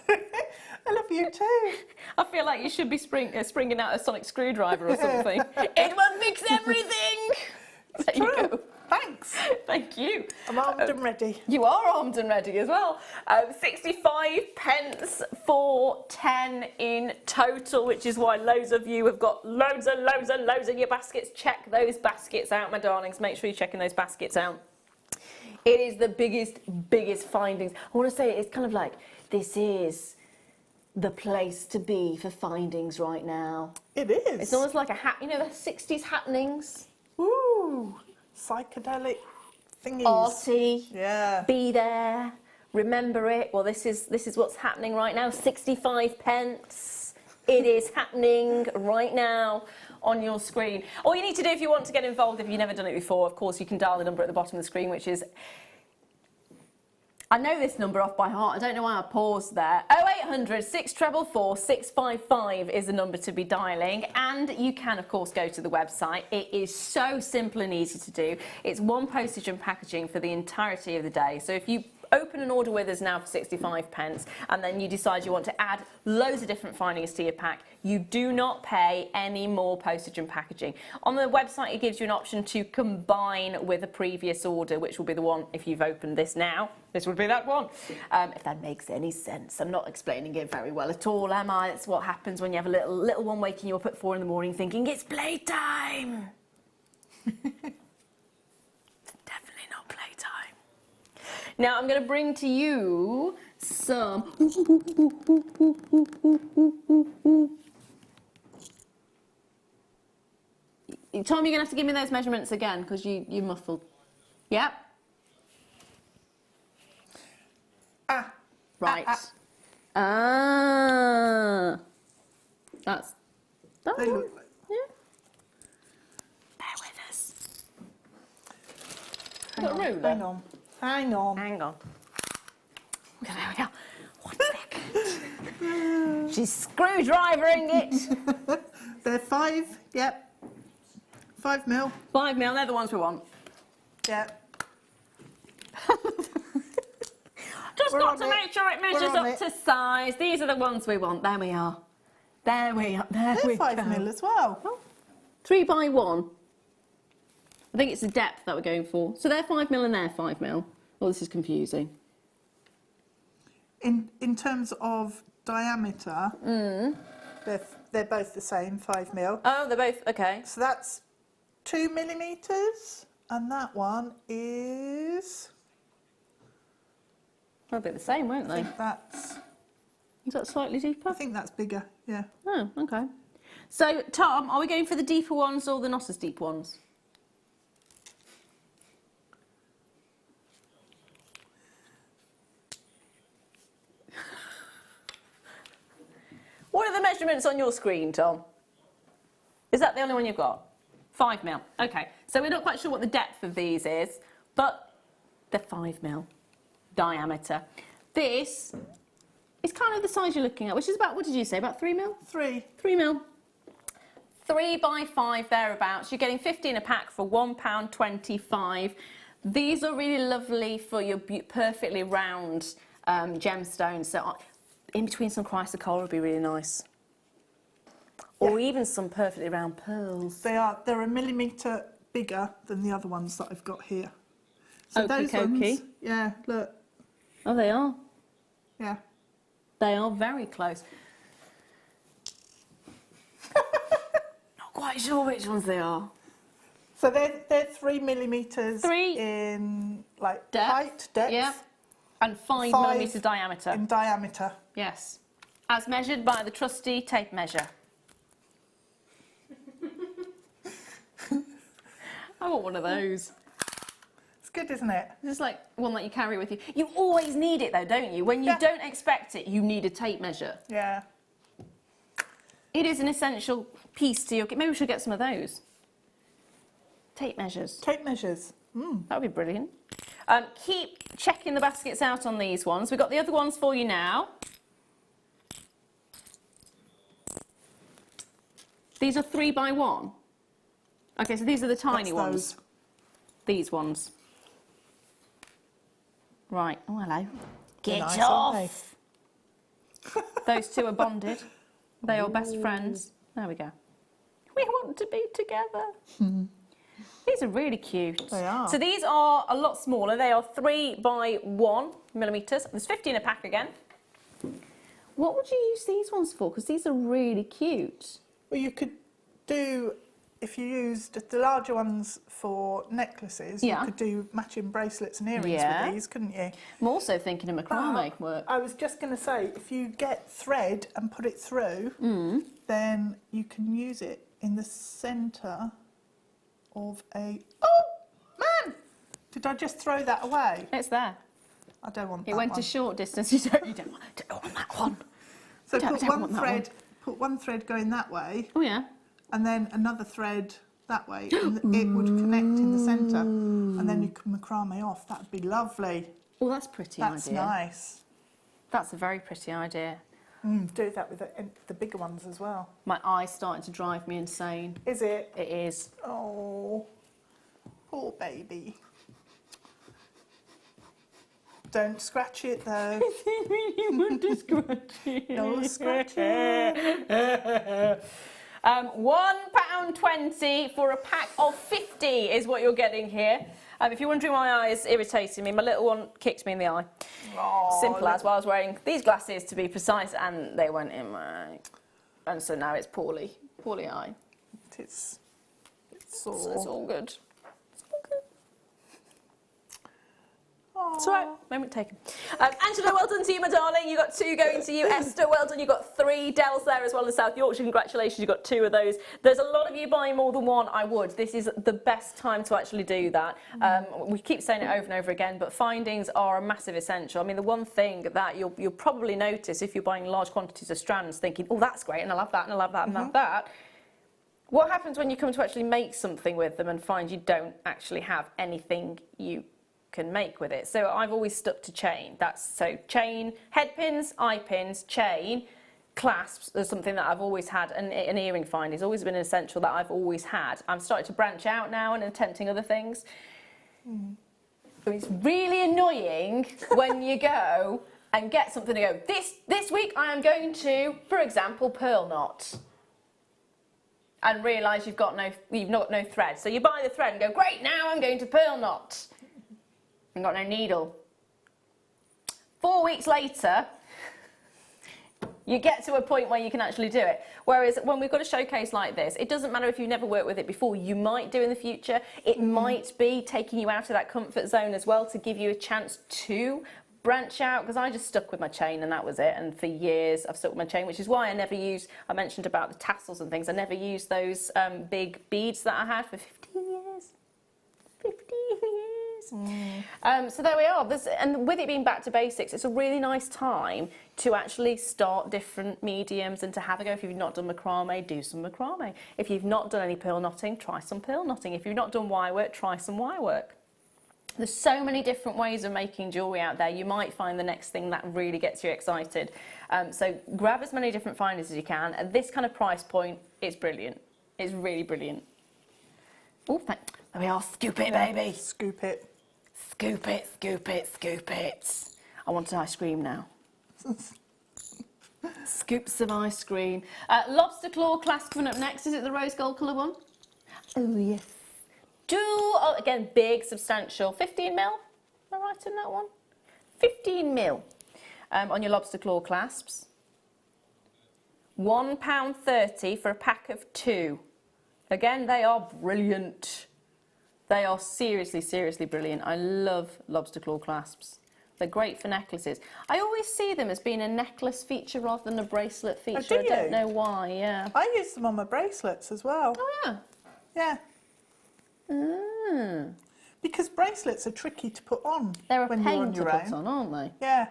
I love you too. I feel like you should be springing out a sonic screwdriver or something. It will fix everything. There you go. Thanks. Thank you. I'm armed and ready. You are armed and ready as well. 65 pence for 10 in total, which is why loads of you have got loads in your baskets. Check those baskets out, my darlings. Make sure you're checking those baskets out. It is the biggest findings. I want to say it's kind of like, this is the place to be for findings right now. It is. It's almost like you know, the 60s happenings. Ooh, psychedelic thingies. Arty. Yeah. Be there. Remember it. Well, this is what's happening right now. 65 pence. It is happening right now on your screen. All you need to do if you want to get involved, if you've never done it before, of course, you can dial the number at the bottom of the screen, which is... I know this number off by heart. I don't know why I paused there. 0800 644 655 is the number to be dialing. And you can, of course, go to the website. It is so simple and easy to do. It's one postage and packaging for the entirety of the day. So if you open an order with us now for 65 pence and then you decide you want to add loads of different findings to your pack, you do not pay any more postage and packaging. On the website, it gives you an option to combine with a previous order, which will be the one if you've opened this now. This would be that one. If that makes any sense. I'm not explaining it very well at all, am I? It's what happens when you have a little one waking you up at 4 in the morning thinking, it's playtime. Definitely not playtime. Now I'm going to bring to you some... Tom, you're going to have to give me those measurements again because you muffled. Yep. Right. That's that They one. look like... Yeah. Bear with us. You got a ruler? Hang on. Hang on. Hang on. Okay, there we go. 1 second. She's screwdrivering it. They're 5, yep. 5 mil. 5 mil, they're the ones we want. Yep. Just We're got on to it. make sure it measures We're on up to size. These are the ones we want. There we are. There we are. There They're we 5 go. mil as well. Oh, 3 by 1. I think it's the depth that we're going for. So they're 5 mil and they're 5 mil. Oh, this is confusing. In terms of diameter, they're both the same, 5 mil. Oh, they're both, okay. So that's 2 millimetres, and that one is... They'll be the same, won't I they? think that's... Is that slightly deeper? I think that's bigger, yeah. Oh, okay. So, Tom, are we going for the deeper ones or the not as deep ones? What are the measurements on your screen, Tom? Is that the only one you've got? 5 mil. Okay. So we're not quite sure what the depth of these is, but they're 5 mil diameter. This is kind of the size you're looking at, which is about, what did you say, about 3 mil? 3. 3 mil. 3 by 5 thereabouts. You're getting 50 in a pack for £1.25. These are really lovely for your perfectly round gemstones. So in between some chrysocolla would be really nice. Or even some perfectly round pearls. They're a millimetre bigger than the other ones that I've got here. So Okey those dokey. ones, yeah, look, Oh, they are. yeah. They are very close. Not quite sure which ones they are. So they're 3 millimetres 3 in like depth, height, depth, yeah, and 5 millimetre diameter. in diameter. Yes, as measured by the trusty tape measure. I want one of those. It's good, isn't it? Just like one that you carry with you. You always need it though, don't you? When you Yeah. don't expect it, you need a tape measure. Yeah. It is an essential piece to your... Maybe we should get some of those. Tape measures. Tape measures. That would be brilliant. Keep checking the baskets out on these ones. We've got the other ones for you now. These are 3 by 1. Okay, so these are the tiny That's ones. those. These ones. Right. Oh, hello. They're Get nice, off. aren't Those two are bonded. They are best friends. There we go. We want to be together. These are really cute. They are. So these are a lot smaller. They are 3 by 1 millimeters. There's 50 in a pack again. What would you use these ones for? Because these are really cute. Well, you could do, if you used the larger ones for necklaces, you could do matching bracelets and earrings with these, couldn't you? I'm also thinking of macrame work. I was just going to say, if you get thread and put it through, then you can use it in the centre of a... Oh, man! Did I just throw that away? It's there. I don't want that It went one. to short distance. You don't want that one. So put one thread going that way. Oh, yeah. And then another thread that way, and it would connect in the centre, and then you can macrame off. That'd be lovely. Oh, that's a pretty That's idea. nice. That's a very pretty idea. Do that with the bigger ones as well. My eye's starting to drive me insane. Is it? It is. Oh, poor baby. Don't scratch it though. You want to scratch it? No scratch it. £1.20 for a pack of 50 is what you're getting here. If you're wondering why my eye is irritating me, my little one kicked me in the eye. Oh, Simple as. While I was wearing these glasses, to be precise, and they went in my eye. And so now it's poorly eye. It's So it's all good. Oh. It's all right. Moment taken. Angela, well done to you, my darling. You got 2 going to you. Esther, well done. You got 3. Del's there as well in South Yorkshire. Congratulations. You got 2 of those. There's a lot of you buying more than one. I would. This is the best time to actually do that. We keep saying it over and over again, but findings are a massive essential. I mean, the one thing that you'll probably notice if you're buying large quantities of strands, thinking, oh, that's great, and I love that, and I love that, and I love that. What happens when you come to actually make something with them and find you don't actually have anything you can make with it? So I've always stuck to chain. So chain, head pins, eye pins, chain, clasps are something that I've always had, and an earring find has always been an essential that I've always had. I'm starting to branch out now and attempting other things. It's really annoying when you go and get something to go, this week I am going to, for example, pearl knot. And realise you've got no thread. So you buy the thread and go, great, now I'm going to pearl knot. And got no needle. 4 weeks later, you get to a point where you can actually do it. Whereas when we've got a showcase like this, it doesn't matter if you've never worked with it before, you might do in the future. It might be taking you out of that comfort zone as well to give you a chance to branch out, because I just stuck with my chain and that was it. And for years I've stuck with my chain, which is why I never used, I mentioned about the tassels and things, I never used those big beads that I had for 15 years. 15 years. So there we are. And with it being back to basics, it's a really nice time to actually start different mediums and to have a go. If you've not done macrame, do some macrame. If you've not done any pearl knotting, try some pearl knotting. If you've not done wire work, try some wire work. There's so many different ways of making jewellery out there. You might find the next thing that really gets you excited. So grab as many different finders as you can. At this kind of price point, it's brilliant. It's really brilliant. Oh, there we are. Scoop it, baby. Scoop it. Scoop it, scoop it, scoop it. I want an ice cream now. Scoops of ice cream. Lobster claw clasp coming up next. Is it the rose gold colour one? Oh, yes. Again, big, substantial. 15 mil? Am I right in that one? 15 mil on your lobster claw clasps. £1.30 for a pack of 2. Again, they are brilliant. They are seriously, seriously brilliant. I love lobster claw clasps. They're great for necklaces. I always see them as being a necklace feature rather than a bracelet feature. Oh, do you? I don't know why, yeah. I use them on my bracelets as well. Oh, yeah? Yeah. Mm. Because bracelets are tricky to put on. They're a when you're pain on to your put own. on, aren't they? Yeah.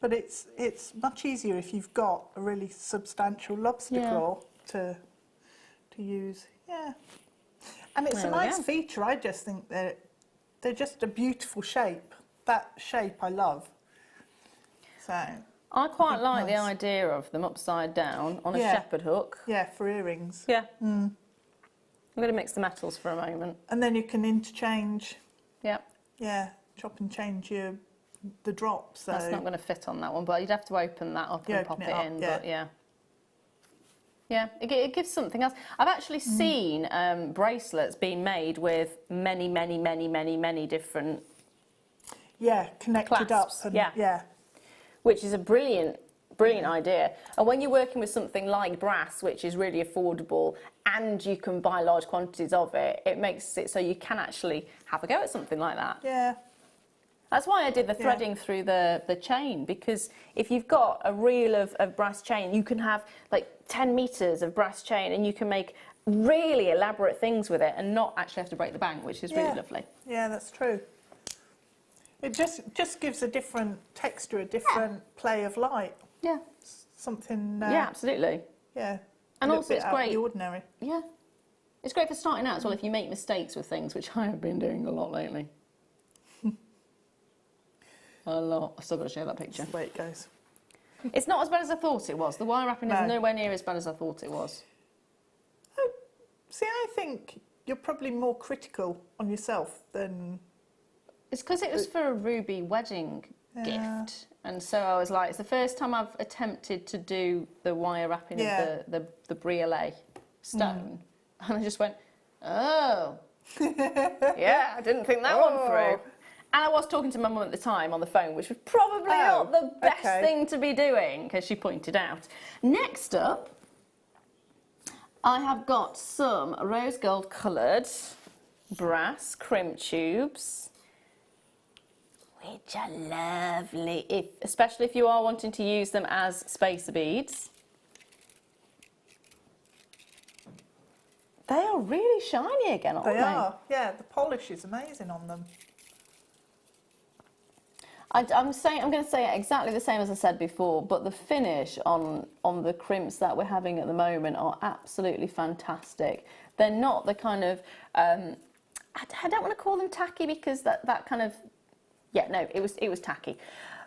But it's much easier if you've got a really substantial lobster claw to use. Yeah. And it's a nice feature. I just think that they're just a beautiful shape. That shape I love. So I quite like the idea of them upside down on a shepherd hook. Yeah, for earrings. Yeah. I'm going to mix the metals for a moment. And then you can interchange. Yeah. Yeah, chop and change your the drop. So that's not going to fit on that one, but you'd have to open that up and pop it in. But yeah. Yeah, it gives something else. I've actually seen bracelets being made with many different connected clasps. up. And, Which is a brilliant idea. And when you're working with something like brass, which is really affordable, and you can buy large quantities of it, it makes it so you can actually have a go at something like that. Yeah. That's why I did the threading through the chain, because if you've got a reel of brass chain, you can have like 10 metres of brass chain and you can make really elaborate things with it and not actually have to break the bank, which is really lovely. Yeah, that's true. It just gives a different texture, a different play of light. Yeah. Something... yeah, absolutely. Yeah. And also it's great... Out of the ordinary. Yeah. It's great for starting out as well if you make mistakes with things, which I have been doing a lot lately. A lot. I've still got to show that picture. That's the way it goes. It's not as bad as I thought it was. The wire wrapping is nowhere near as bad as I thought it was. Oh, see, I think you're probably more critical on yourself than... It's because it was for a ruby wedding gift. And so I was like, it's the first time I've attempted to do the wire wrapping of the briolet stone. And I just went, oh. Yeah, I didn't think that one through. And I was talking to my mum at the time on the phone, which was probably not the best thing to be doing, because she pointed out. Next up, I have got some rose gold coloured brass crimp tubes, which are lovely, especially if you are wanting to use them as spacer beads. They are really shiny again, aren't they? They are, yeah. The polish is amazing on them. I'm going to say it exactly the same as I said before, but the finish on the crimps that we're having at the moment are absolutely fantastic. They're not the kind of, I don't want to call them tacky, because that kind of, no, it was tacky.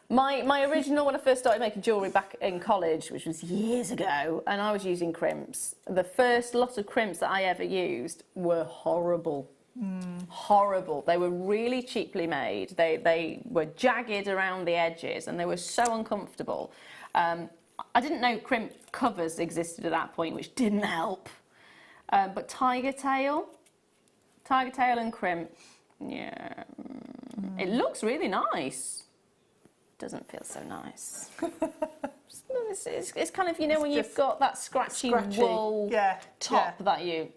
My original, when I first started making jewellery back in college, which was years ago, and I was using crimps, the first lot of crimps that I ever used were horrible. Horrible. They were really cheaply made. They were jagged around the edges and they were so uncomfortable. I didn't know crimp covers existed at that point, which didn't help. But tiger tail and crimp, it looks really nice. Doesn't feel so nice. It's kind of, you know, when you've got that scratchy wool top that you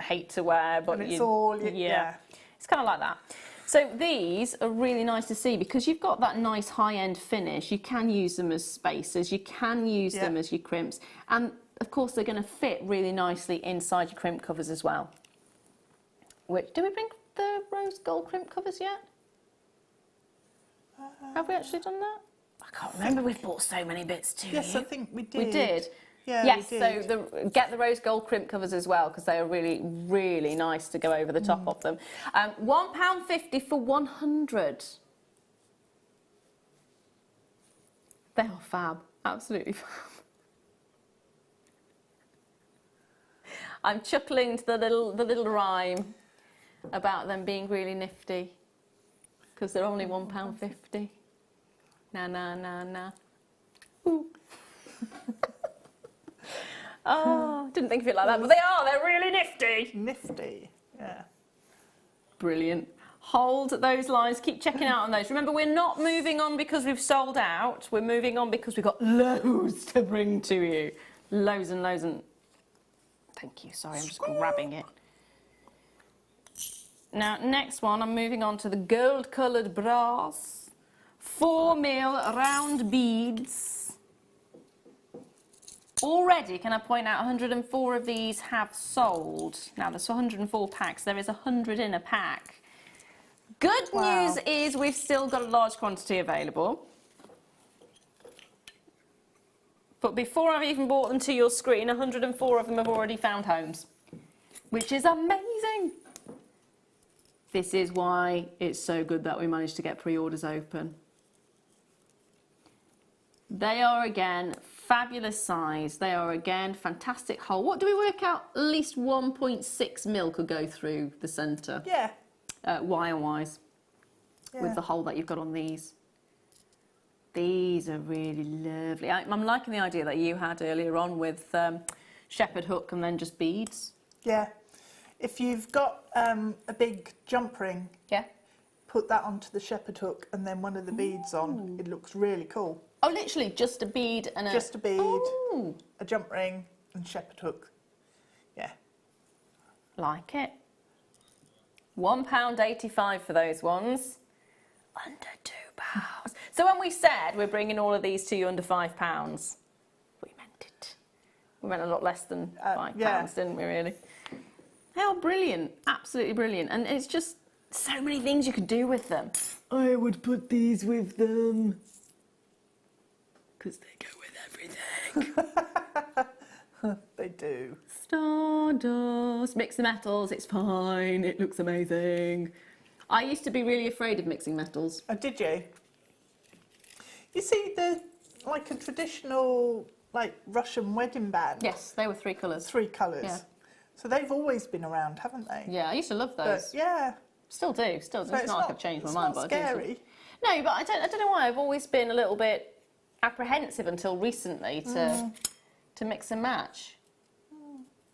hate to wear, but and it's all, it's kind of like that. So these are really nice to see, because you've got that nice high-end finish. You can use them as spacers, you can use them as your crimps, and of course they're going to fit really nicely inside your crimp covers as well. Did we bring the rose gold crimp covers yet? Have we actually done that? I can't remember. We've bought so many bits too. Yes, I think we did. We did. Yeah, yes, we did. So get the rose gold crimp covers as well, because they are really, really nice to go over the top of them. £1.50 for 100. They are fab. Absolutely fab. I'm chuckling to the little rhyme about them being really nifty, because they're only £1.50. Na. Ooh. Oh, didn't think of it like that, but they're really nifty. Nifty, yeah. Brilliant. Hold those lines, keep checking out on those. Remember, we're not moving on because we've sold out. We're moving on because we've got loads to bring to you. Loads and loads and... Thank you, sorry, I'm just grabbing it. Now, next one, I'm moving on to the gold-coloured brass 4mm round beads. Already, can I point out, 104 of these have sold. Now, there's 104 packs. There is 100 in a pack. Good news is we've still got a large quantity available. But before I've even brought them to your screen, 104 of them have already found homes, which is amazing. This is why it's so good that we managed to get pre-orders open. They are, again, fabulous size. They are, again, fantastic hole. What do we work out? At least 1.6 mil could go through the centre. Yeah. Wire-wise, with the hole that you've got on these. These are really lovely. I'm liking the idea that you had earlier on with shepherd hook and then just beads. Yeah. If you've got a big jump ring, yeah, put that onto the shepherd hook and then one of the beads on. It looks really cool. Oh, literally just a bead and just a bead, Ooh. a jump ring and shepherd hook. Yeah. Like it. £1.85 for those ones. Under £2. So when we said we're bringing all of these to you under £5, we meant it. We meant a lot less than £5, didn't we, really? How brilliant. Absolutely brilliant. And it's just so many things you could do with them. I would put these with them. Because they go with everything. They do. Stardust. Mix the metals, it's fine. It looks amazing. I used to be really afraid of mixing metals. Oh, did you? You see, like a traditional, like Russian wedding band. Yes, they were 3 colours. 3 colours. Yeah. So they've always been around, haven't they? Yeah, I used to love those. But, yeah. Still do. Still do. So it's not like I've changed my mind, but scary. I do. No, but I don't know why. I've always been a little bit apprehensive until recently to mix and match.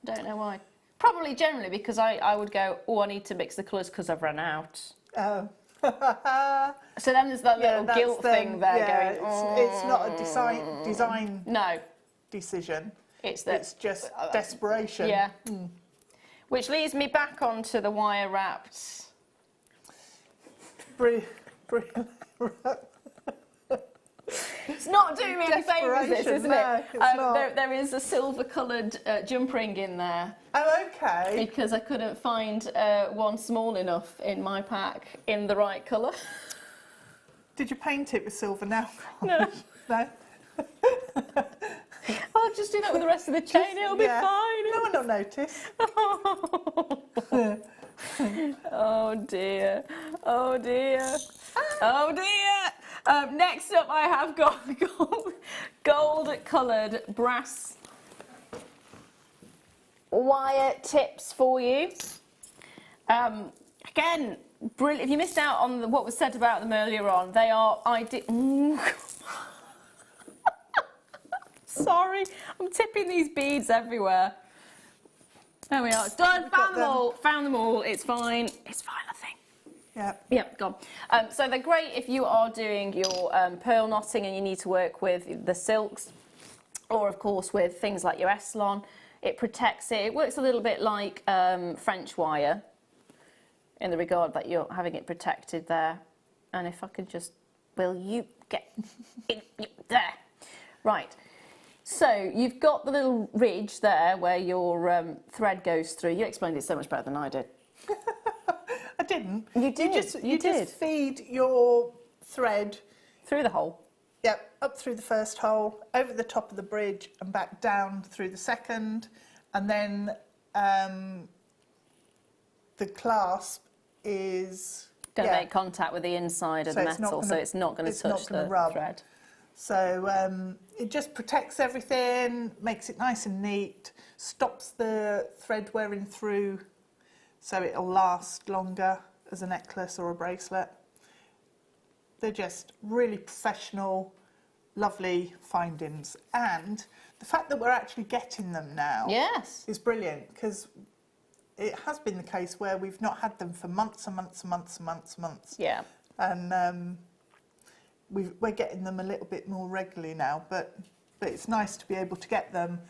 Don't know why. Probably generally because I would go, oh, I need to mix the colours because I've run out. Oh. So then there's that little guilt thing there going, it's not a design no decision. It's just desperation. Yeah. Which leads me back onto the wire wrapped. It's not doing me any favours, this, isn't it? There is a silver coloured jump ring in there. Oh, okay. Because I couldn't find one small enough in my pack in the right colour. Did you paint it with silver now? No. No? I'll just do that with the rest of the chain, it'll be fine. No one will notice. Oh dear, oh dear, oh dear. Next up I have got gold coloured brass wire tips for you. Again, brilliant. If you missed out on what was said about them earlier on, they are ideal. Sorry, I'm tipping these beads everywhere. There we are. Done. Found them all. Found them all. It's fine. It's fine, I think. Yeah. Yep, gone. So they're great if you are doing your pearl knotting and you need to work with the silks, or of course with things like your Eslon. It protects it. It works a little bit like French wire in the regard that you're having it protected there. And if I could just, will you get it there? Right. So you've got the little ridge there where your thread goes through. You explained it so much better than I did. I didn't. You did. You just feed your thread through the hole. Yep, up through the first hole, over the top of the bridge and back down through the second, and then the clasp is going to make contact with the inside of the metal, so it's not going to touch the thread. So it just protects everything, makes it nice and neat, stops the thread wearing through, so it'll last longer as a necklace or a bracelet. They're just really professional, lovely findings. And the fact that we're actually getting them now is brilliant, because it has been the case where we've not had them for months and months and months and months and months. Yeah. And we're getting them a little bit more regularly now, but it's nice to be able to get them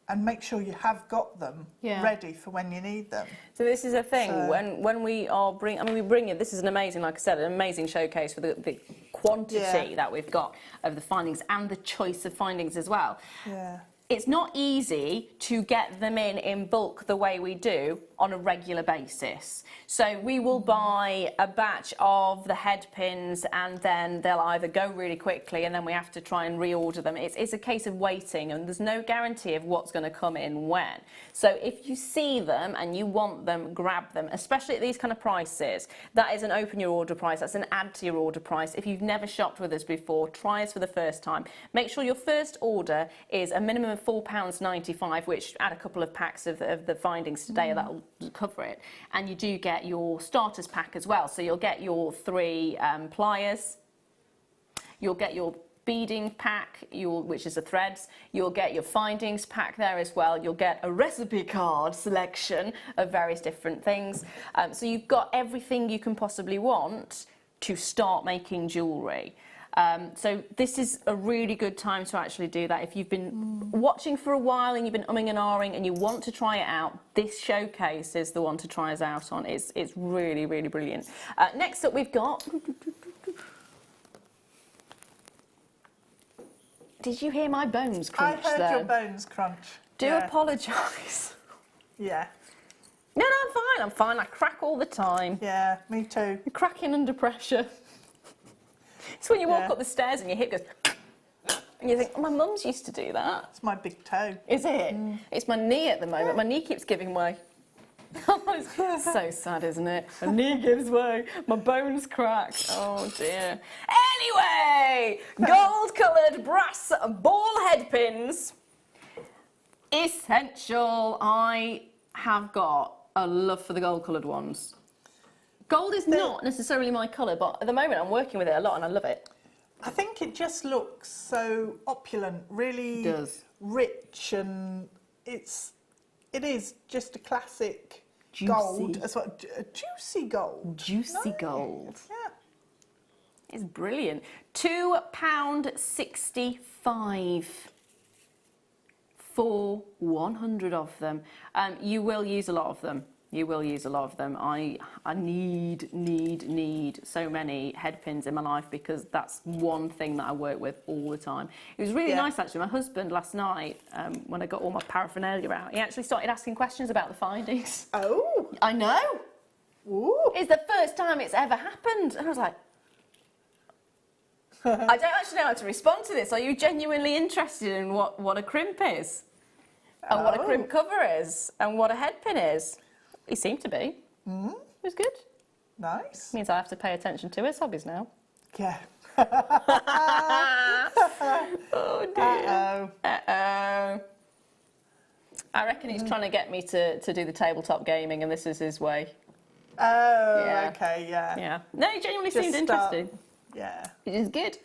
and make sure you have got them ready for when you need them. So this is a thing, when we are we bring it, this is an amazing, like I said, an amazing showcase for the quantity that we've got of the findings and the choice of findings as well. Yeah. It's not easy to get them in bulk the way we do on a regular basis. So we will buy a batch of the head pins and then they'll either go really quickly and then we have to try and reorder them. It's a case of waiting, and there's no guarantee of what's going to come in when. So if you see them and you want them, grab them, especially at these kind of prices. That is an open your order price, that's an add to your order price. If you've never shopped with us before, try us for the first time. Make sure your first order is a minimum of £4.95, which add a couple of packs of the findings today, that'll cover it. And you do get your starters pack as well. So you'll get your 3 pliers, You'll get your beading pack, which is the threads. You'll get your findings pack there as well. You'll get a recipe card selection of various different things. So you've got everything you can possibly want to start making jewellery. So this is a really good time to actually do that. If you've been watching for a while and you've been umming and ahhing and you want to try it out, this showcase is the one to try us out on. It's really, really brilliant. Next up we've got... Did you hear my bones crunch I heard then? your bones crunch. Do Yeah. apologise. Yeah. No, I'm fine. I crack all the time. Yeah, me too. You're cracking under pressure. It's when you walk Yeah. up the stairs and your hip goes... And you think, oh, my mum's used to do that. It's my big toe. Is it? It's my knee at the moment. My knee keeps giving way. It's so sad, isn't it? My knee gives way, my bones crack. Oh dear. Anyway, gold-coloured brass ball head pins. Essential. I have got a love for the gold-coloured ones. Gold is not necessarily my colour, but at the moment I'm working with it a lot and I love it. I think it just looks so opulent, really It does. rich, and it is just a classic Juicy. gold as well. A juicy gold. Juicy Nice. gold. Yeah. It's brilliant. £2.65 for 100 of them. You will use a lot of them. You will use a lot of them. I need so many head pins in my life because that's one thing that I work with all the time. It was really nice actually. My husband last night, when I got all my paraphernalia out, he actually started asking questions about the findings. Oh. I know. Ooh. It's the first time it's ever happened. And I was like, I don't actually know how to respond to this. Are you genuinely interested in what a crimp is? And what a crimp cover is? And what a head pin is? He seemed to be. It was good. Nice. Means I have to pay attention to his hobbies now. Yeah. Oh dear. Uh-oh. Uh-oh. I reckon he's trying to get me to do the tabletop gaming and this is his way. Oh, Yeah. okay, yeah. Yeah. No, he genuinely Just seemed start- interested. Yeah. It is good.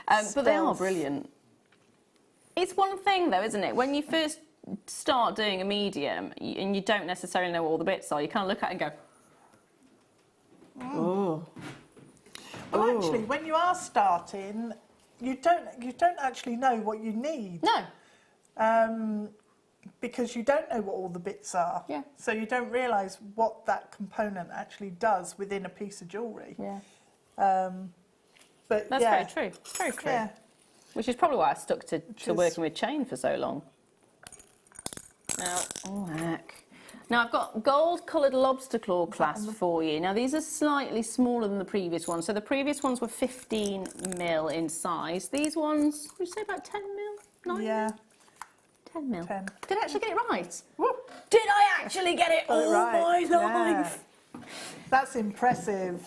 But they are Stealth. brilliant. It's one thing though, isn't it? When you first start doing a medium and you don't necessarily know what all the bits are, you kind of look at it and go, oh. Well, actually, when you are starting, you don't actually know what you need. No. Because you don't know what all the bits are. Yeah. So you don't realise what that component actually does within a piece of jewellery. Yeah. But That's yeah. very true. Very true. Yeah. Which is probably why I stuck to is- working with chain for so long. Now, oh heck. Now I've got gold-coloured lobster claw clasp for you. Now these are slightly smaller than the previous ones. So the previous ones were 15 mil in size. These ones, would you say about 10 mil? 9 Yeah. mil? 10 mil. 10. Did I actually get it right? Woo. Did I actually get it all right. my life? Yeah. That's impressive.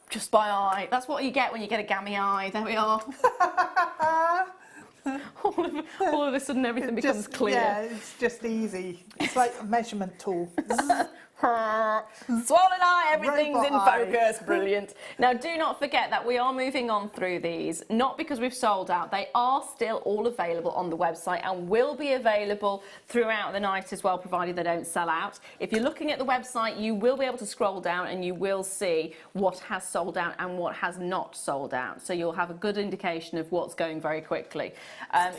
Just by eye. That's what you get when you get a gammy eye. There we are. all of a sudden everything becomes clear. Yeah, it's just easy. It's like a measurement tool. Swollen eye, everything's Robot in eye. focus. Brilliant. Now, do not forget that we are moving on through these, not because we've sold out. They are still all available on the website and will be available throughout the night as well, provided they don't sell out. If you're looking at the website, you will be able to scroll down and you will see what has sold out and what has not sold out. So you'll have a good indication of what's going very quickly.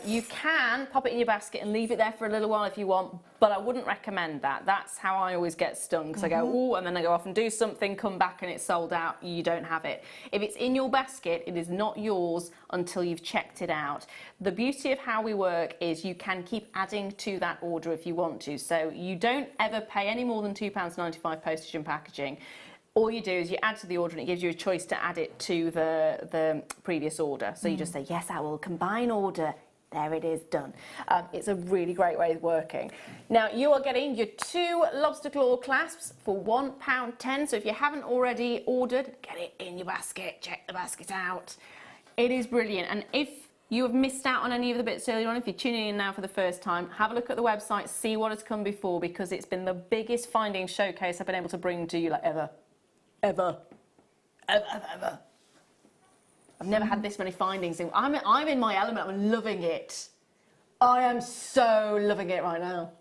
You can pop it in your basket and leave it there for a little while if you want, but I wouldn't recommend that. That's how I always get stung, because I go, ooh, and then I go off and do something, come back and it's sold out, you don't have it. If it's in your basket, it is not yours until you've checked it out. The beauty of how we work is you can keep adding to that order if you want to. So you don't ever pay any more than £2.95 postage and packaging. All you do is you add to the order and it gives you a choice to add it to the previous order. So you just say, yes, I will combine order. There it is, done. It's a really great way of working. Now, you are getting your 2 lobster claw clasps for £1.10. So if you haven't already ordered, get it in your basket. Check the basket out. It is brilliant. And if you have missed out on any of the bits earlier on, if you're tuning in now for the first time, have a look at the website, see what has come before, because it's been the biggest finding showcase I've been able to bring to you, like ever. Ever. Ever, ever, ever. I've never had this many findings. I'm in my element. I'm loving it. I am so loving it right now.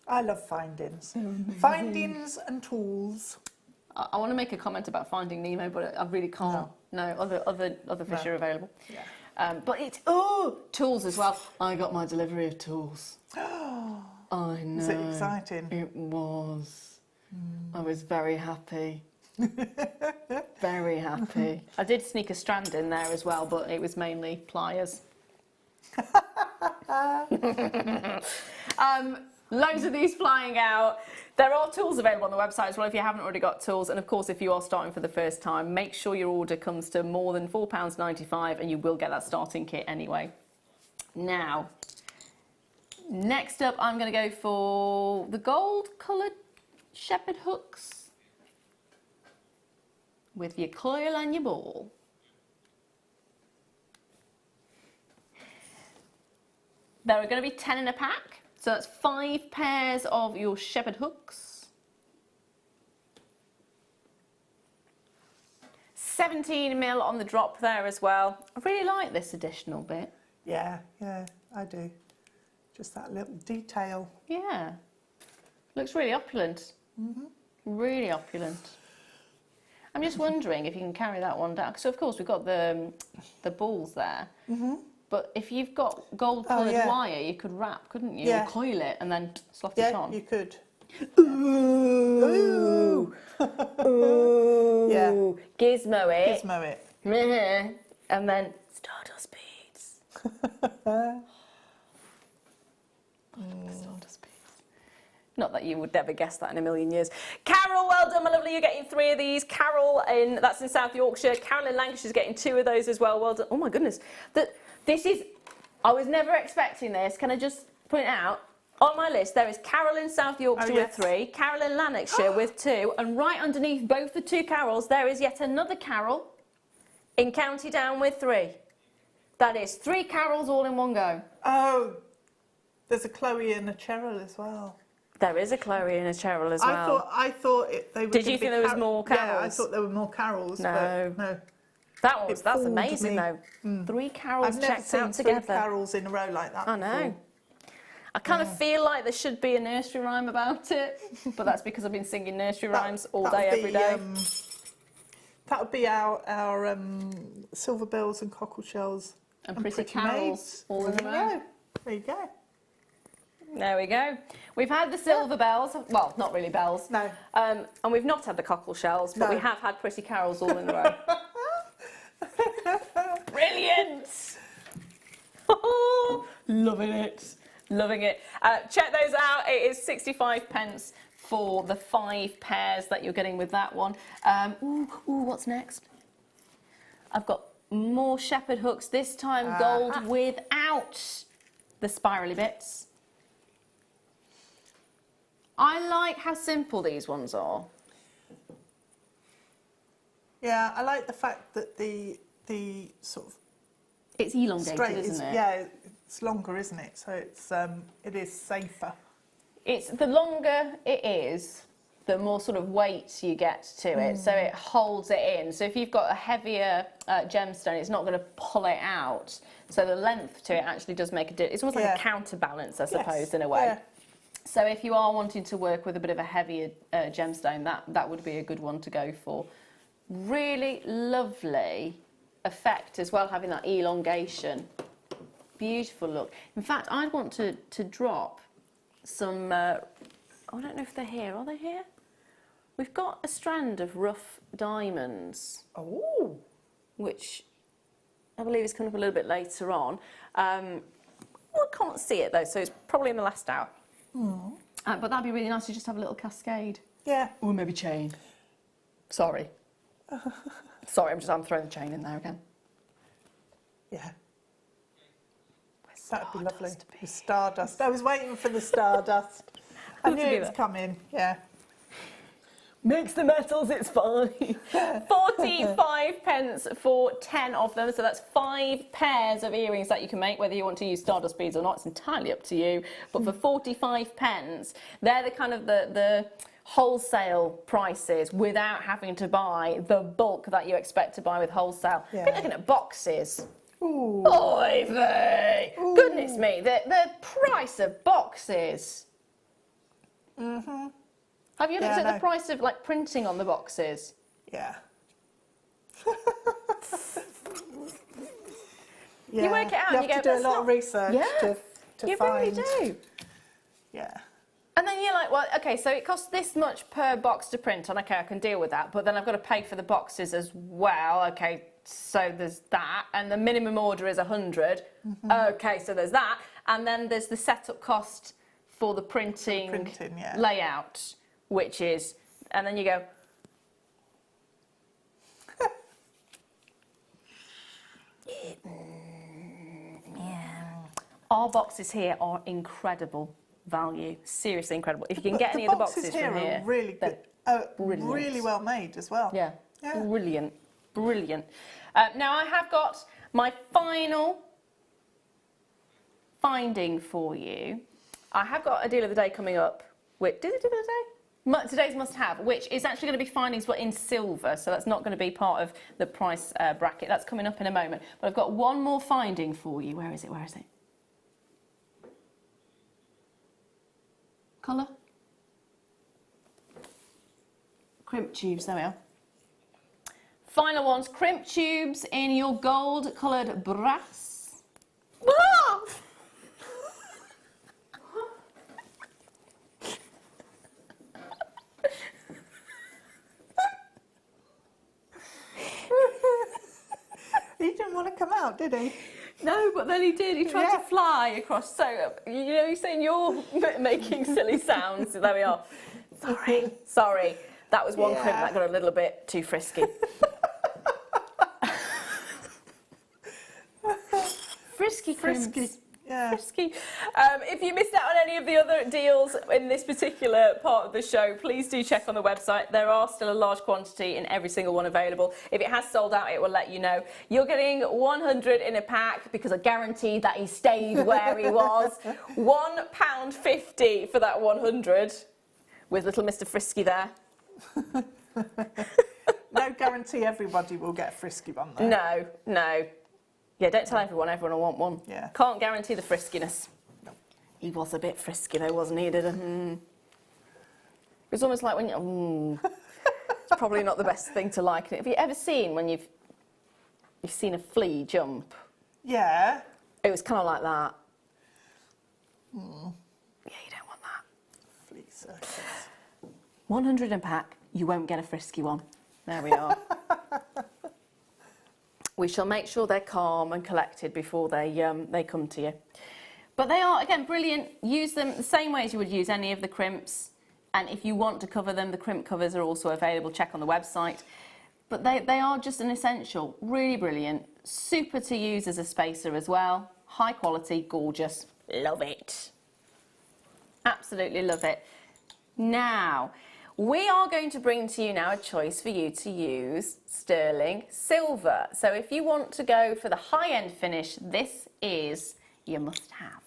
I love findings. Findings and tools. I want to make a comment about Finding Nemo, but I really can't. No, other fish are available. Yeah. But it's tools as well. I got my delivery of tools. I know. Was it exciting? It was. I was very happy. Very happy. I did sneak a strand in there as well, but it was mainly pliers. Loads of these flying out. There are tools available on the website as well if you haven't already got tools. And of course, if you are starting for the first time, make sure your order comes to more than £4.95 and you will get that starting kit anyway. Now, next up, I'm going to go for the gold-coloured shepherd hooks with your coil and your ball. There are going to be 10 in a pack, so that's 5 pairs of your shepherd hooks. 17mm on the drop there as well. I really like this additional bit. Yeah, I do. Just that little detail. Yeah, looks really opulent. Really opulent. I'm just wondering if you can carry that one down. So of course we've got the balls there. But if you've got gold-coloured wire, you could wrap, couldn't you? Yeah. Or coil it and then slot it on. Yeah, you could. Ooh. Ooh. Yeah. Gizmo it. Gizmo it. And then stardust beads. Stardust beads. Not that you would never guess that in a million years. Carol, well done, my lovely. You're getting 3 of these. Carol, that's in South Yorkshire. Carol in Lancashire's getting 2 of those as well. Well done. Oh my goodness. This is, I was never expecting this. Can I just point out, on my list there is Carol in South Yorkshire with 3, Carol in Lanarkshire with 2, and right underneath both the 2 Carols there is yet another Carol in County Down with 3. That is 3 Carols all in one go. Oh, there's a Chloe and a Cheryl as well. There is a Chloe and a Cheryl as well. I thought they were. Did you think there was more Carols? Yeah, I thought there were more Carols. No. But no. That's amazing though. 3 Carols checked out together. I've never seen 3 Carols in a row like that. I know. I kind of feel like there should be a nursery rhyme about it, but that's because I've been singing nursery rhymes all day, every day. That would be our silver bells and cockle shells and pretty carols all in a row. There you go. There we go. We've had the silver bells, well, not really bells. No. And we've not had the cockle shells, but we have had pretty carols all in a row. Brilliant! Loving it. Loving it. Check those out. It is 65p for the 5 pairs that you're getting with that one. What's next? I've got more shepherd hooks, this time gold without the spirally bits. I like how simple these ones are. Yeah, I like the fact that the sort of it's elongated, isn't it? Yeah, it's longer, isn't it? So it is safer. It's the longer it is, the more sort of weight you get to it, so it holds it in. So if you've got a heavier gemstone, it's not going to pull it out. So the length to it actually does make a difference. It's almost like a counterbalance, I suppose, in a way. Yeah. So if you are wanting to work with a bit of a heavier gemstone, that would be a good one to go for. Really lovely effect as well, having that elongation. Beautiful look. In fact, I'd want to drop some, I don't know if they're here. Are they here? We've got a strand of rough diamonds. Oh. Which I believe is coming up a little bit later on. We can't see it though, so it's probably in the last hour. But that'd be really nice to just have a little cascade. Yeah. Or maybe chain. Sorry. Sorry, I'm throwing the chain in there again. Yeah. That would be lovely. The stardust. I was waiting for the stardust. I knew it was coming. Yeah. Mix the metals, it's fine. 45p for 10 of them, so that's 5 pairs of earrings that you can make, whether you want to use stardust beads or not, it's entirely up to you. But for 45p, they're the kind of the wholesale prices without having to buy the bulk that you expect to buy with wholesale. Yeah. You're looking at boxes. Ooh. Oy vey! Goodness me, the price of boxes. Mm-hmm. Have you looked Yeah, at the price of like printing on the boxes? Yeah. You work it out and you have go, to do a lot of research to you find. really do. Yeah. And then you're like, well, okay, so it costs this much per box to print, and okay, I can deal with that, but then I've got to pay for the boxes as well. Okay, so there's that, and the minimum order is 100. Mm-hmm. Okay, so there's that, and then there's the setup cost for the printing, layout, which is, and then you go, our boxes here are incredible value, seriously incredible. If you can get any of the boxes here from here, are really good, brilliant. really well made as well. Yeah, Yeah. brilliant, brilliant. Now I have got my final finding for you. I have got a deal of the day coming up. Wait, did it deal of the day? Today's must-have, which is actually going to be findings, but in silver, so that's not going to be part of the price bracket. That's coming up in a moment. But I've got one more finding for you. Where is it? Where is it? Colour? Crimp tubes, there we are. Final ones, crimp tubes in your gold coloured brass. Ah! He didn't want to come out, did he? No, but then he did. He tried to fly across. So, you know, you're saying you're making silly sounds. There we are. Sorry. Sorry. That was one crimp that got a little bit too frisky. Frisky crimps. Frisky. Yeah. Frisky. If you missed out on any of the other deals in this particular part of the show, please do check on the website. There are still a large quantity in every single one available. If it has sold out, it will let you know. You're getting 100 in a pack because I guaranteed that he stayed where he was. £1.50 for that 100 with little Mr. Frisky there. No guarantee everybody will get a frisky one though. No, no. Yeah, don't tell everyone will want one. Yeah. Can't guarantee the friskiness. No. He was a bit frisky though, wasn't he? It was almost like when you... It's probably not the best thing to like. Have you ever seen when you've seen a flea jump? Yeah. It was kind of like that. Yeah, you don't want that. Flea circus. 100 in a pack, you won't get a frisky one. There we are. We shall make sure they're calm and collected before they come to you. But they are, again, brilliant. Use them the same way as you would use any of the crimps. And if you want to cover them, the crimp covers are also available. Check on the website. But they are just an essential. Really brilliant. Super to use as a spacer as well. High quality, gorgeous. Love it. Absolutely love it. Now, we are going to bring to you now a choice for you to use sterling silver. So if you want to go for the high-end finish, this is your must-have.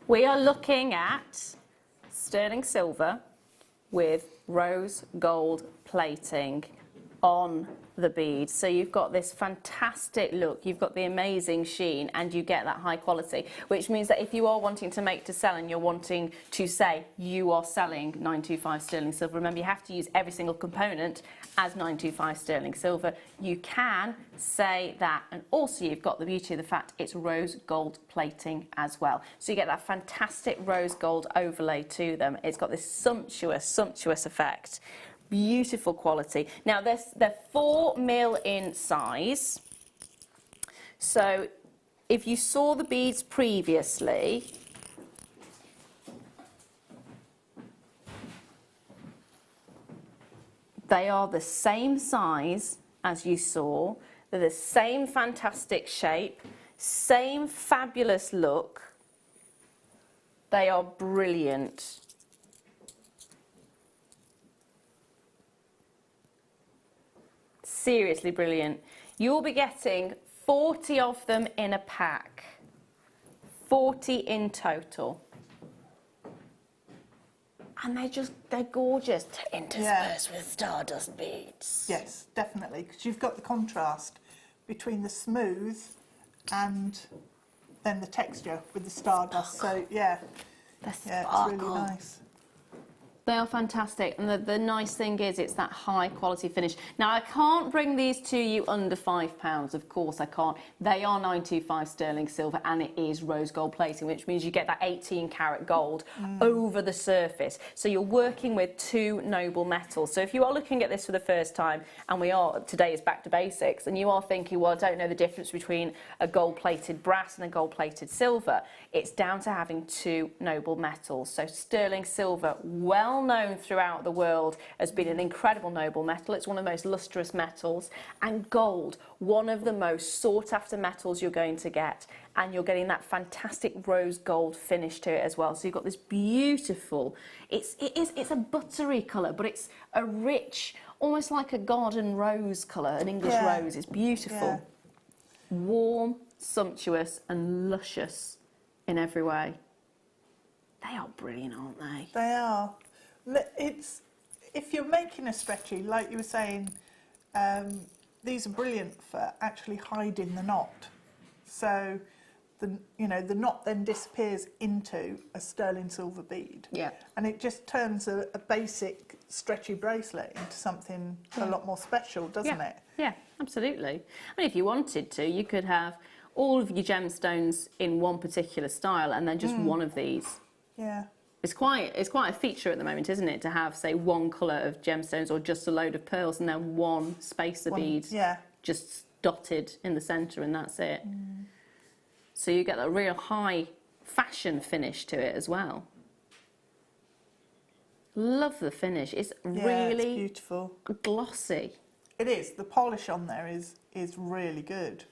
We are looking at sterling silver with rose gold plating on the bead. So you've got this fantastic look, you've got the amazing sheen, and you get that high quality, which means that if you are wanting to make to sell and you're wanting to say you are selling 925 sterling silver, remember you have to use every single component as 925 sterling silver. You can say that, and also you've got the beauty of the fact it's rose gold plating as well. So you get that fantastic rose gold overlay to them. It's got this sumptuous effect. Beautiful quality. Now they're 4mm in size. So if you saw the beads previously, they are the same size as you saw. They're the same fantastic shape, same fabulous look. They are brilliant. Seriously brilliant. You'll be getting 40 of them in a pack. 40 in total. And they're gorgeous to intersperse with stardust beads. Yes, definitely, because you've got the contrast between the smooth and then the texture with the stardust. So yeah, it's really nice. They are fantastic, and the nice thing is it's that high quality finish. Now I can't bring these to you under £5, of course I can't. They are 925 sterling silver and it is rose gold plating, which means you get that 18 karat gold over the surface. So you're working with two noble metals. So if you are looking at this for the first time, and today is back to basics, and you are thinking, well, I don't know the difference between a gold plated brass and a gold plated silver, it's down to having two noble metals. So sterling silver, well known throughout the world as being an incredible noble metal. It's one of the most lustrous metals. And gold, one of the most sought after metals you're going to get. And you're getting that fantastic rose gold finish to it as well. So you've got this beautiful, it's a buttery colour, but it's a rich, almost like a garden rose colour, an English rose. It's beautiful. Yeah. Warm, sumptuous and luscious in every way. They are brilliant, aren't they? They are. It's, if you're making a stretchy, like you were saying, these are brilliant for actually hiding the knot. So the knot then disappears into a sterling silver bead. Yeah. And it just turns a basic stretchy bracelet into something a lot more special, doesn't it? Yeah, absolutely. I mean, if you wanted to, you could have all of your gemstones in one particular style and then just one of these. Yeah. It's quite a feature at the moment, isn't it, to have, say, one colour of gemstones or just a load of pearls and then one spacer beads just dotted in the centre, and that's it. So you get a real high fashion finish to it as well. Love the finish. It's really it's beautiful. Glossy. It is. The polish on there is really good.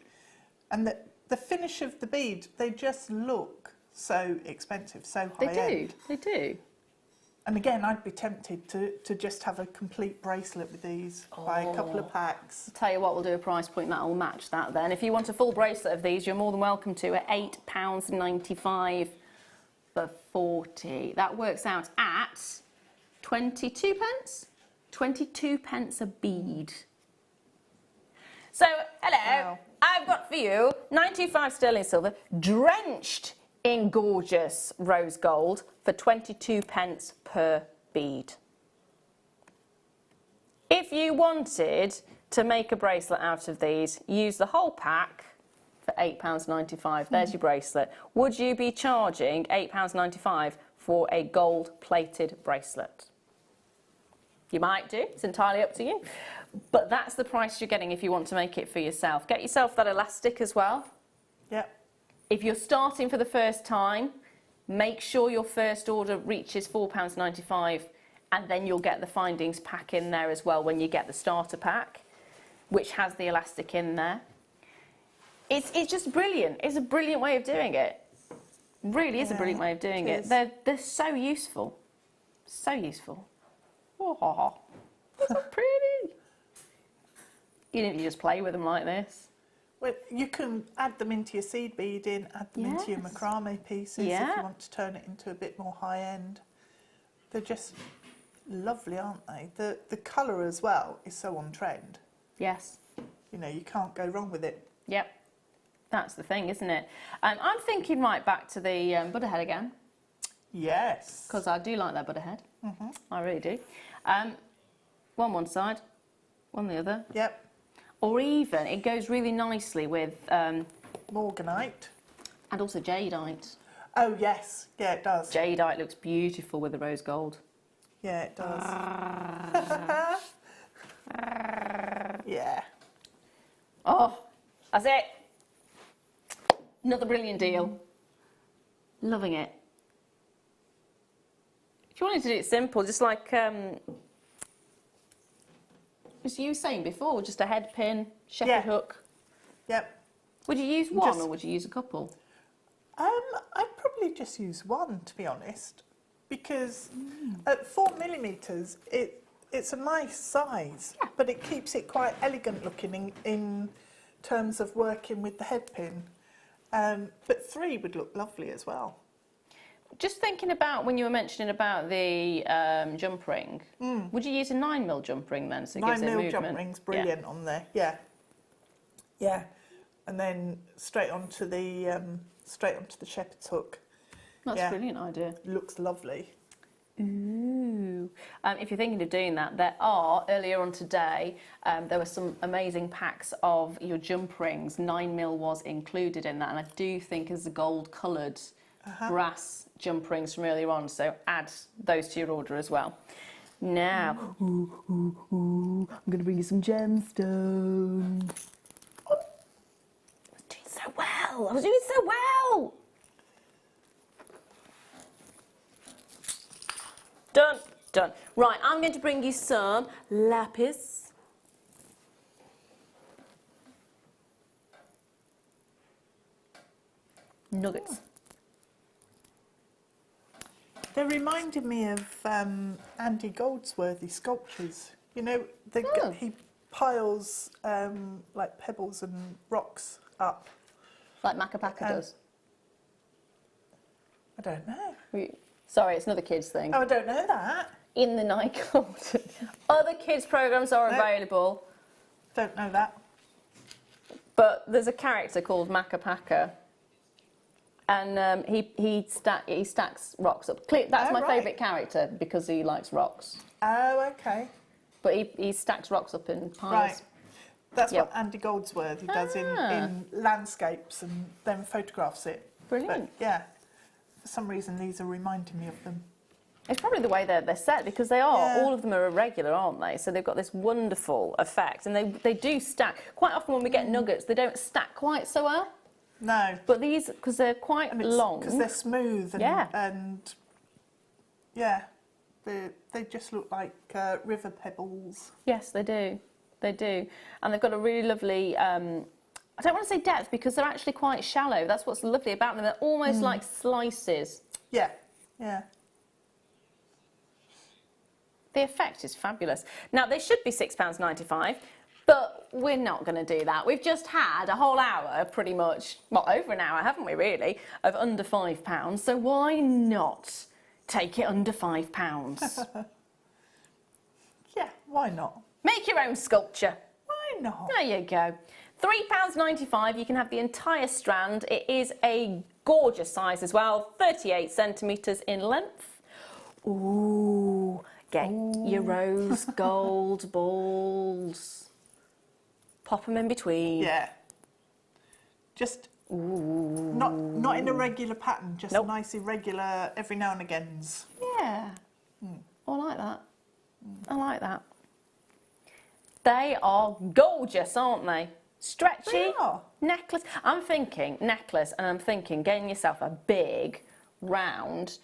And the finish of the bead, they just look so expensive, so high end. They do. And again, I'd be tempted to just have a complete bracelet with these, buy a couple of packs. I'll tell you what, we'll do a price point that'll match that then. If you want a full bracelet of these, you're more than welcome to at £8.95 for 40. That works out at 22 pence? 22 pence a bead. So, hello, Wow. I've got for you 925 sterling silver, drenched in gorgeous rose gold for 22 pence per bead. If you wanted to make a bracelet out of these, use the whole pack for £8.95. There's your bracelet. Would you be charging £8.95 for a gold-plated bracelet? You might do. It's entirely up to you. But that's the price you're getting if you want to make it for yourself. Get yourself that elastic as well. Yep. If you're starting for the first time, make sure your first order reaches £4.95, and then you'll get the findings pack in there as well when you get the starter pack, which has the elastic in there. It's just brilliant. It's a brilliant way of doing it. Really is a brilliant way of doing it. They're so useful. So useful. Oh, so pretty. You just play with them like this. Well, you can add them into your seed beading, add them into your macrame pieces if you want to turn it into a bit more high end. They're just lovely, aren't they? The colour as well is so on trend. Yes. You know, you can't go wrong with it. Yep. That's the thing, isn't it? I'm thinking right back to the Buddha head again. Yes. Because I do like that Buddha head. I really do. One side, one the other. Yep. Or even, it goes really nicely with... Morganite. And also jadeite. Oh, yes. Yeah, it does. Jadeite looks beautiful with the rose gold. Yeah, it does. Yeah. Oh, that's it. Another brilliant deal. Loving it. If you wanted to do it simple, just like as you were saying before, just a head pin, shepherd hook. Yep. Would you use one or would you use a couple? I'd probably just use one, to be honest, because at 4mm, it's a nice size, but it keeps it quite elegant looking in terms of working with the head pin. But 3 would look lovely as well. Just thinking about when you were mentioning about the jump ring, would you use a 9mm jump ring then? So it gives it movement. 9mm jump ring's brilliant on there. Yeah, yeah, and then straight onto the shepherd's hook. That's a brilliant idea. Looks lovely. Ooh. If you're thinking of doing that, there are, earlier on today, there were some amazing packs of your jump rings. 9mm was included in that, and I do think as the gold coloured brass jump rings from earlier on, so add those to your order as well. Now, I'm going to bring you some gemstones. Oh, I was doing so well. I was doing so well. Done, done. Right, I'm going to bring you some lapis. Nuggets. They're reminding me of Andy Goldsworthy sculptures. You know, he piles like pebbles and rocks up. Like Macapaka does? I don't know. Sorry, it's another kids thing. Oh, I don't know that. In the night cult. Other kids' programmes are available. Don't know that. But there's a character called Macapaka. And he stacks rocks up. That's my favourite character because he likes rocks. Oh, okay. But he stacks rocks up in piles. Right. That's what Andy Goldsworthy does in landscapes and then photographs it. Brilliant. But, yeah, for some reason these are reminding me of them. It's probably the way they're set because they are. All of them are irregular, aren't they? So they've got this wonderful effect. And they do stack. Quite often when we get nuggets, they don't stack quite so well. No. But these, because they're quite long. Because they're smooth and they just look like river pebbles. Yes, they do. They do. And they've got a really lovely, I don't want to say depth because they're actually quite shallow. That's what's lovely about them. They're almost like slices. Yeah, yeah. The effect is fabulous. Now, they should be £6.95. But we're not going to do that. We've just had a whole hour, pretty much, well, over an hour, haven't we, really, of under £5. So why not take it under £5? Yeah, why not? Make your own sculpture. Why not? There you go. £3.95, you can have the entire strand. It is a gorgeous size as well, 38 centimetres in length. Ooh, get your rose gold balls. Pop them in between. Yeah. Just not in a regular pattern, just nice irregular every now and agains. Yeah. I like that. I like that. They are gorgeous, aren't they? Stretchy. They are. Necklace. I'm thinking necklace and I'm thinking getting yourself a big, round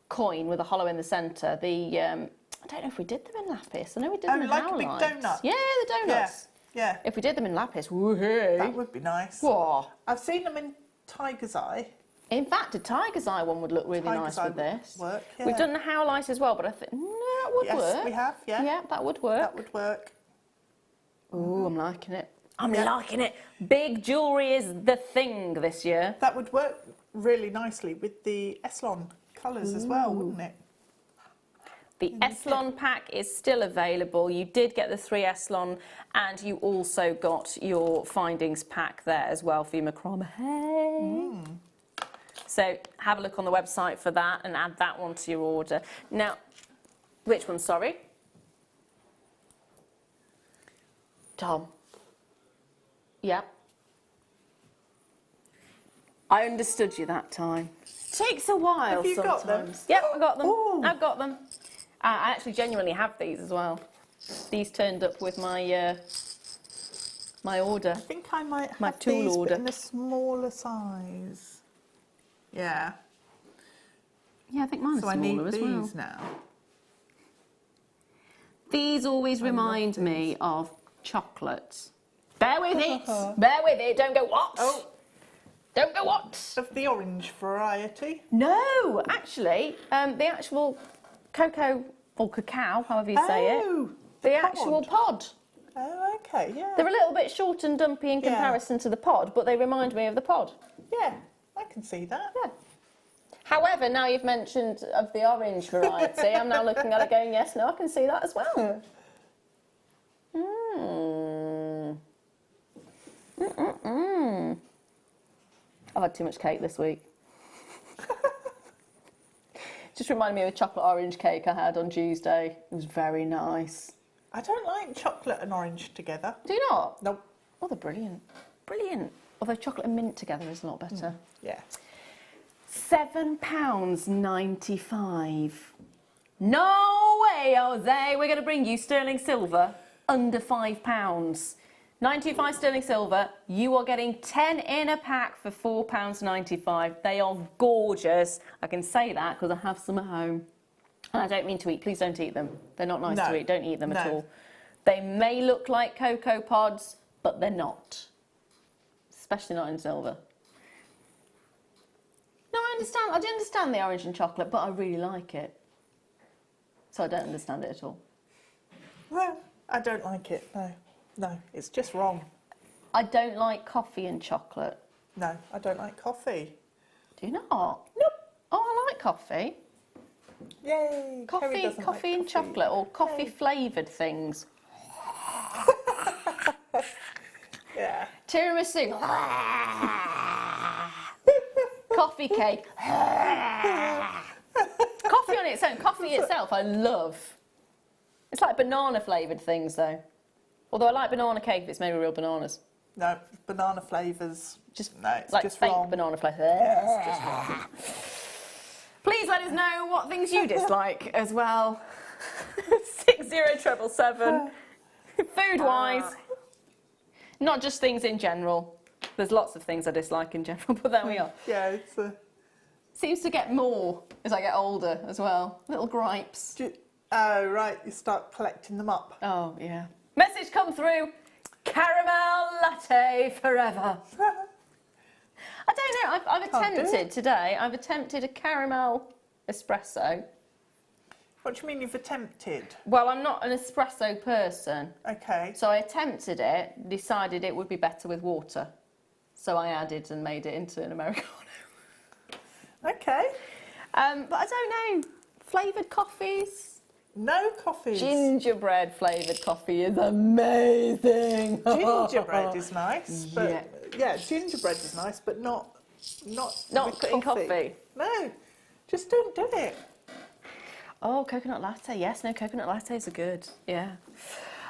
coin with a hollow in the centre. I don't know if we did them in lapis. I know we did them in like howlites. a big donut. Yeah, the donuts. Yeah. If we did them in lapis, woohoo. That would be nice. Whoa. I've seen them in tiger's eye. In fact, a tiger's eye one would look really nice with this. Work, yeah. We've done the howlite as well, but I think that would work. Yes, we have, yeah. Yeah, that would work. That would work. Ooh, I'm liking it. I'm liking it. Big jewellery is the thing this year. That would work really nicely with the Eslon colours as well, wouldn't it? The Eslon pack is still available. You did get the 3 Eslon, and you also got your findings pack there as well for your macrame. So have a look on the website for that and add that one to your order. Now, which one, sorry? Tom. Yep. I understood you that time. Takes a while Have you sometimes. got them? Yep, I got them. Ooh. I've got them. I actually genuinely have these as well. These turned up with my my order. I think I might have My tool these, order. but in a smaller size. Yeah. Yeah, I think mine's So I smaller need as these well. now. These always remind me of chocolates. Bear with it. Bear with it. Don't go what? Oh. Don't go what? Of the orange variety. No, actually, the actual cocoa or cacao, however you say it, Oh, the actual pod. Oh, okay, yeah. They're a little bit short and dumpy in Yeah. comparison to the pod, but they remind me of the pod. Yeah, I can see that. Yeah. However, now you've mentioned of the orange variety, I'm now looking at it going, yes, no, I can see that as well. I've had too much cake this week. Just reminded me of a chocolate orange cake I had on Tuesday. It was very nice. I don't like chocolate and orange together. Do you not? Nope. Oh, they're brilliant. Brilliant. Although chocolate and mint together is a lot better. Yeah. £7.95. No way, Jose. We're going to bring you sterling silver under £5. 95 sterling silver. You are getting 10 in a pack for £4.95. They are gorgeous. I can say that because I have some at home. And I don't mean to eat. Please don't eat them. They're not nice to eat. Don't eat them at all. They may look like cocoa pods, but they're not. Especially not in silver. No, I understand. I do understand the orange and chocolate, but I really like it. So I don't understand it at all. Well, I don't like it, no. No, it's just wrong. I don't like coffee and chocolate. No, I don't like coffee. Do you not? Nope. Oh, I like coffee. Yay. Kerry Coffee, doesn't coffee like and chocolate, or coffee flavoured things. Yeah. Tiramisu. Coffee cake. Coffee on its own. Coffee itself, I love. It's like banana flavoured things, though. Although I like banana cake if it's made with real bananas. No, banana flavours. No, it's like just fake wrong. banana flavour. Yeah, it's just wrong. Please let us know what things you dislike as well. 60777. Food-wise. Not just things in general. There's lots of things I dislike in general, but there we are. Yeah, it's Seems to get more as I get older as well. Little gripes. Oh, right, you start collecting them up. Oh, yeah. Message come through. Caramel latte forever. I don't know. I've attempted today. I've attempted a caramel espresso. What do you mean you've attempted? Well, I'm not an espresso person. Okay. So I attempted it, decided it would be better with water. So I added and made it into an Americano. Okay. But I don't know. Flavoured coffees? No coffees. Gingerbread flavoured coffee is amazing. Gingerbread is nice, but yeah, gingerbread is nice, but not with in coffee. No, just don't do it. Oh, coconut latte. Yes, no, coconut lattes are good. Yeah.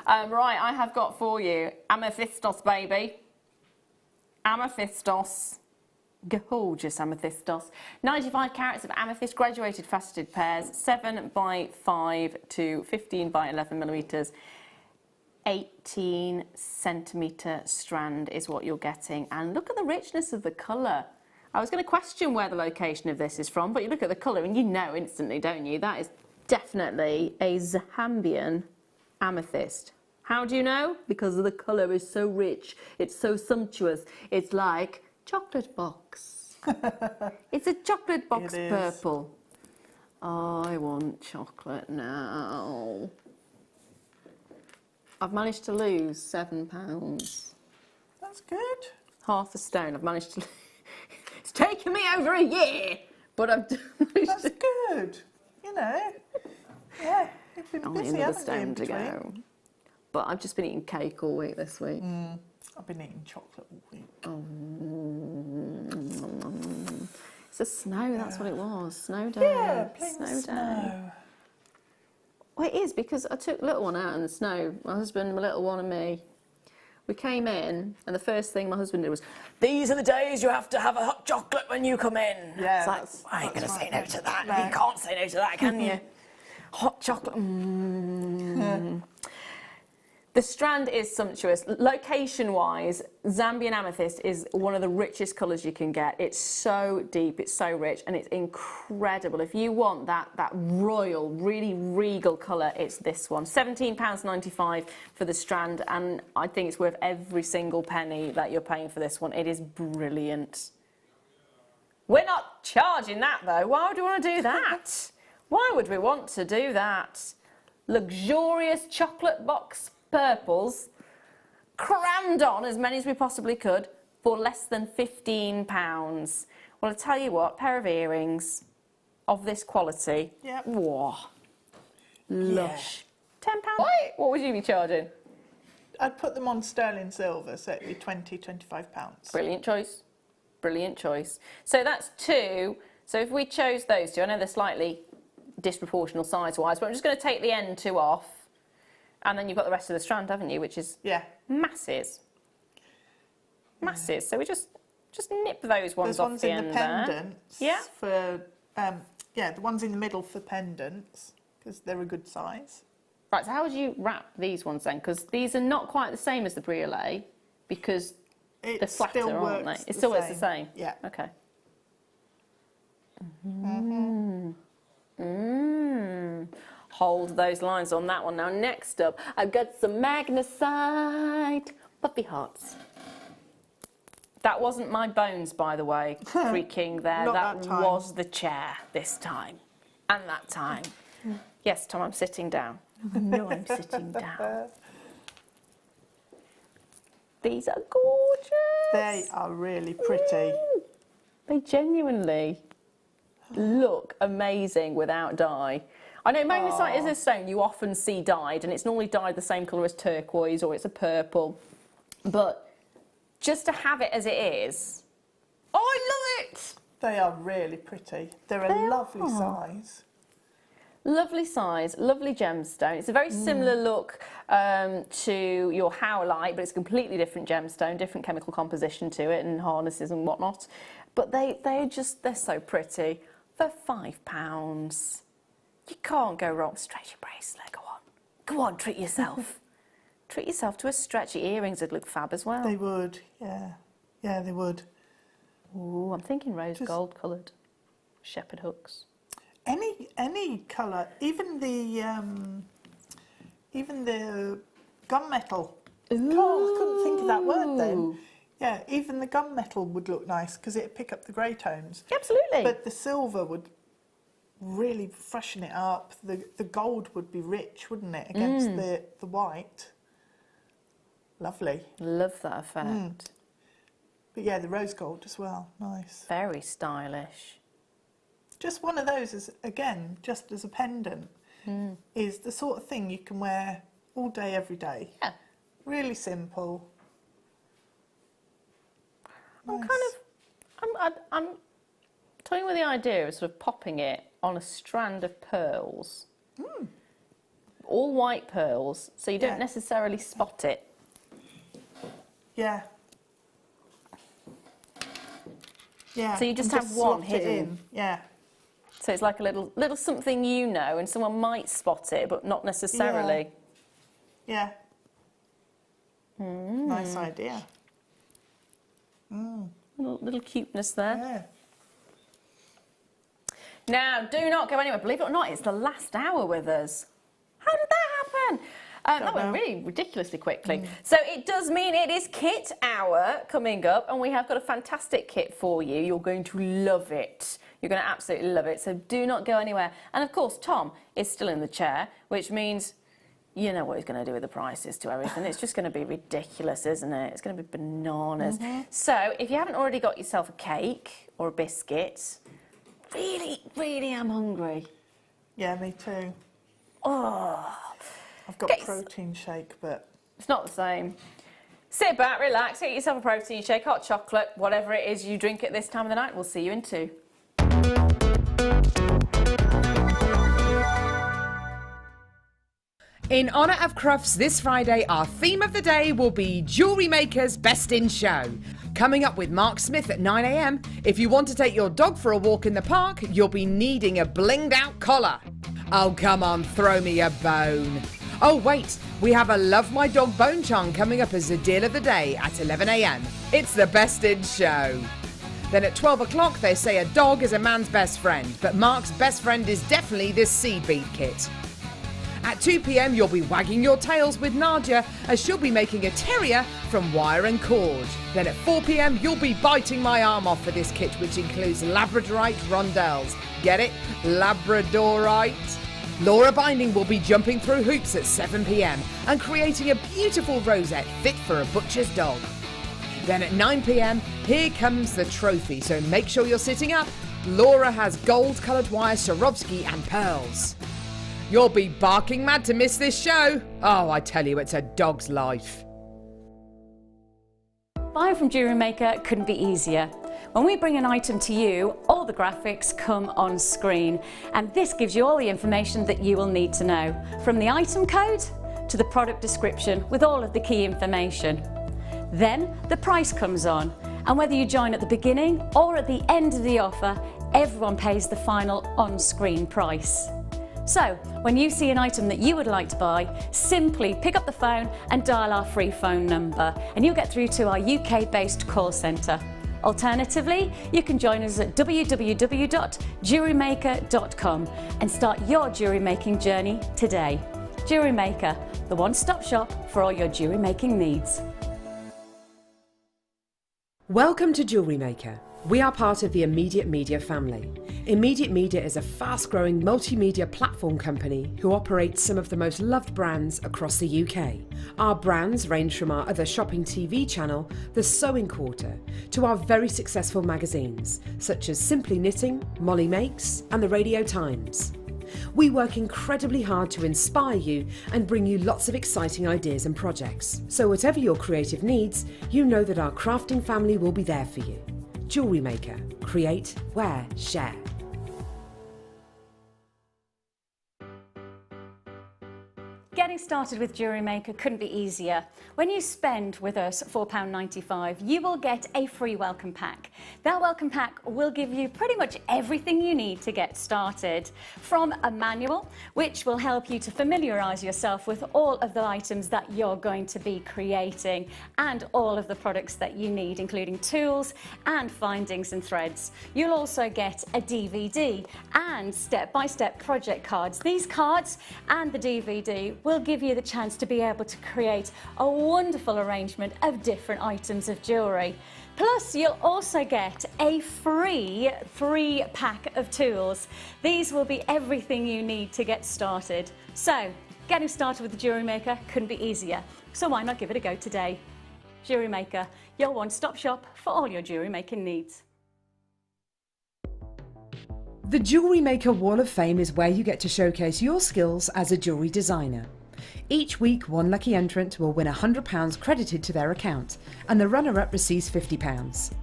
Right, I have got for you amethystos, baby. Amethystos. Gorgeous amethystos. 95 carats of amethyst graduated faceted pairs, 7 by 5 to 15 by 11 millimetres. 18 centimetre strand is what you're getting. And look at the richness of the colour. I was going to question where the location of this is from, but you look at the colour and you know instantly, don't you? That is definitely a Zambian amethyst. How do you know? Because the colour is so rich. It's so sumptuous. It's like chocolate box. It's a chocolate box purple. I want chocolate now. I've managed to lose £7. That's good. Half a stone. I've managed to. It's taken me over a year, but I've managed That's good. You know. Yeah, you've been Only busy, another haven't you, in stone to between? go. But I've just been eating cake all week this week. I've been eating chocolate all week. It's a snow, that's what it was. Snow day. Yeah, plain snow snow. day. Well, it is, because I took little one out in the snow. My husband, my little one and me. We came in, and the first thing my husband did was, "These are the days you have to have a hot chocolate when you come in." Yeah, it's like, I ain't going to say no right. to that. No. You can't say no to that, can you? Hot chocolate. The strand is sumptuous. Location-wise, Zambian amethyst is one of the richest colours you can get. It's so deep, it's so rich, and it's incredible. If you want that royal, really regal colour, it's this one. £17.95 for the strand, and I think it's worth every single penny that you're paying for this one. It is brilliant. We're not charging that, though. Why would we want to do that? Why would we want to do that? Luxurious chocolate box purples, crammed on as many as we possibly could for less than £15. Well, I tell you what, pair of earrings of this quality, Yep. whoa, lush. £10? What would you be charging? I'd put them on sterling silver, so it'd be £20, £25. Brilliant choice, brilliant choice. So that's two. So if we chose those two, I know they're slightly disproportional size-wise, but I'm just going to take the end two off. And then you've got the rest of the strand, haven't you? Which is masses. Masses. So we just nip those ones off the end there. There's ones in the pendants. Yeah. For, the ones in the middle for pendants, because they're a good size. Right, so how would you wrap these ones then? Because these are not quite the same as the briolet, because they're flatter, aren't they? It still works the same? Yeah. Okay. Hold those lines on that one. Now, next up, I've got some magnesite puffy hearts. That wasn't my bones, by the way, creaking there. Not that time. Was the chair this time. And that time. Yes, Tom, I'm sitting down. No, I'm sitting down. These are gorgeous. They are really pretty. They genuinely look amazing without dye. I know magnesite is a stone you often see dyed, and it's normally dyed the same colour as turquoise or it's a purple. But just to have it as it is, I love it! They are really pretty. They're a lovely size. Lovely size, lovely gemstone. It's a very similar look to your howlite, but it's a completely different gemstone, different chemical composition to it and harnesses and whatnot. But they're so pretty. For £5. You can't go wrong. Stretchy bracelet, go on. Go on, treat yourself. Treat yourself to a stretchy earrings would look fab as well. They would, yeah. Yeah, they would. Ooh, I'm thinking rose gold coloured. Shepherd hooks. Any colour, even the gunmetal. Oh, I couldn't think of that word then. Yeah, even the gunmetal would look nice because it'd pick up the grey tones. Absolutely. But the silver would really freshen it up. The gold would be rich, wouldn't it, against the white. Lovely. Love that effect. But yeah, the rose gold as well. Nice. Very stylish. Just one of those, is again, just as a pendant, is the sort of thing you can wear all day, every day. Yeah. Really simple. Nice. I'm toying with the idea of sort of popping it on a strand of pearls. All white pearls, so you don't necessarily spot it. Yeah. Yeah. So you just and have one slot it hidden. in. Yeah. So it's like a little something you know, and someone might spot it, but not necessarily. Yeah. Nice idea. Little cuteness there. Yeah. Now, do not go anywhere. Believe it or not, it's the last hour with us. How did that happen? That went really ridiculously quickly. So it does mean it is kit hour coming up, and we have got a fantastic kit for you. You're going to love it. You're going to absolutely love it. So do not go anywhere. And of course, Tom is still in the chair, which means you know what he's going to do with the prices to everything. It's just going to be ridiculous, isn't it? It's going to be bananas. So if you haven't already got yourself a cake or a biscuit, really am hungry. Yeah, me too. Oh. I've got protein shake, but it's not the same. Sit back, relax, get yourself a protein shake, hot chocolate, whatever it is you drink at this time of the night. We'll see you in 2. In honour of Crufts this Friday, our theme of the day will be Jewellery Maker's Best in Show. Coming up with Mark Smith at 9 a.m. If you want to take your dog for a walk in the park, you'll be needing a blinged out collar. Oh, come on, throw me a bone. Oh, wait, we have a Love My Dog bone charm coming up as the deal of the day at 11 a.m. It's the Best in Show. Then at 12 o'clock, they say a dog is a man's best friend, but Mark's best friend is definitely this seed bead kit. At 2 p.m, you'll be wagging your tails with Nadia as she'll be making a terrier from wire and cord. Then at 4 p.m, you'll be biting my arm off for this kit, which includes Labradorite rondelles. Get it? Labradorite. Laura Binding will be jumping through hoops at 7 p.m. and creating a beautiful rosette fit for a butcher's dog. Then at 9 p.m, here comes the trophy, so make sure you're sitting up. Laura has gold-coloured wire Swarovski and pearls. You'll be barking mad to miss this show. Oh, I tell you, it's a dog's life. Buying from Jewellery Maker couldn't be easier. When we bring an item to you, all the graphics come on screen, and this gives you all the information that you will need to know, from the item code to the product description with all of the key information. Then the price comes on, and whether you join at the beginning or at the end of the offer, everyone pays the final on-screen price. So, when you see an item that you would like to buy, simply pick up the phone and dial our free phone number, and you'll get through to our UK-based call centre. Alternatively, you can join us at www.jewellerymaker.com and start your jewellery making journey today. Jewellery Maker, the one-stop shop for all your jewellery making needs. Welcome to Jewellery Maker. We are part of the Immediate Media family. Immediate Media is a fast-growing multimedia platform company who operates some of the most loved brands across the UK. Our brands range from our other shopping TV channel, The Sewing Quarter, to our very successful magazines, such as Simply Knitting, Molly Makes, and The Radio Times. We work incredibly hard to inspire you and bring you lots of exciting ideas and projects. So whatever your creative needs, you know that our crafting family will be there for you. Jewellery Maker. Create, wear, share. Getting started with Jewellery Maker couldn't be easier. When you spend with us £4.95, you will get a free welcome pack. That welcome pack will give you pretty much everything you need to get started. From a manual, which will help you to familiarise yourself with all of the items that you're going to be creating and all of the products that you need, including tools and findings and threads. You'll also get a DVD and step-by-step project cards. These cards and the DVD will give you the chance to be able to create a wonderful arrangement of different items of jewellery. Plus, you'll also get a free pack of tools. These will be everything you need to get started. So, getting started with the Jewellery Maker couldn't be easier. So why not give it a go today? Jewellery Maker, your one-stop shop for all your jewellery making needs. The Jewellery Maker Wall of Fame is where you get to showcase your skills as a jewellery designer. Each week, one lucky entrant will win £100 credited to their account, and the runner-up receives £50.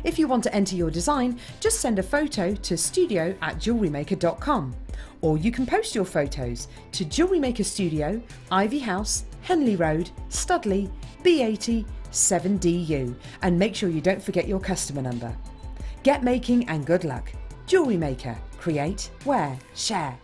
If you want to enter your design, just send a photo to studio@jewellerymaker.com, or you can post your photos to Jewellery Maker Studio, Ivy House, Henley Road, Studley, B80 7DU, and make sure you don't forget your customer number. Get making and good luck. Jewellery Maker. Create, wear, share.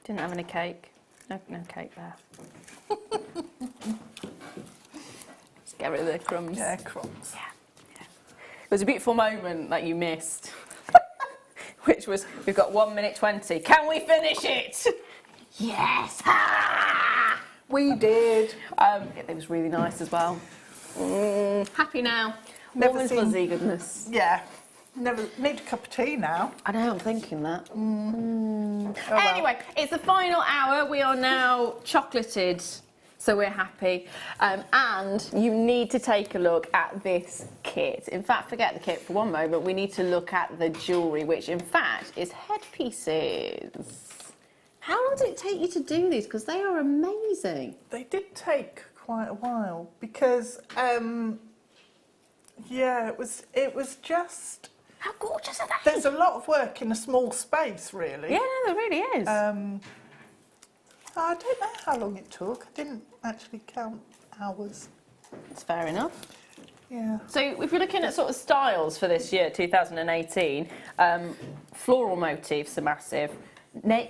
Didn't have any cake. No cake there. Let's get rid of the crumbs. Yeah, crumbs. Yeah. It was a beautiful moment that you missed, which was, we've got 1 minute 20. Can we finish it? Yes! Ha! We did. It was really nice as well. Happy now. Never Warm and seen- fuzzy goodness. Yeah. Never need a cup of tea now. I know, I'm thinking that. Oh, well. Anyway, it's the final hour. We are now chocolated. So we're happy. And you need to take a look at this kit. In fact, forget the kit for one moment. We need to look at the jewellery, which in fact is headpieces. How long did it take you to do these? Because they are amazing. They did take quite a while because, yeah, it was just... How gorgeous are they? There's a lot of work in a small space, really. Yeah, no, there really is. I don't know how long it took. I didn't actually count hours. That's fair enough. Yeah. So if you're looking at sort of styles for this year, 2018, floral motifs are massive.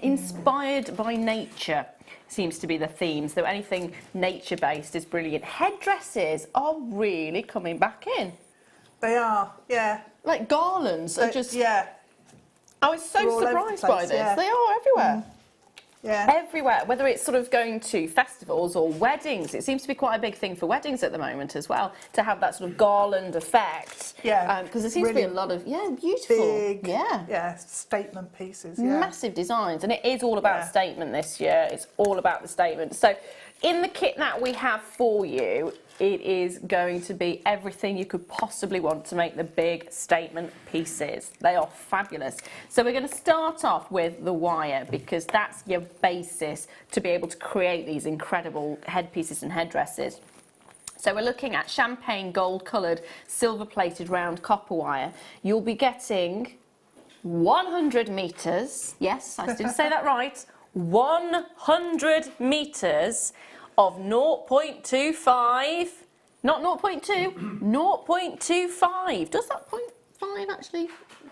Inspired by nature seems to be the theme. So anything nature-based is brilliant. Headdresses are really coming back in. They are, yeah. Like garlands are just... Yeah. I was so surprised by this. Yeah. They are everywhere. Yeah. Everywhere, whether it's sort of going to festivals or weddings. It seems to be quite a big thing for weddings at the moment as well, to have that sort of garland effect. Yeah. Because there seems really to be a lot of, beautiful. Big, yeah, statement pieces, yeah. massive designs. And it is all about statement this year. It's all about the statement. So in the kit that we have for you, it is going to be everything you could possibly want to make the big statement pieces. They are fabulous. So we're going to start off with the wire because that's your basis to be able to create these incredible headpieces and headdresses. So we're looking at champagne gold coloured silver plated round copper wire. You'll be getting 100 metres, yes, I did say that right, 100 metres of 0.25, not 0.2, 0.25. Does that 0.5 actually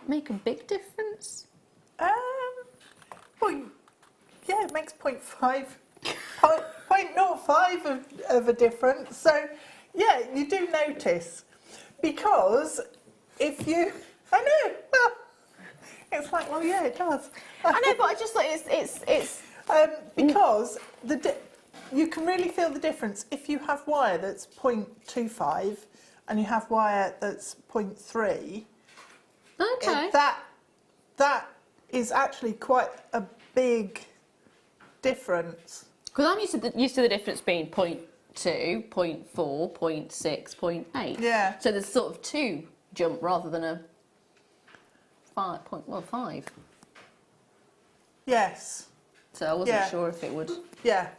make a big difference? Well, yeah, it makes 0.05 of a difference. So, yeah, you do notice. Because if you... I know, well, it's like, well, yeah, it does. I know, but I just thought it's... Because you can really feel the difference if you have wire that's 0.25 and you have wire that's 0.3. Okay. That is actually quite a big difference. Because I'm used to the difference being 0.2, 0.4, 0.6, 0.8. Yeah. So there's sort of 2 jump rather than a 5. Yes. So I wasn't sure if it would... Yeah.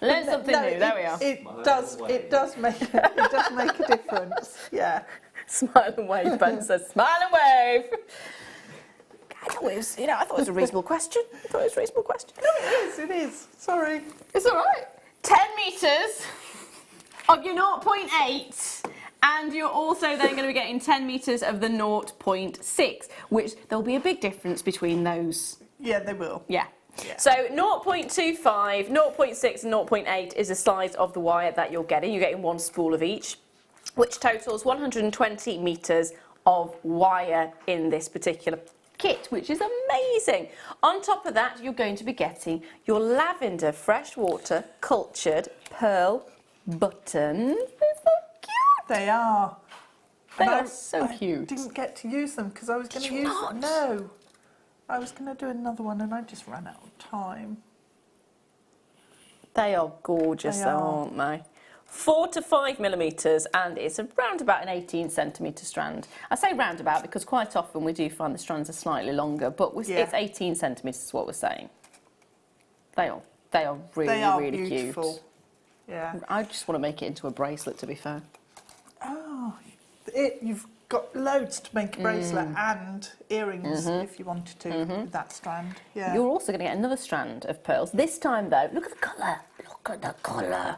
Learn something new. There we are. It does make a difference. Yeah. Smile and wave. Ben says, smile and wave. I thought it was, I thought it was a reasonable question. No, it is. Sorry. It's all right. 10 metres of your 0.8, and you're also then going to be getting 10 metres of the 0.6, which there'll be a big difference between those. Yeah, they will. Yeah. Yeah. So 0.25, 0.6 and 0.8 is the size of the wire that you're getting. You're getting 1 spool of each, which totals 120 metres of wire in this particular kit, which is amazing. On top of that, you're going to be getting your lavender freshwater cultured pearl buttons. They're so cute. They are. They are so cute. I didn't get to use them because I was going to use them. No. I was going to do another one and I just ran out of time. They are gorgeous, aren't they? 4 to 5 millimetres, and it's around about an 18 centimetre strand. I say round about because quite often we do find the strands are slightly longer, but it's 18 centimetres is what we're saying. They are really beautiful. Cute. Yeah. I just want to make it into a bracelet, to be fair. Oh, you've got loads to make a bracelet and earrings if you wanted to with that strand. Yeah. You're also going to get another strand of pearls. This time, though, look at the colour. Look at the colour.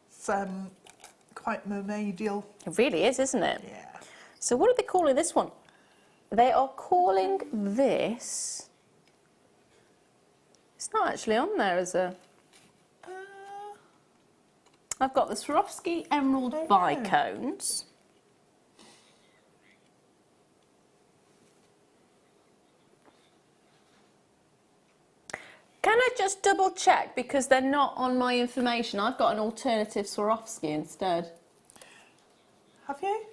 It's quite mermaidial. It really is, isn't it? Yeah. So what are they calling this one? They are calling this... It's not actually on there as a... I've got the Swarovski Emerald Bicones. Can I just double check because they're not on my information? I've got an alternative Swarovski instead. Have you?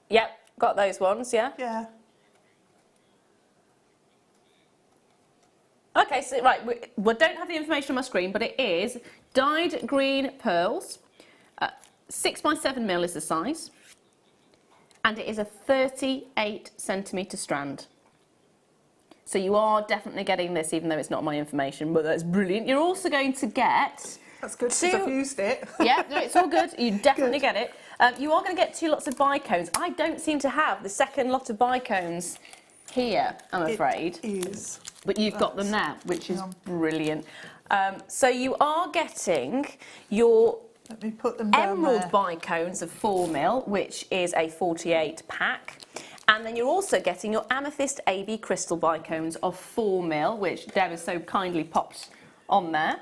Yep, got those ones, yeah? Yeah. Okay, so right, we don't have the information on my screen, but it is dyed green pearls. 6x7mm is the size, and it is a 38cm strand. So you are definitely getting this, even though it's not my information, but that's brilliant. You're also going to get... That's good, because I've used it. Yeah, no, it's all good. You definitely get it. You are going to get 2 lots of bicones. I don't seem to have the second lot of bicones here, I'm afraid. It is. But you've got them now, which is brilliant. So you are getting your Let me put them down emerald there. bicones of 4mm, which is a 48 pack. And then you're also getting your amethyst AB crystal bicones of 4mm, which Deb has so kindly popped on there.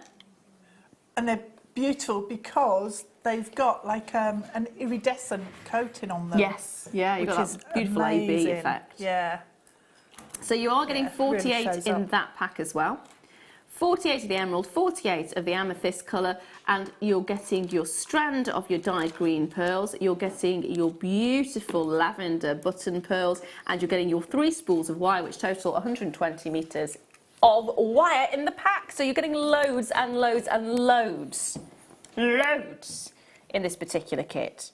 And they're beautiful because they've got like an iridescent coating on them. Yes, yeah, you've got that beautiful AB effect. Yeah. So you are getting 48 really shows in up. that pack as well. 48 of the emerald, 48 of the amethyst colour, and you're getting your strand of your dyed green pearls, you're getting your beautiful lavender button pearls, and you're getting your 3 spools of wire, which total 120 metres of wire in the pack. So you're getting loads and loads and loads in this particular kit.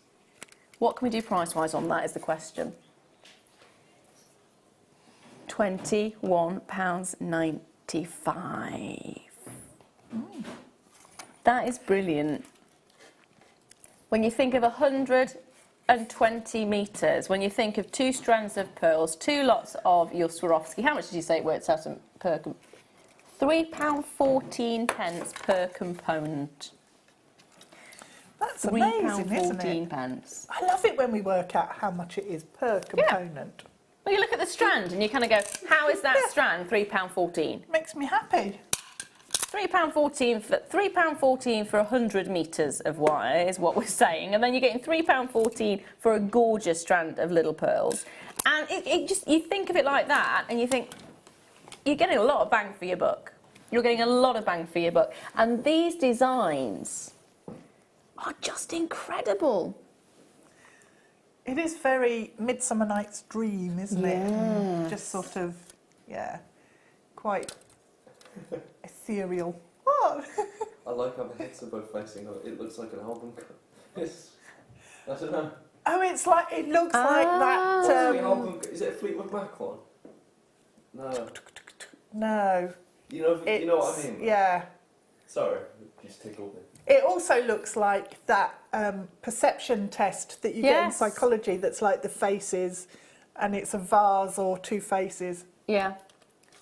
What can we do price-wise on that is the question. £21.95. That is brilliant. When you think of 120 metres, when you think of 2 strands of pearls, 2 lots of your Swarovski, how much did you say it works out per £3.14 per component. That's amazing, isn't it? £3.14. I love it when we work out how much it is per component. Well, you look at the strand and you kind of go, how is that strand £3.14? Makes me happy. £3.14 for 100 metres of wire is what we're saying, and then you're getting £3.14 for a gorgeous strand of little pearls. And it just, you think of it like that and you think, you're getting a lot of bang for your buck. You're getting a lot of bang for your buck. And these designs are just incredible. It is very Midsummer Night's Dream, isn't it? Just sort of, quite ethereal. What? I like how the heads are both facing up. It looks like an album cover. I don't know. Oh, it's like, it looks like that. Is it a Fleetwood Mac one? No. No. You know what I mean? Yeah. Sorry, just tickled me. It also looks like that perception test that you get in psychology that's like the faces, and it's a vase or 2 faces. Yeah.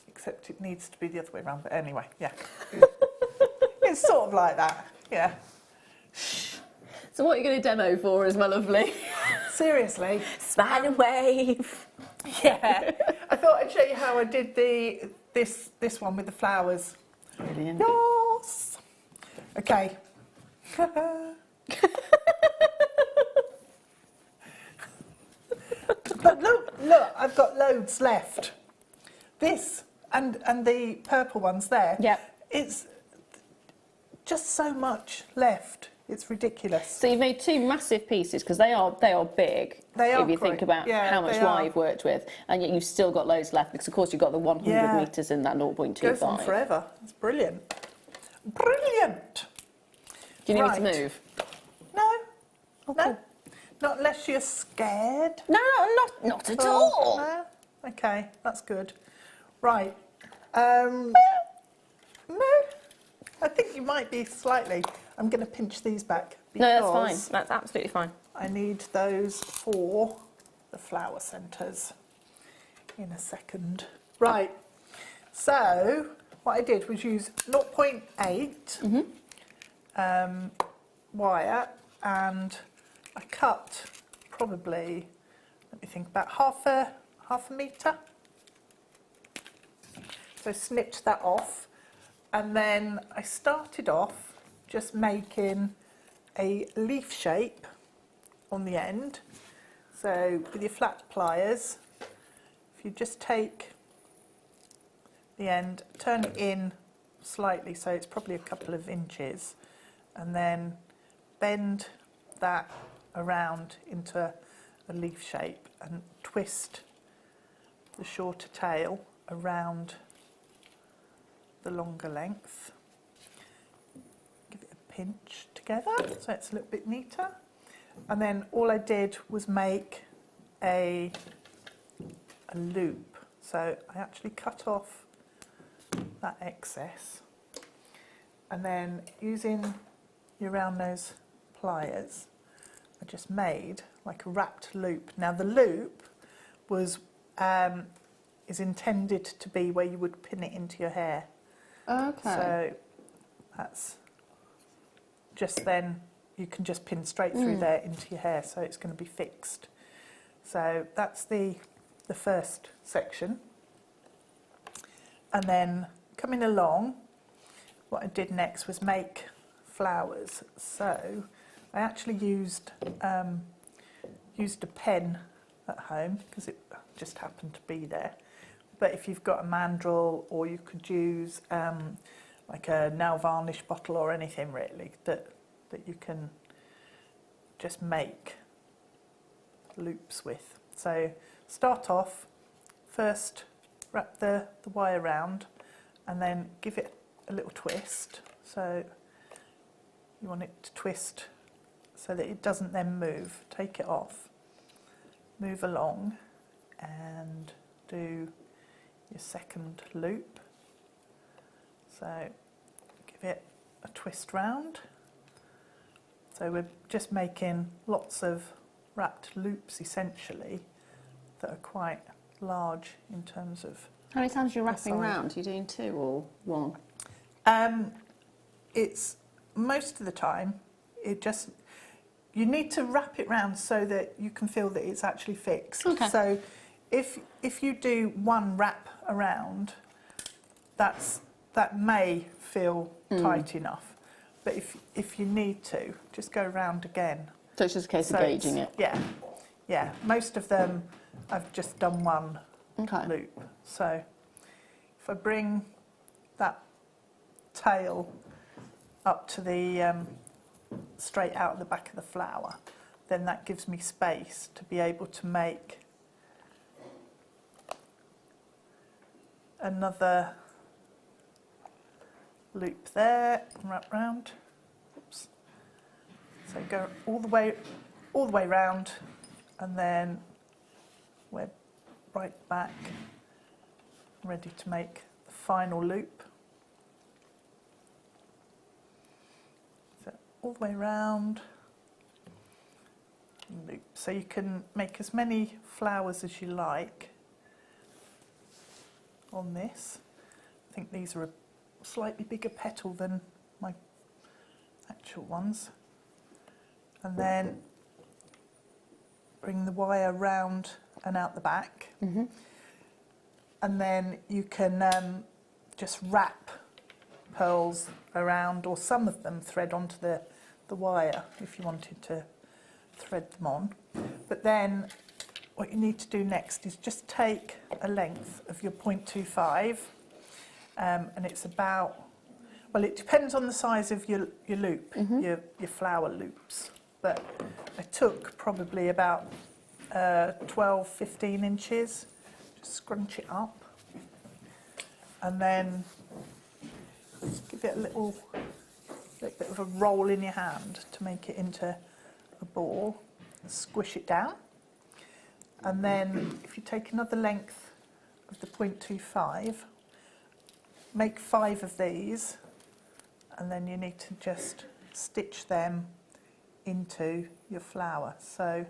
Except it needs to be the other way around, but anyway, yeah. It's sort of like that, yeah. So what are you going to demo for us, my lovely? Seriously. Smile and wave. Yeah. I thought I'd show you how I did this one with the flowers. Brilliant. Yes. Okay. But look, I've got loads left. This and the purple ones there. Yep. It's just so much left. It's ridiculous. So you've made 2 massive pieces because they are big. They are. If you think about how much wire you've worked with, and yet you've still got loads left because of course you've got the 100 metres in that 0.25. Goes on forever. It's brilliant. Brilliant. Do you need me to move? No. Okay. No. Not unless you're scared. No, not at all. No. Okay, that's good. Right. No. I think you might be slightly. I'm going to pinch these back. No, that's fine. That's absolutely fine. I need those for the flower centres in a second. Right. So what I did was use 0.8 wire, and I cut probably, let me think, about half a metre. So snipped that off, and then I started off just making a leaf shape on the end. So with your flat pliers, if you just take the end, turn it in slightly, so it's probably a couple of inches, and then bend that around into a leaf shape and twist the shorter tail around the longer length. Give it a pinch together so it's a little bit neater. And then all I did was make a loop. So I actually cut off that excess. And then using your round nose pliers, I just made like a wrapped loop. Now the loop was is intended to be where you would pin it into your hair. Okay. So that's just then you can just pin straight through there into your hair, so it's going to be fixed. So that's the first section. And then coming along, what I did next was make flowers. So I actually used a pen at home because it just happened to be there. But if you've got a mandrel, or you could use like a nail varnish bottle or anything really that you can just make loops with. So start off, first wrap the wire round and then give it a little twist. So you want it to twist so that it doesn't then move. Take it off, move along and do your second loop. So give it a twist round. So we're just making lots of wrapped loops essentially that are quite large in terms of. How many times are you wrapping round? Are you doing 2 or 1? It's most of the time, you need to wrap it round so that you can feel that it's actually fixed. Okay. So if you do 1 wrap around, that may feel tight enough. But if you need to, just go round again. So it's just a case of gauging it? Yeah. Most of them, I've just done 1 loop. So if I bring that tail up to the straight out of the back of the flower, then that gives me space to be able to make another loop there and wrap round. Oops. So go all the way round, and then we're right back, ready to make the final loop. So all the way round, loop. So you can make as many flowers as you like on this. I think these are a slightly bigger petal than my actual ones. And then bring the wire round and out the back. And then you can just wrap pearls around, or some of them thread onto the wire if you wanted to thread them on. But then what you need to do next is just take a length of your 0.25, and it's about, well, it depends on the size of your loop, your flower loops. But I took probably about 12, 15 inches, just scrunch it up, and then give it a little bit of a roll in your hand to make it into a ball, and squish it down. And then if you take another length of the 0.25, make 5 of these, and then you need to just stitch them into your flower. So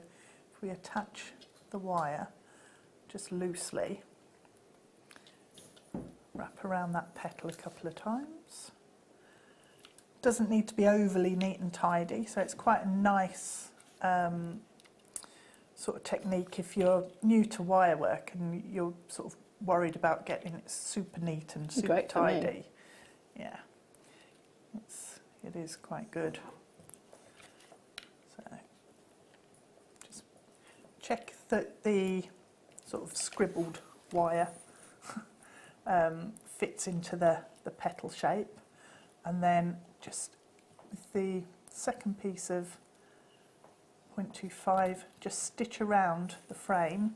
if we attach the wire just loosely, wrap around that petal a couple of times. Doesn't need to be overly neat and tidy, so it's quite a nice sort of technique if you're new to wire work and you're sort of worried about getting it super neat and super tidy. Yeah, it is quite good. So just check that the sort of scribbled wire fits into the petal shape, and then just with the second piece of 0.25, just stitch around the frame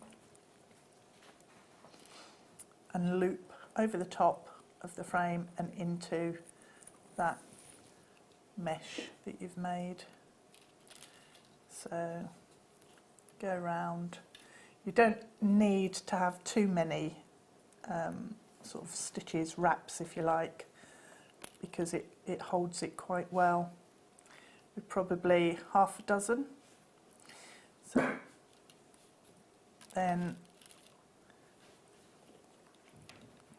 and loop over the top of the frame and into that mesh that you've made. So go around. You don't need to have too many sort of stitches, wraps if you like, because it holds it quite well. With probably half a dozen. So then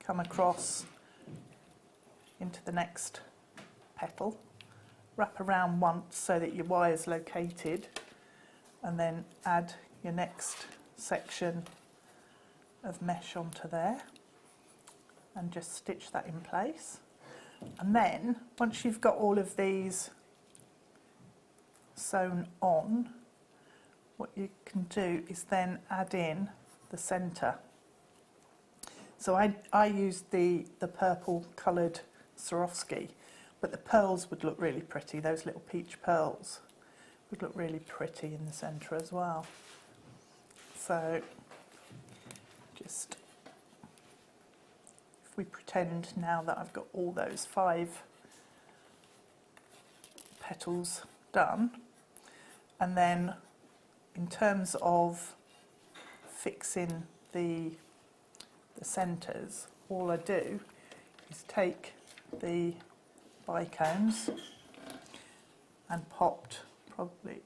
come across into the next petal, wrap around once so that your wire's located, and then add your next section of mesh onto there and just stitch that in place. And then once you've got all of these sewn on, what you can do is then add in the centre. So I used the purple coloured Swarovski, but the pearls would look really pretty. Those little peach pearls would look really pretty in the centre as well. So just, if we pretend now that I've got all those 5 petals done, and then in terms of fixing the centres, all I do is take the bicones and popped probably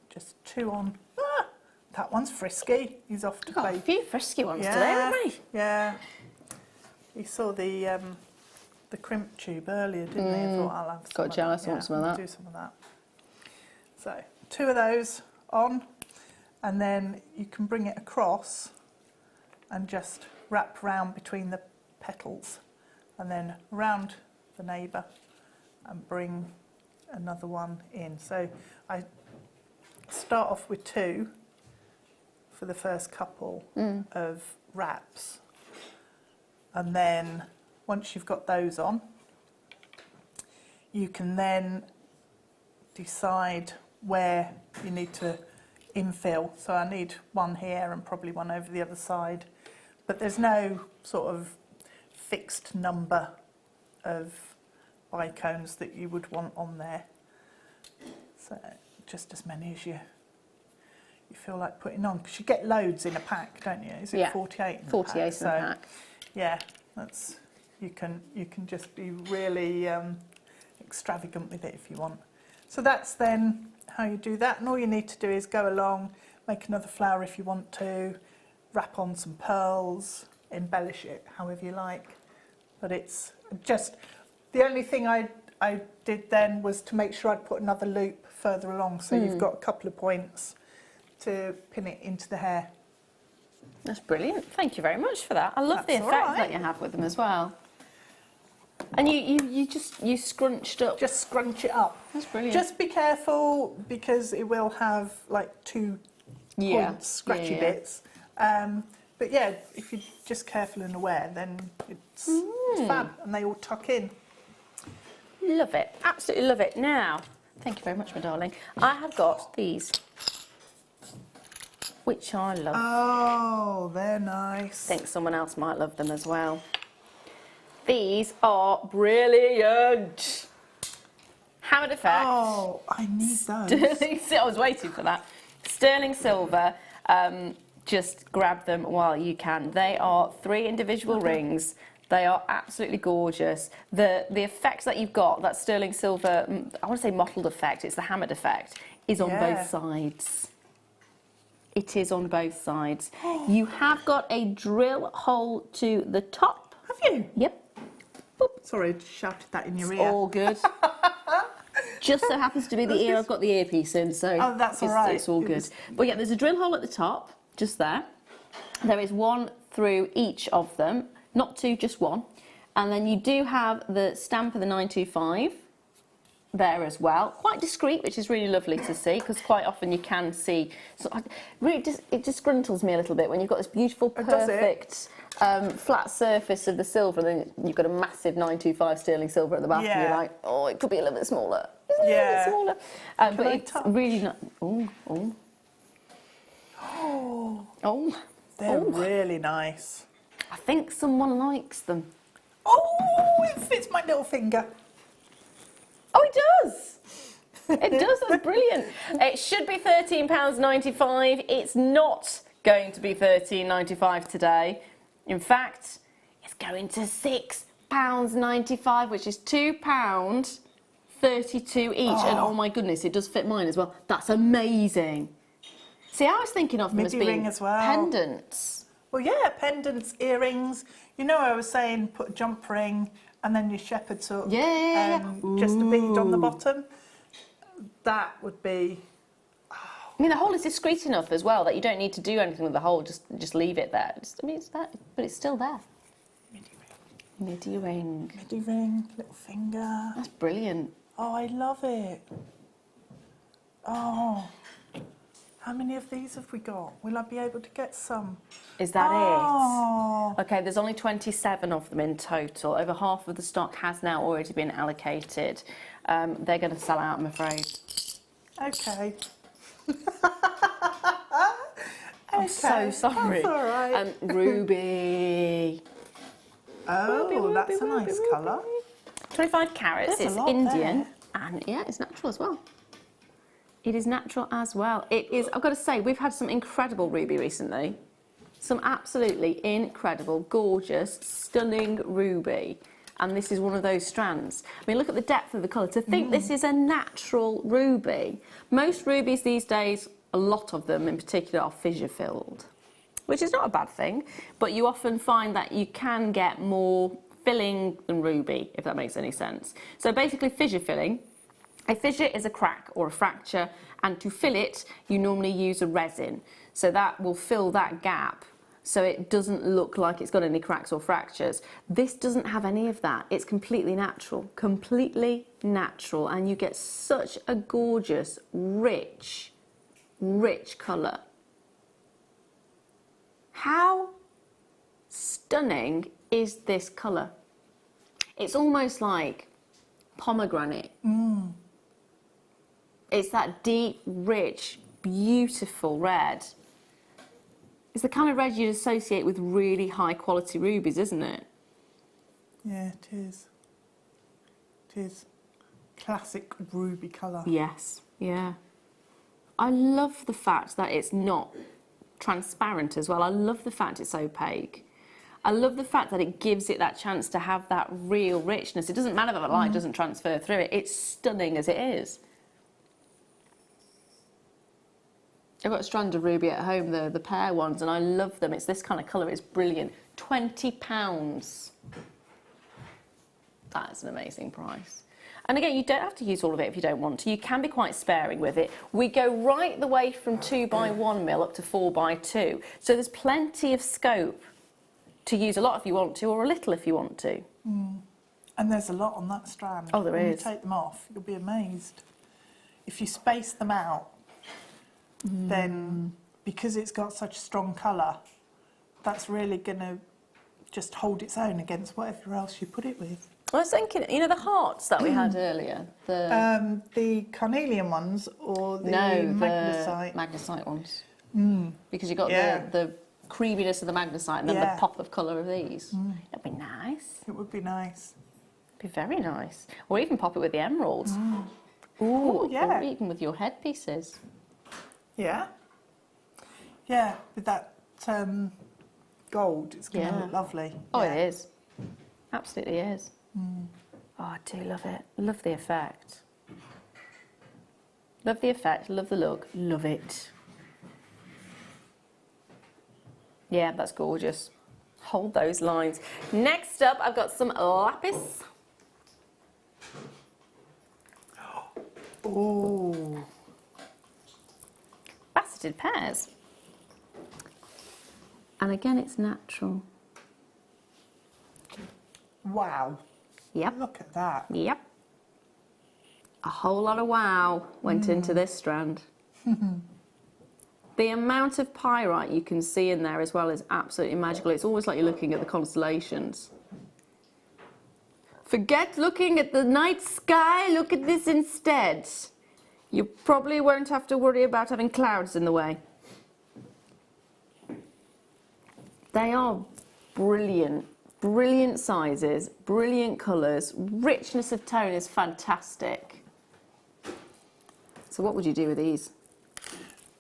just 2 on. Ah, that one's frisky. He's off to play. Got a few frisky ones today, haven't we? Yeah. We saw the crimp tube earlier, didn't we? I thought I'll have some. Got jealous. I Want some of that? Do some of that. So 2 of those on, and then you can bring it across and just wrap round between the petals, and then round the neighbour and bring another one in. So I start off with 2 for the first couple of wraps, and then once you've got those on, you can then decide where you need to infill. So I need one here and probably one over the other side, but there's no sort of fixed number of bicones that you would want on there. So just as many as you feel like putting on, because you get loads in a pack, don't you? Is it 48 in 48 a pack? in a pack. Yeah, that's, you can just be really extravagant with it if you want. So that's then how you do that, and all you need to do is go along, make another flower if you want to, wrap on some pearls, embellish it however you like. But it's just, the only thing I did then was to make sure I'd put another loop further along, so you've got a couple of points to pin it into the hair. That's brilliant. Thank you very much for that. I love the effect that you have with them as well. And you scrunched up. Just scrunch it up. That's brilliant. Just be careful, because it will have like 2 points, scratchy bits. But yeah, if you're just careful and aware, then it's fab, and they all tuck in. Love it. Absolutely love it. Now, thank you very much, my darling. I have got these, which I love. Oh, they're nice. I think someone else might love them as well. These are brilliant. Hammered effect. Oh, I need those. I was waiting for that. Sterling silver. Just grab them while you can. They are 3 individual rings. They are absolutely gorgeous. The effect that you've got, that sterling silver, I want to say mottled effect, it's the hammered effect, is on both sides. It is on both sides. You have got a drill hole to the top. Have you? Yep. Boop. Sorry, I just shouted that in your ear. All good. Just so happens to be the ear I've got the earpiece in, so that's all right. It's all good. But yeah, there's a drill hole at the top, just there. There is 1 through each of them, not 2, just 1. And then you do have the stamp of the 925 there as well. Quite discreet, which is really lovely to see, because quite often you can see. So it disgruntles me a little bit when you've got this beautiful, perfect flat surface of the silver, and then you've got a massive 925 sterling silver at the back, and you're like, oh, it could be a little bit smaller. It's a little bit smaller. But it's really not. They're really nice. I think someone likes them. Oh, it fits my little finger. Oh, it does. It does. That's brilliant. It should be £13.95. It's not going to be £13.95 today. In fact, it's going to £6.95, which is £2.32 each. And oh my goodness, it does fit mine as well. That's amazing. See, I was thinking of them as being as well. Pendants. Well, yeah, pendants, earrings. You know, I was saying put a jump ring and then your shepherd's hook. Yeah. Just a bead on the bottom. That would be. I mean, the hole is discreet enough as well that you don't need to do anything with the hole. Just leave it there. I mean, it's that, but it's still there. Midi ring. Midi ring, little finger. That's brilliant. Oh, I love it. Oh, how many of these have we got? Will I be able to get some? Is that it? Okay, there's only 27 of them in total. Over half of the stock has now already been allocated. They're going to sell out, I'm afraid. Okay. I'm so sorry. That's all right. Ruby. Oh, Ruby, that's a Ruby, nice Ruby. colour. 25 carats. There's It's a lot Indian. there. And yeah, it's natural as well. It is natural as well. It is, I've got to say, we've had some incredible ruby recently. Some absolutely incredible, gorgeous, stunning ruby. And this is one of those strands. I mean, look at the depth of the colour. To think this is a natural ruby. Most rubies these days, a lot of them in particular, are fissure filled, which is not a bad thing. But you often find that you can get more filling than ruby, if that makes any sense. So basically, fissure filling. A fissure is a crack or a fracture, and to fill it, you normally use a resin. So that will fill that gap so it doesn't look like it's got any cracks or fractures. This doesn't have any of that. It's completely natural, and you get such a gorgeous, rich colour. How stunning is this colour? It's almost like pomegranate. It's that deep, rich, beautiful red. It's the kind of red you'd associate with really high quality rubies, isn't it? Yeah, it is. It is. Classic ruby colour. Yes, yeah. I love the fact that it's not transparent as well. I love the fact it's opaque. I love the fact that it gives it that chance to have that real richness. It doesn't matter that the light doesn't transfer through it. It's stunning as it is. I've got a strand of ruby at home, the pear ones, and I love them. It's this kind of colour. It's brilliant. £20. That is an amazing price. And again, you don't have to use all of it if you don't want to. You can be quite sparing with it. We go right the way from 2x1 mil up to 4x2. So there's plenty of scope to use a lot if you want to, or a little if you want to. And there's a lot on that strand. Oh, there when is. you take them off, you'll be amazed. If you space them out, then because it's got such strong colour, that's really going to just hold its own against whatever else you put it with. I was thinking, you know, the hearts that we had earlier? The carnelian ones or the magnesite? The magnesite ones. Because you got the creaminess of the magnesite and then the pop of colour of these. It'd be nice. It would be nice. It'd be very nice. Or even pop it with the emeralds. Ooh, yeah. Or even with your headpieces. Yeah. Yeah, with that gold, it's going to look lovely. Oh, it is. Absolutely is. Oh, I do love it. Love the effect. Love the effect, love the look, love it. Yeah, that's gorgeous. Hold those lines. Next up, I've got some lapis. Oh. Faceted pears. And again, it's natural. Wow. Yep. Look at that. Yep. A whole lot of wow went into this strand. The amount of pyrite you can see in there as well is absolutely magical. It's almost like you're looking at the constellations. Forget looking at the night sky, look at this instead. You probably won't have to worry about having clouds in the way. They are brilliant Brilliant sizes, brilliant colours, richness of tone is fantastic. So what would you do with these?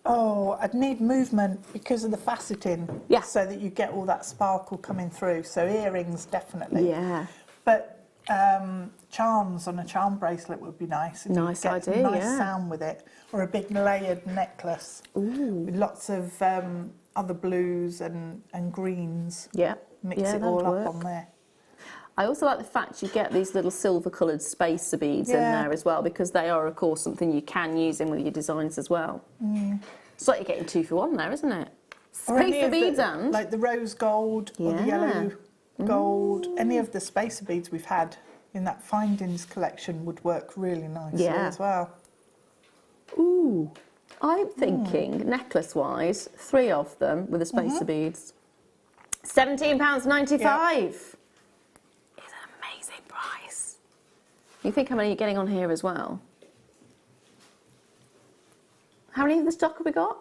Oh, I'd need movement because of the faceting. Yeah. So that you get all that sparkle coming through. So earrings, definitely. Yeah. But charms on a charm bracelet would be nice. Nice get idea, a nice yeah. sound with it. Or a big layered necklace. With lots of other blues and greens. Yeah. Mix yeah, it all that'd up work. on there. I also like the fact you get these little silver coloured spacer beads in Yeah. there as well, because they are, of course, something you can use in with your designs as well. It's like you're getting 2 for 1 there, isn't it? Or any Spacer of beads the, and... like the rose gold or the Yeah. yellow gold. Any of the spacer beads we've had in that Findings collection would work really nicely Yeah. as well. Ooh, I'm thinking necklace-wise, 3 of them with the spacer beads. £17.95. Yeah. It's an amazing price. You think how many you're getting on here as well? How many of the stock have we got?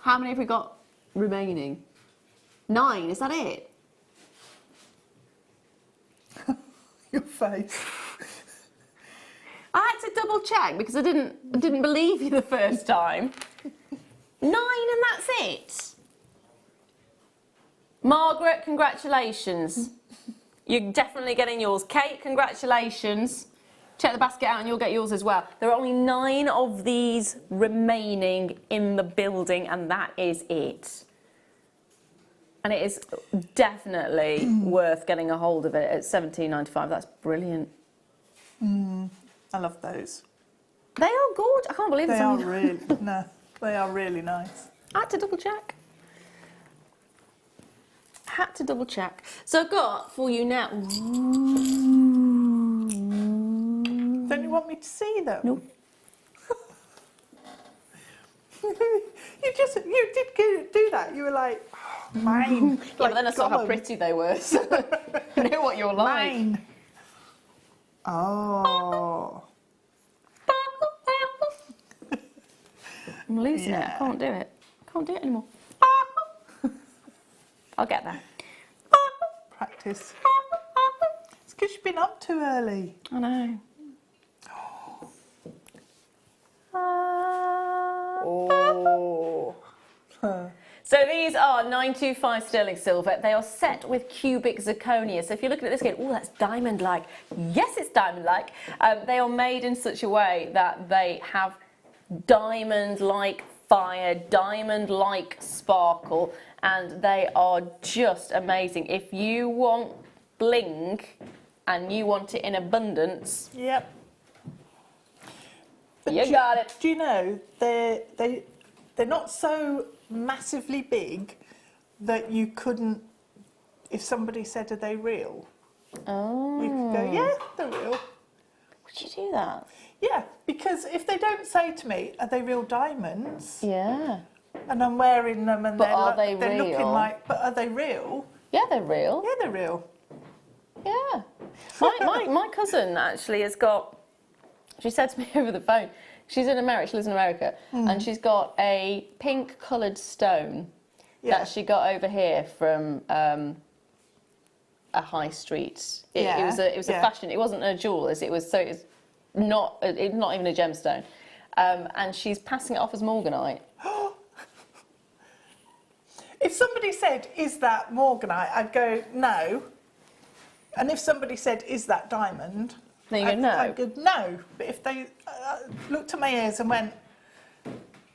How many have we got remaining? 9, is that it? Your face. I had to double check because I didn't believe you the first time. 9 and that's it. Margaret, congratulations. You're definitely getting yours. Kate, congratulations. Check the basket out and you'll get yours as well. There are only 9 of these remaining in the building and that is it. And it is definitely worth getting a hold of it at £17.95. That's brilliant. I love those. They are gorgeous. I can't believe They there's are only really, no, they are really nice. I had to double check. Had to double check. So I've got for you now. Don't you want me to see them? No. You did do that. You were like, oh, mine. Yeah, but then I saw how pretty they were. So I knew what you're like. Mine. Oh. I'm losing it. I Yeah. can't do it. I can't do it anymore. I'll get there. Practice. It's because you've been up too early. I know. Oh. So these are 925 sterling silver. They are set with cubic zirconia. So if you're looking at this again, oh, that's diamond-like. Yes, it's diamond-like. They are made in such a way that they have diamond-like fire, diamond-like sparkle, and they are just amazing. If you want bling and you want it in abundance, Yep. But you got it. Do you know they're not so massively big that you couldn't, if somebody said, are they real? Oh. You could go, yeah, they're real. Would you do that? Yeah, because if they don't say to me, are they real diamonds? Yeah. And I'm wearing them and But are they they're looking real? like, but are they real? Yeah, they're real. Yeah, they're real. Yeah. My cousin actually has got, she said to me over the phone, she's in America, she lives in America, and she's got a pink coloured stone Yeah. that she got over here from a high street. It was a Yeah. fashion, it wasn't a jewel, it was not even a gemstone. And she's passing it off as morganite. If somebody said, is that morganite, I'd go, no. And if somebody said, is that diamond? Then you go, no. I'd go, no. But if they looked at my ears and went,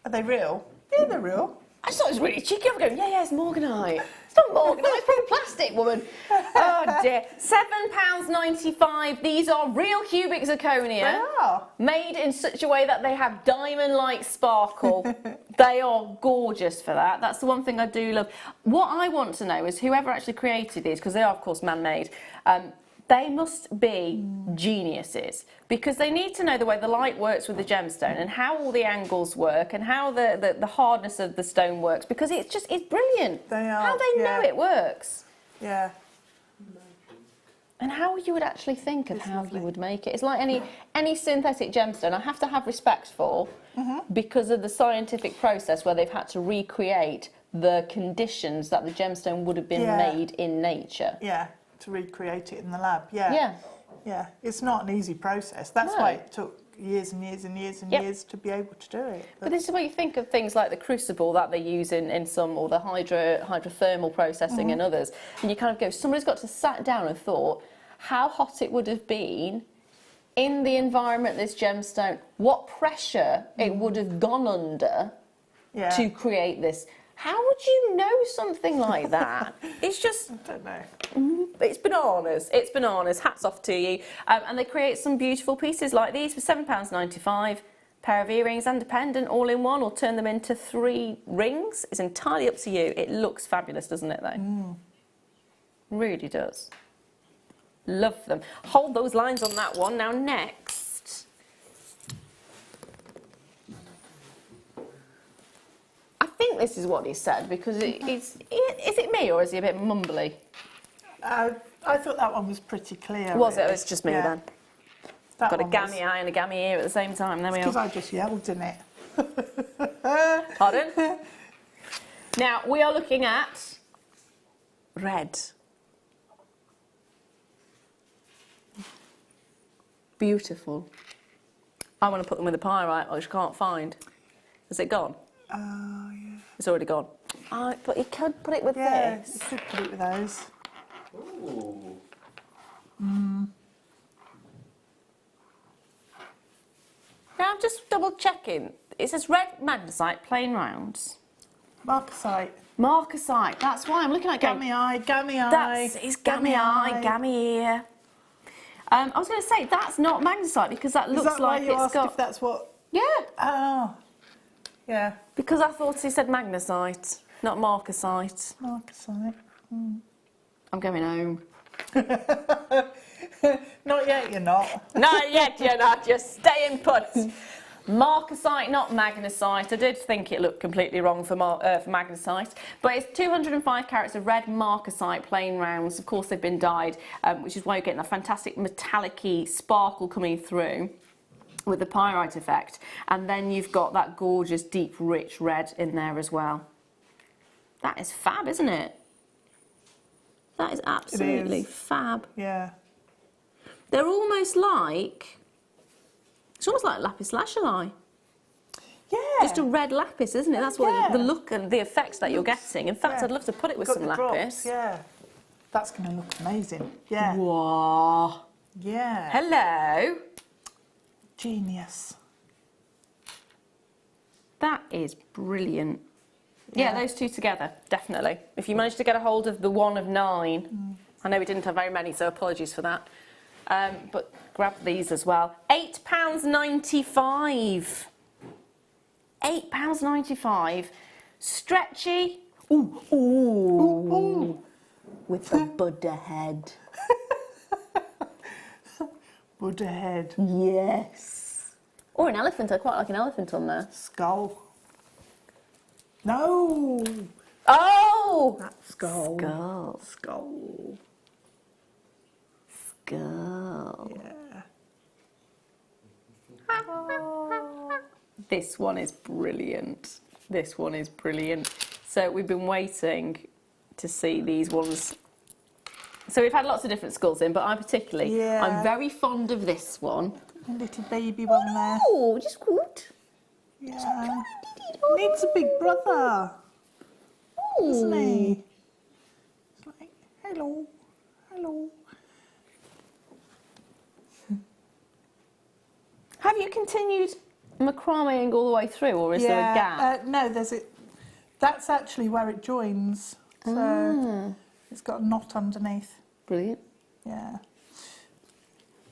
are they real? Yeah, they're real. I just thought it was really cheeky. I'm going, yeah, it's morganite. It's not morganite, it's probably plastic, woman. Oh dear. £7.95. These are real cubic zirconia. They are. Made in such a way that they have diamond-like sparkle. They are gorgeous for that. That's the one thing I do love. What I want to know is whoever actually created these, because they are, of course, man-made, they must be geniuses, because they need to know the way the light works with the gemstone and how all the angles work and how the hardness of the stone works, because it's brilliant. They are, How they know yeah. it works. Yeah. And how you would actually think of how you would make it. It's like any synthetic gemstone I have to have respect for because of the scientific process where they've had to recreate the conditions that the gemstone would have been made in nature. Yeah, to recreate it in the lab. Yeah. Yeah. Yeah, it's not an easy process. That's why it took years and years and years and years to be able to do it. But this is what you think of things like the crucible that they use in some, or the hydrothermal processing in others. And you kind of go, somebody's got to sat down and thought how hot it would have been in the environment, this gemstone, what pressure it would have gone under to create this. How would you know something like that? It's just... I don't know. It's bananas. It's bananas. Hats off to you. And they create some beautiful pieces like these for £7.95. Pair of earrings and a pendant all in one, or turn them into 3 rings. It's entirely up to you. It looks fabulous, doesn't it, though? Really does. Love them. Hold those lines on that one. Now, next... I think this is what he said, because is it me, or is he a bit mumbly? I thought that one was pretty clear. Was it? It's just me then. That Got a gammy eye and a gammy ear at the same time. There we are. Because I just yelled in it. Pardon? Now, we are looking at red. Beautiful. I want to put them with a pyrite, which I can't find. Is it gone? Oh, yeah. It's already gone. But you could put it with this. You could put it with those. Ooh. Now, I'm just double checking. It says red magnesite, plain rounds. Marcasite. Marcasite. That's why I'm looking at Gammy eye, gammy eye. It's gammy eye, gammy ear. I was going to say, that's not magnesite, because that looks like it's got... If that's what... Yeah. Oh. Yeah. Because I thought he said magnesite, not marcasite. Marcasite. I'm going home. Not yet, you're not. Not yet, you're not. You're staying put. Marcasite, not magnesite. I did think it looked completely wrong for magnesite, but it's 205 carats of red marcasite plain rounds. Of course, they've been dyed, which is why you're getting a fantastic metallic-y sparkle coming through with the pyrite effect. And then you've got that gorgeous, deep, rich red in there as well. That is fab, isn't it? That is absolutely fab. Yeah. They're almost like... It's almost like lapis lazuli. Yeah. Just a red lapis, isn't it? That's what the look and the effects that you're getting. In fact, I'd love to put it with some lapis. Drops, yeah. That's going to look amazing. Yeah. Wow. Yeah. Hello. Genius. That is brilliant. Yeah, those two together, definitely. If you manage to get a hold of the one of 9, I know we didn't have very many, so apologies for that. But grab these as well. £8.95. £8.95. Stretchy. Ooh. With a Buddha head. Buddha head. Yes. Or an elephant. I quite like an elephant on there. Skull. No. Oh! That's skull. Skull. Skull. Skull. Yeah. This one is brilliant. This one is brilliant. So we've been waiting to see these ones. So we've had lots of different skulls in, but I'm very fond of this one. A little baby one there. Oh, just good. Yeah. Needs a big brother. Doesn't he? It's like, hello, hello. Have you continued macrameing all the way through, or is there a gap? No, that's actually where it joins. So it's got a knot underneath. Brilliant. Yeah.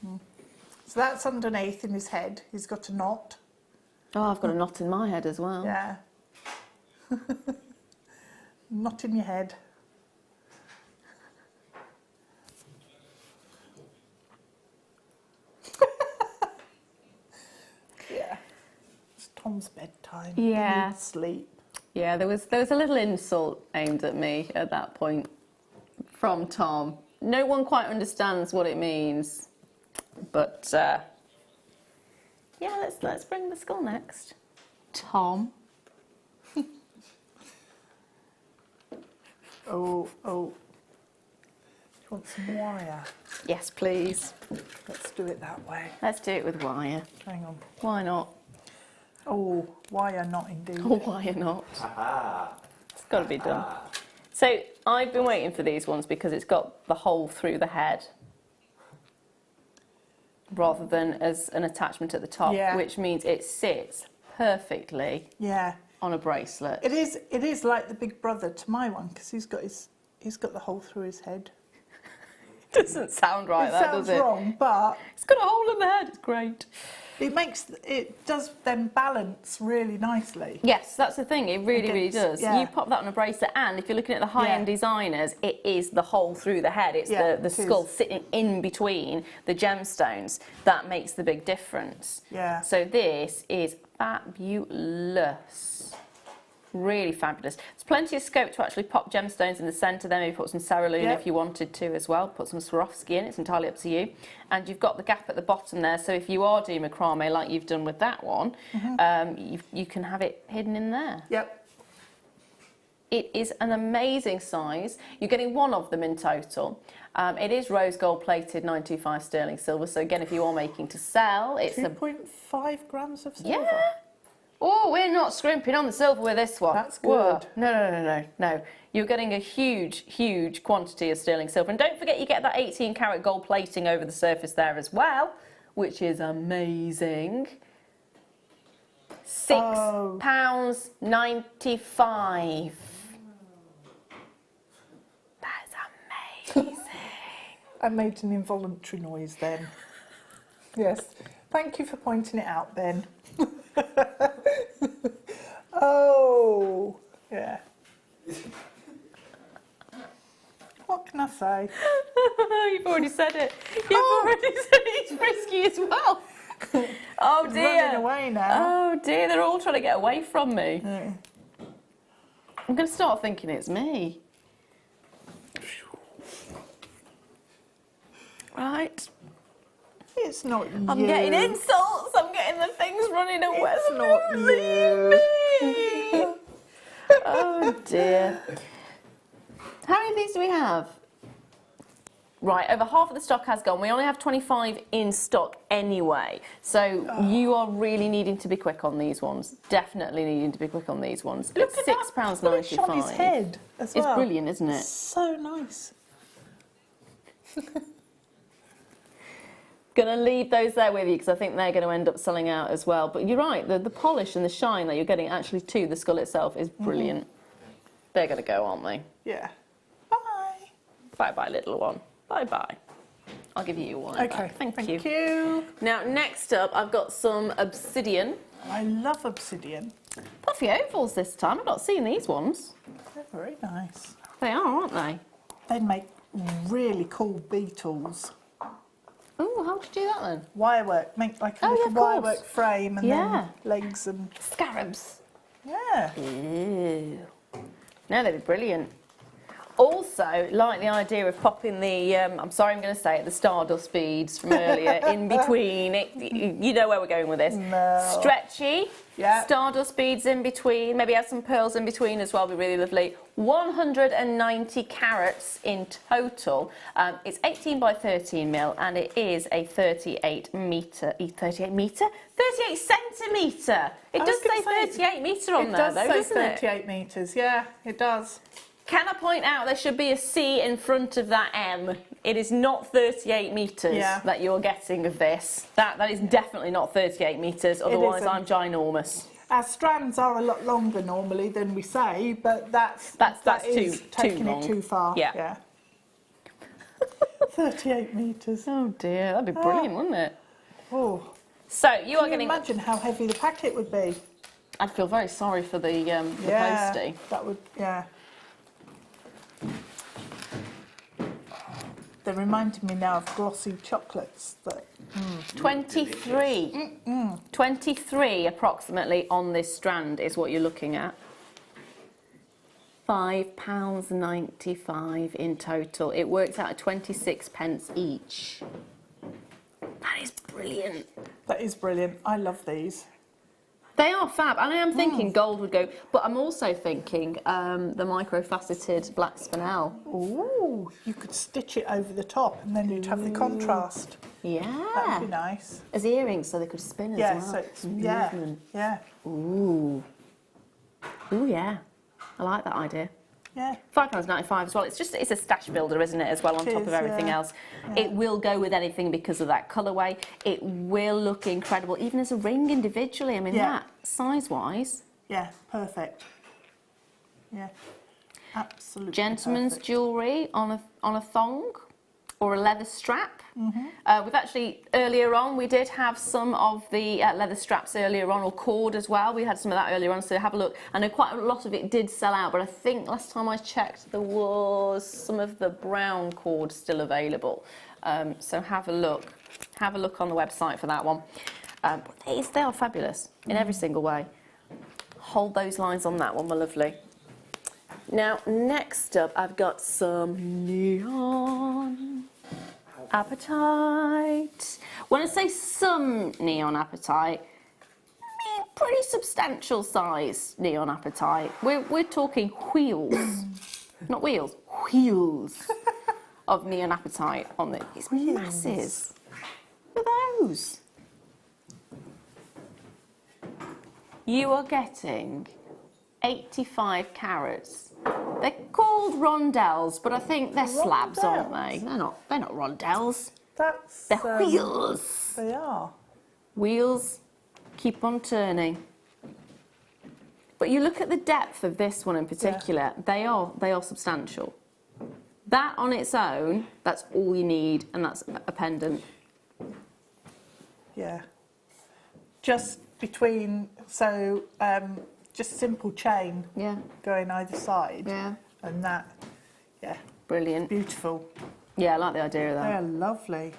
So that's underneath in his head. He's got a knot. Oh, I've got a knot in my head as well. Yeah. Knot in your head. Yeah. It's Tom's bedtime. Yeah. He needs sleep. Yeah, there was a little insult aimed at me at that point from Tom. no one quite understands what it means. But yeah, let's bring the skull next. Tom. Oh. Do you want some wire? Yes, please. Let's do it that way. Let's do it with wire. Hang on. Why not? Oh, wire not indeed. Oh, why not? It's got to be done. So I've been waiting for these ones because it's got the hole through the head rather than as an attachment at the top, which means it sits perfectly on a bracelet. It is like the big brother to my one because he's got the hole through his head. Doesn't sound right, that does it? It sounds wrong, but it's got a hole in the head. It's great. It does then balance really nicely. Yes, that's the thing. It really does. You pop that on a bracelet, and if you're looking at the high-end designers, it is the hole through the head. It's the skull sitting in between the gemstones that makes the big difference. Yeah. So this is fabulous. Really fabulous. There's plenty of scope to actually pop gemstones in the centre there, maybe put some Ceruluna if you wanted to as well, put some Swarovski in, it's entirely up to you. And you've got the gap at the bottom there, so if you are doing macrame like you've done with that one, you can have it hidden in there. Yep. It is an amazing size. You're getting one of them in total. It is rose gold plated 925 sterling silver, so again, if you are making to sell, it's 2.5 grams of silver. Yeah. Oh, we're not scrimping on the silver with this one. That's good. Whoa. No. You're getting a huge quantity of sterling silver. And don't forget you get that 18 karat gold plating over the surface there as well, which is amazing. £6.95. That's amazing. I made an involuntary noise then. Yes. Thank you for pointing it out, Ben. Oh, yeah. What can I say? You've already said it. You've already said it's frisky as well. Oh It's dear. running away now. Oh dear, they're all trying to get away from me. I'm going to start thinking it's me. Right. It's not you. I'm getting insults. I'm getting the things running away. It's not you. Oh dear. How many of these do we have? Right, over half of the stock has gone. We only have 25 in stock anyway. So you are really needing to be quick on these ones. Definitely needing to be quick on these ones. Look It's at £6.95. on his head as well. It's brilliant, isn't it? So nice. Going to leave those there with you because I think they're going to end up selling out as well. But you're right, the polish and the shine that you're getting actually to the skull itself is brilliant. They're going to go, aren't they? Yeah. Bye. Bye-bye, little one. Bye-bye. I'll give you one. Okay. Thank you. Thank you. Now, next up, I've got some obsidian. I love obsidian. Puffy ovals this time. I've not seen these ones. They're very nice. They are, aren't they? They make really cool beetles. Oh, how would you do that then? Wirework. Make like a Oh, yeah, little of course. wirework frame and then legs and... Scarabs. Yeah. Ew. No, they'd be brilliant. Also, like the idea of popping the, I'm sorry I'm going to say it, the Stardust beads from earlier in between. You know where we're going with this. No. Stretchy, Yeah. Stardust beads in between, maybe add some pearls in between as well, be really lovely. 190 carats in total. It's 18 by 13 mil and it is a 38 metre, 38 metre? 38 centimetre! It does say 38 metre on there though, doesn't it? It does say 38 metres, yeah, it does. Can I point out there should be a C in front of that M? It is not 38 metres that you're getting of this. That is definitely not 38 metres, otherwise I'm ginormous. Our strands are a lot longer normally than we say, but that is taking it too far. Yeah. 38 metres. Oh dear, that'd be brilliant, wouldn't it? Oh. So you are Can you getting. imagine how heavy the packet would be? I'd feel very sorry for the postie. That would, yeah. They're reminding me now of glossy chocolates. That, 23. 23 approximately on this strand is what you're looking at. £5.95 in total. It works out at 26p each. That is brilliant. That is brilliant. I love these. They are fab, and I am thinking gold would go, but I'm also thinking the micro-faceted black spinel. Ooh, you could stitch it over the top and then you'd have the contrast. Yeah. That'd be nice. As earrings, so they could spin as Yeah, well. so it's, yeah. Ooh. Ooh, yeah. I like that idea. Yeah. £5.95 as well. It's a stash builder, isn't it, as well, on top of everything else. Yeah. It will go with anything because of that colourway. It will look incredible, even as a ring individually. I mean, that, size-wise. Yeah, perfect. Yeah, absolutely Gentleman's perfect. jewellery on a thong or a leather strap. We've actually, earlier on, we did have some of the leather straps earlier on, or cord as well. We had some of that earlier on, so have a look. I know quite a lot of it did sell out, but I think last time I checked there was some of the brown cord still available. So have a look. Have a look on the website for that one. But they are fabulous in every single way. Hold those lines on that one, my lovely. Now, next up, I've got some neon apatite. When I say some neon apatite, I mean pretty substantial size neon apatite. We're talking wheels, not wheels, wheels of neon apatite on it. It's massive. Look at those. You are getting 85 carats. They're called rondelles, but I think they're slabs, aren't they? They're not rondelles. They're wheels. They are. Wheels keep on turning. But you look at the depth of this one in particular, they are substantial. That on its own, that's all you need, and that's a pendant. Yeah. Just between, just simple chain going either side. Yeah. And that, Brilliant. beautiful. Yeah, I like the idea of that. They're lovely.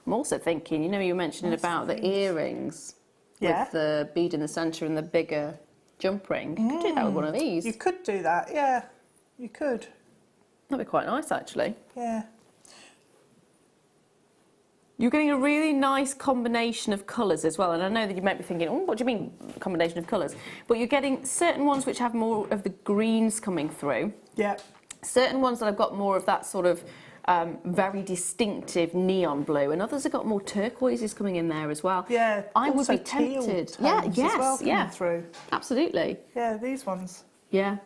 I'm also thinking, you were mentioning about the earrings with the bead in the centre and the bigger jump ring. You could do that with one of these. You could do that, yeah. You could. That'd be quite nice, actually. Yeah. You're getting a really nice combination of colours as well, and I know that you might be thinking, oh, what do you mean combination of colours? But you're getting certain ones which have more of the greens coming through. Yeah. Certain ones that have got more of that sort of very distinctive neon blue, and others have got more turquoises coming in there as well. Yeah. I would also be tempted. teal tones as well coming through. Absolutely. Yeah, these ones. Yeah.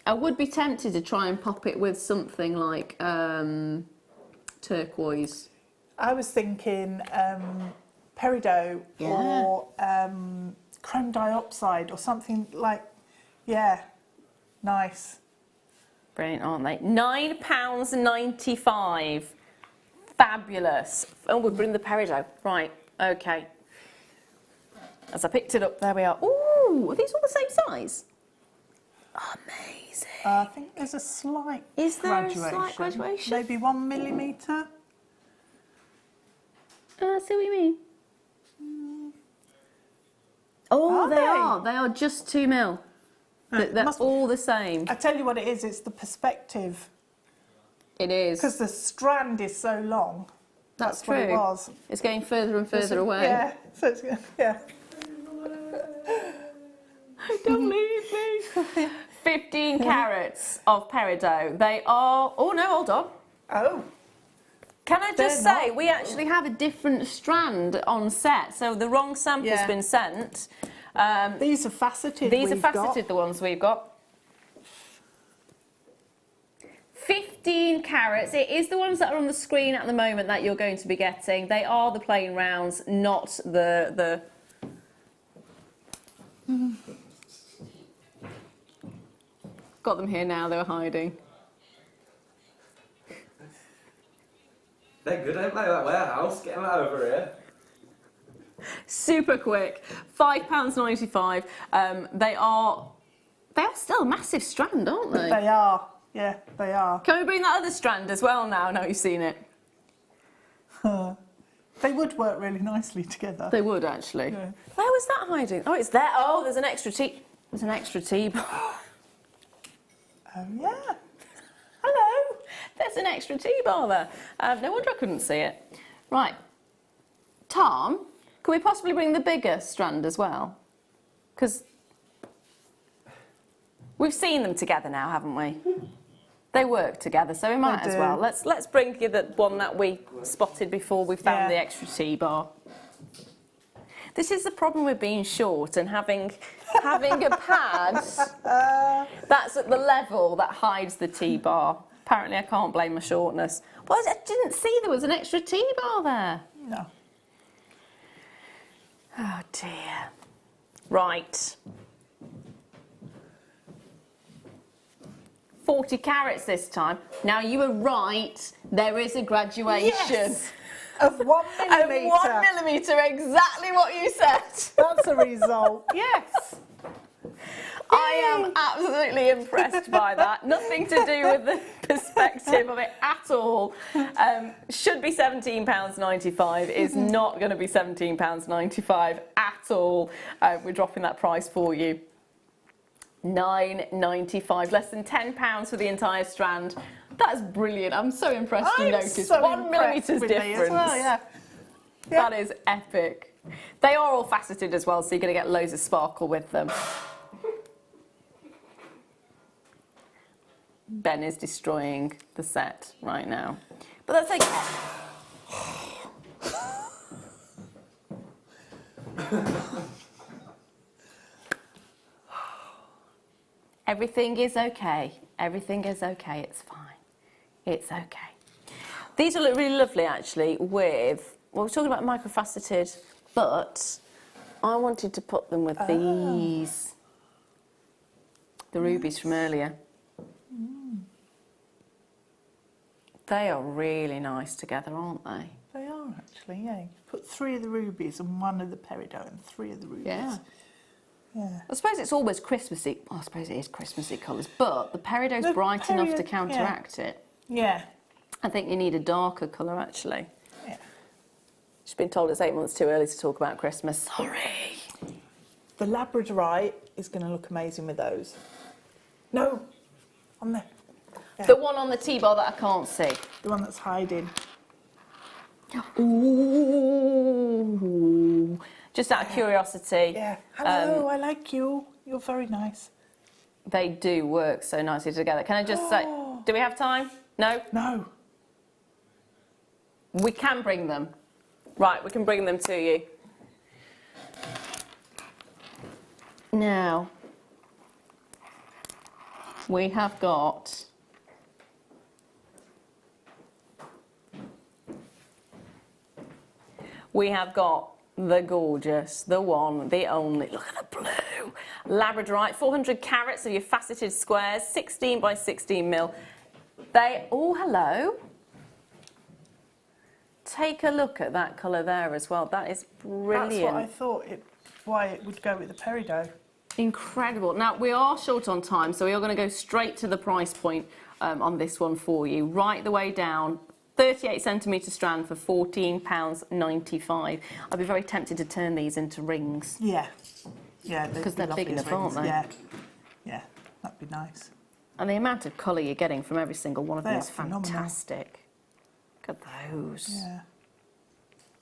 I would be tempted to try and pop it with something like turquoise. I was thinking peridot or chrome dioxide or something like, nice. Brilliant, aren't they? £9.95. Fabulous. Oh, we'll bring the peridot. Right, okay. As I picked it up, there we are. Ooh, are these all the same size? Amazing. I think there's a slight Is there graduation. a slight graduation? Maybe 1 millimetre. I see what you mean. Oh, they are. They are just 2 mil. That's all the same. I tell you what it is, it's the perspective. It is. Because the strand is so long. That's what it true. was. It's going further and further away. Yeah, so it's, Don't leave me. 15 carats of peridot. They are... Oh, no, hold on. Oh. Can I just say, we actually have a different strand on set, so the wrong sample's been sent. These are faceted. These are faceted, the ones we've got. 15 carats. It is the ones that are on the screen at the moment that you're going to be getting. They are the plain rounds, not the... Got them here now, they were hiding. They're good, ain't they? That warehouse. Get them over here. Super quick. £5.95. They are still a massive strand, aren't they? They are. Yeah, they are. Can we bring that other strand as well now you've seen it? They would work really nicely together. They would, actually. Yeah. Where was that hiding? Oh, it's there. Oh, there's an extra T. There's an extra T. Oh, yeah. Hello. There's an extra T-bar there. No wonder I couldn't see it. Right. Tom, can we possibly bring the bigger strand as well? Because we've seen them together now, haven't we? They work together, so we might as well. Let's bring you the one that we spotted before we found the extra T-bar. This is the problem with being short and having a pad that's at the level that hides the T-bar. Apparently I can't blame my shortness. Well, I didn't see there was an extra T-bar there. No. Oh dear. Right. 40 carats this time. Now you were right, there is a graduation. Yes. Of 1 millimetre. Of 1 millimetre, exactly what you said. That's a result. Yes. I am absolutely impressed by that. Nothing to do with the perspective of it at all. Should be £17.95. Is not going to be £17.95 at all. We're dropping that price for you. £9.95, less than £10 for the entire strand. That's brilliant. I'm so impressed you noticed. So 1 millimetre's difference. As well, yeah. That is epic. They are all faceted as well, so you're going to get loads of sparkle with them. Ben is destroying the set right now. But that's okay. Everything is okay. Everything is okay. It's fine. It's okay. These will look really lovely, actually, with... Well, we're talking about microfaceted, but I wanted to put them with these. The rubies from earlier. They are really nice together, aren't they? They are, actually, yeah. You put 3 of the rubies and 1 of the peridot and 3 of the rubies. Yeah. Yeah. I suppose it's always Christmassy. Well, I suppose it is Christmassy colours, but the peridot's bright enough to counteract it. Yeah. I think you need a darker colour, actually. Yeah. She's been told it's 8 months too early to talk about Christmas. Sorry. The labradorite is going to look amazing with those. No, on there. Yeah. The one on the T-bar that I can't see. The one that's hiding. Ooh. Just out of curiosity. Yeah. Hello, I like you. You're very nice. They do work so nicely together. Can I just say, do we have time? No? No. We can bring them. Right, we can bring them to you. Now, we have got the gorgeous, the one, the only, look at the blue, labradorite, 400 carats of your faceted squares, 16 by 16 mil. They, oh, hello. Take a look at that colour there as well. That is brilliant. That's what I thought, why it would go with the peridot. Incredible. Now, we are short on time, so we are going to go straight to the price point on this one for you, right the way down. 38 centimetre strand for £14.95. I'd be very tempted to turn these into rings. Yeah. Yeah, because they're big enough, aren't they? Yeah. Yeah, that'd be nice. And the amount of colour you're getting from every single one of them is phenomenal. fantastic. Look at those. Yeah.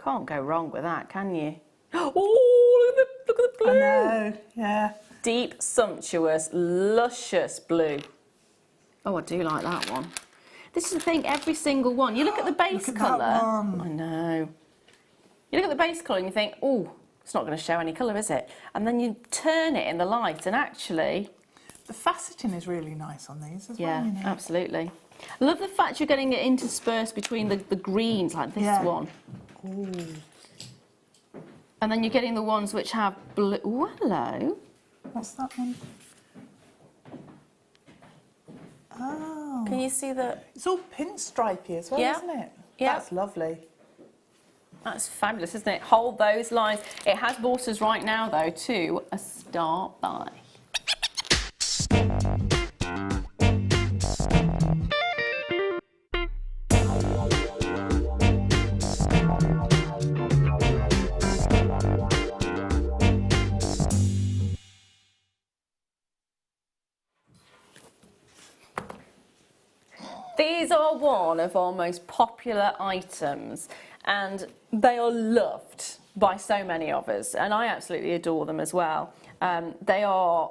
Can't go wrong with that, can you? Oh, look at the blue. I know, yeah. Deep, sumptuous, luscious blue. Oh, I do like that one. This is the thing, every single one. You look at the base colour. I know. You look at the base colour and you think, oh, it's not going to show any colour, is it? And then you turn it in the light and actually... The faceting is really nice on these as well. Yeah, you know. absolutely. I love the fact you're getting it interspersed between the greens like this one. Ooh. And then you're getting the ones which have blue. Ooh, hello. What's that one? Oh. Can you see the... It's all pinstripey as well, isn't it? Yeah. That's lovely. That's fabulous, isn't it? Hold those lines. It has brought us right now, though, to a start by. These are one of our most popular items, and they are loved by so many of us, and I absolutely adore them as well. They are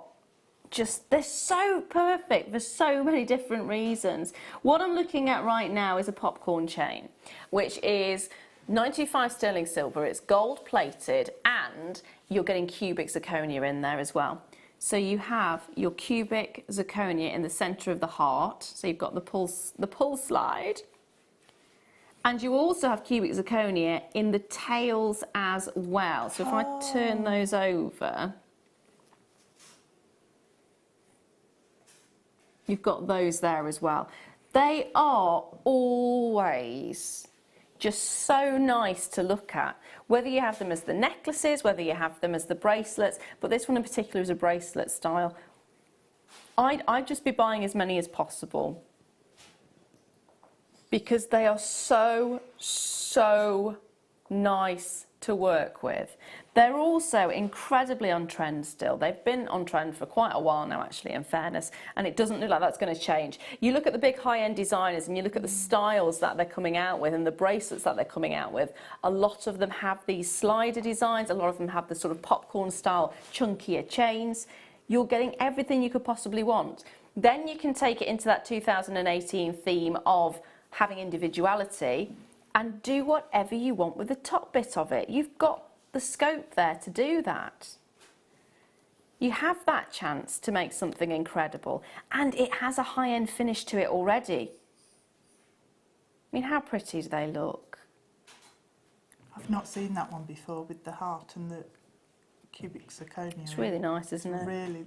just, they're so perfect for so many different reasons. What I'm looking at right now is a popcorn chain, which is 925 sterling silver. It's gold plated, and you're getting cubic zirconia in there as well. So you have your cubic zirconia in the center of the heart. So you've got the pull slide. And you also have cubic zirconia in the tails as well. So if I turn those over, you've got those there as well. They are always just so nice to look at, whether you have them as the necklaces, whether you have them as the bracelets, but this one in particular is a bracelet style. I'd just be buying as many as possible because they are so nice to work with. They're also incredibly on trend still. They've been on trend for quite a while now, actually, in fairness, and it doesn't look like that's going to change. You look at the big high-end designers and you look at the styles that they're coming out with and the bracelets that they're coming out with. A lot of them have these slider designs. A lot of them have the sort of popcorn style chunkier chains. You're getting everything you could possibly want. Then you can take it into that 2018 theme of having individuality and do whatever you want with the top bit of it. You've got the scope there to do that. You have that chance to make something incredible, and it has a high-end finish to it already. I mean, how pretty do they look? I've not seen that one before with the heart and the cubic zirconia. It's really nice, isn't it? Really,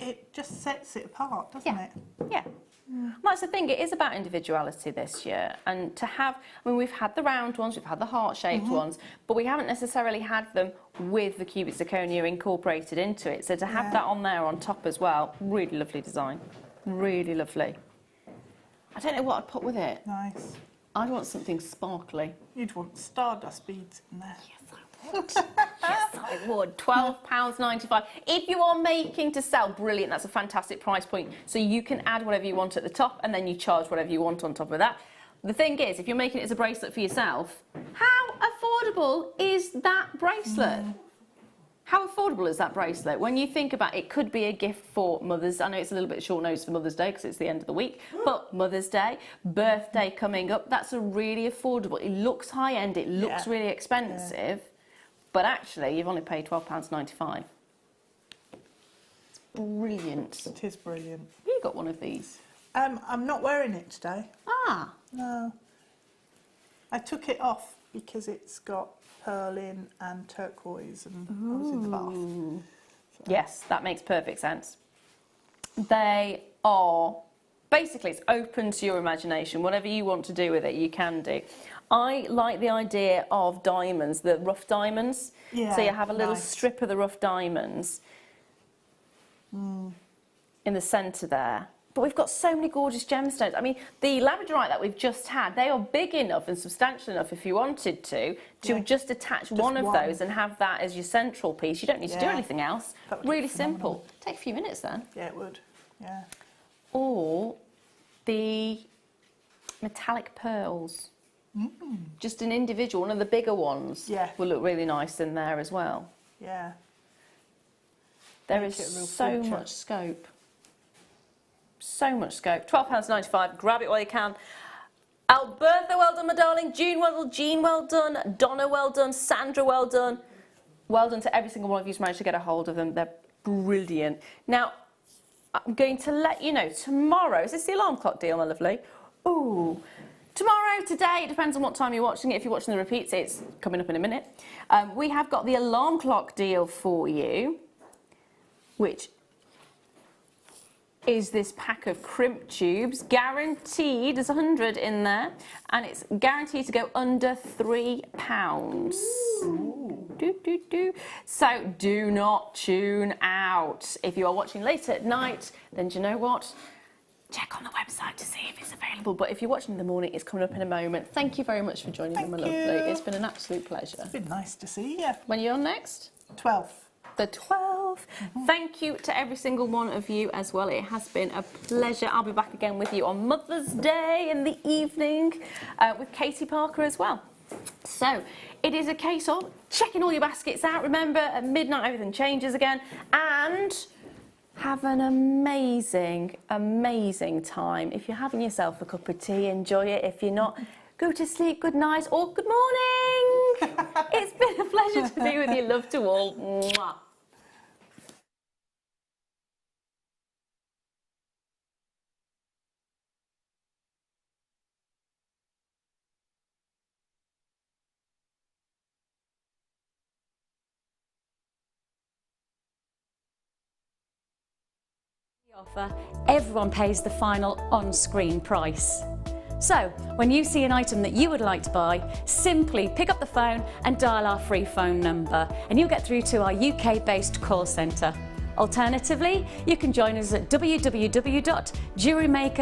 it just sets it apart, doesn't it? Yeah. Well, that's the thing, it is about individuality this year, and to have, I mean, we've had the round ones, we've had the heart-shaped ones, but we haven't necessarily had them with the cubic zirconia incorporated into it, so to have that on there on top as well, really lovely design, really lovely. I don't know what I'd put with it. Nice. I'd want something sparkly. You'd want stardust beads in there. Yes, I would. £12.95. If you are making to sell, brilliant. That's a fantastic price point. So you can add whatever you want at the top, and then you charge whatever you want on top of that. The thing is, if you're making it as a bracelet for yourself, how affordable is that bracelet? How affordable is that bracelet? When you think about it, it could be a gift for Mother's. I know it's a little bit short notice for Mother's Day because it's the end of the week, but Mother's Day, birthday coming up, that's a really affordable. It looks high end, it looks really expensive. But actually, you've only paid £12.95. It's brilliant. It is brilliant. You got one of these? I'm not wearing it today. Ah. No. I took it off because it's got pearl in and turquoise, and I was in the bath. So. Yes, that makes perfect sense. They are, basically, it's open to your imagination. Whatever you want to do with it, you can do. I like the idea of diamonds, the rough diamonds. Yeah, so you have a little strip of the rough diamonds in the centre there. But we've got so many gorgeous gemstones. I mean, the labradorite that we've just had, they are big enough and substantial enough if you wanted to just attach one of those and have that as your central piece. You don't need to do anything else. Really simple. Take a few minutes then. Yeah, it would. Yeah. Or the metallic pearls. Just an individual, one of the bigger ones will look really nice in there as well. Yeah. There is so much scope. So much scope. £12.95. Grab it while you can. Albertha, well done, my darling. June, well done. Jean, well done. Donna, well done. Sandra, well done. Well done to every single one of you who's managed to get a hold of them. They're brilliant. Now, I'm going to let you know, tomorrow, is this the alarm clock deal, my lovely? Ooh. Tomorrow, today, it depends on what time you're watching it. If you're watching the repeats, it's coming up in a minute. We have got the alarm clock deal for you, which is this pack of crimp tubes, guaranteed, there's 100 in there, and it's guaranteed to go under £3. So do not tune out. If you are watching late at night, then do you know what? Check on the website to see if it's available. But if you're watching in the morning, it's coming up in a moment. Thank you very much for joining me, my lovely. It's been an absolute pleasure. It's been nice to see you. When are you on next? 12th. the 12th. Thank you to every single one of you as well. It has been a pleasure. I'll be back again with you on Mother's Day in the evening with Katie Parker as well. So it is a case of checking all your baskets out. Remember, at midnight everything changes again, and have an amazing, amazing time. If you're having yourself a cup of tea, enjoy it. If you're not, go to sleep, good night, or good morning. It's been a pleasure to be with you. Love to all. Mwah. Offer, everyone pays the final on-screen price. So, when you see an item that you would like to buy, simply pick up the phone and dial our free phone number, and you'll get through to our UK-based call centre. Alternatively, you can join us at www.jewellerymaker.com.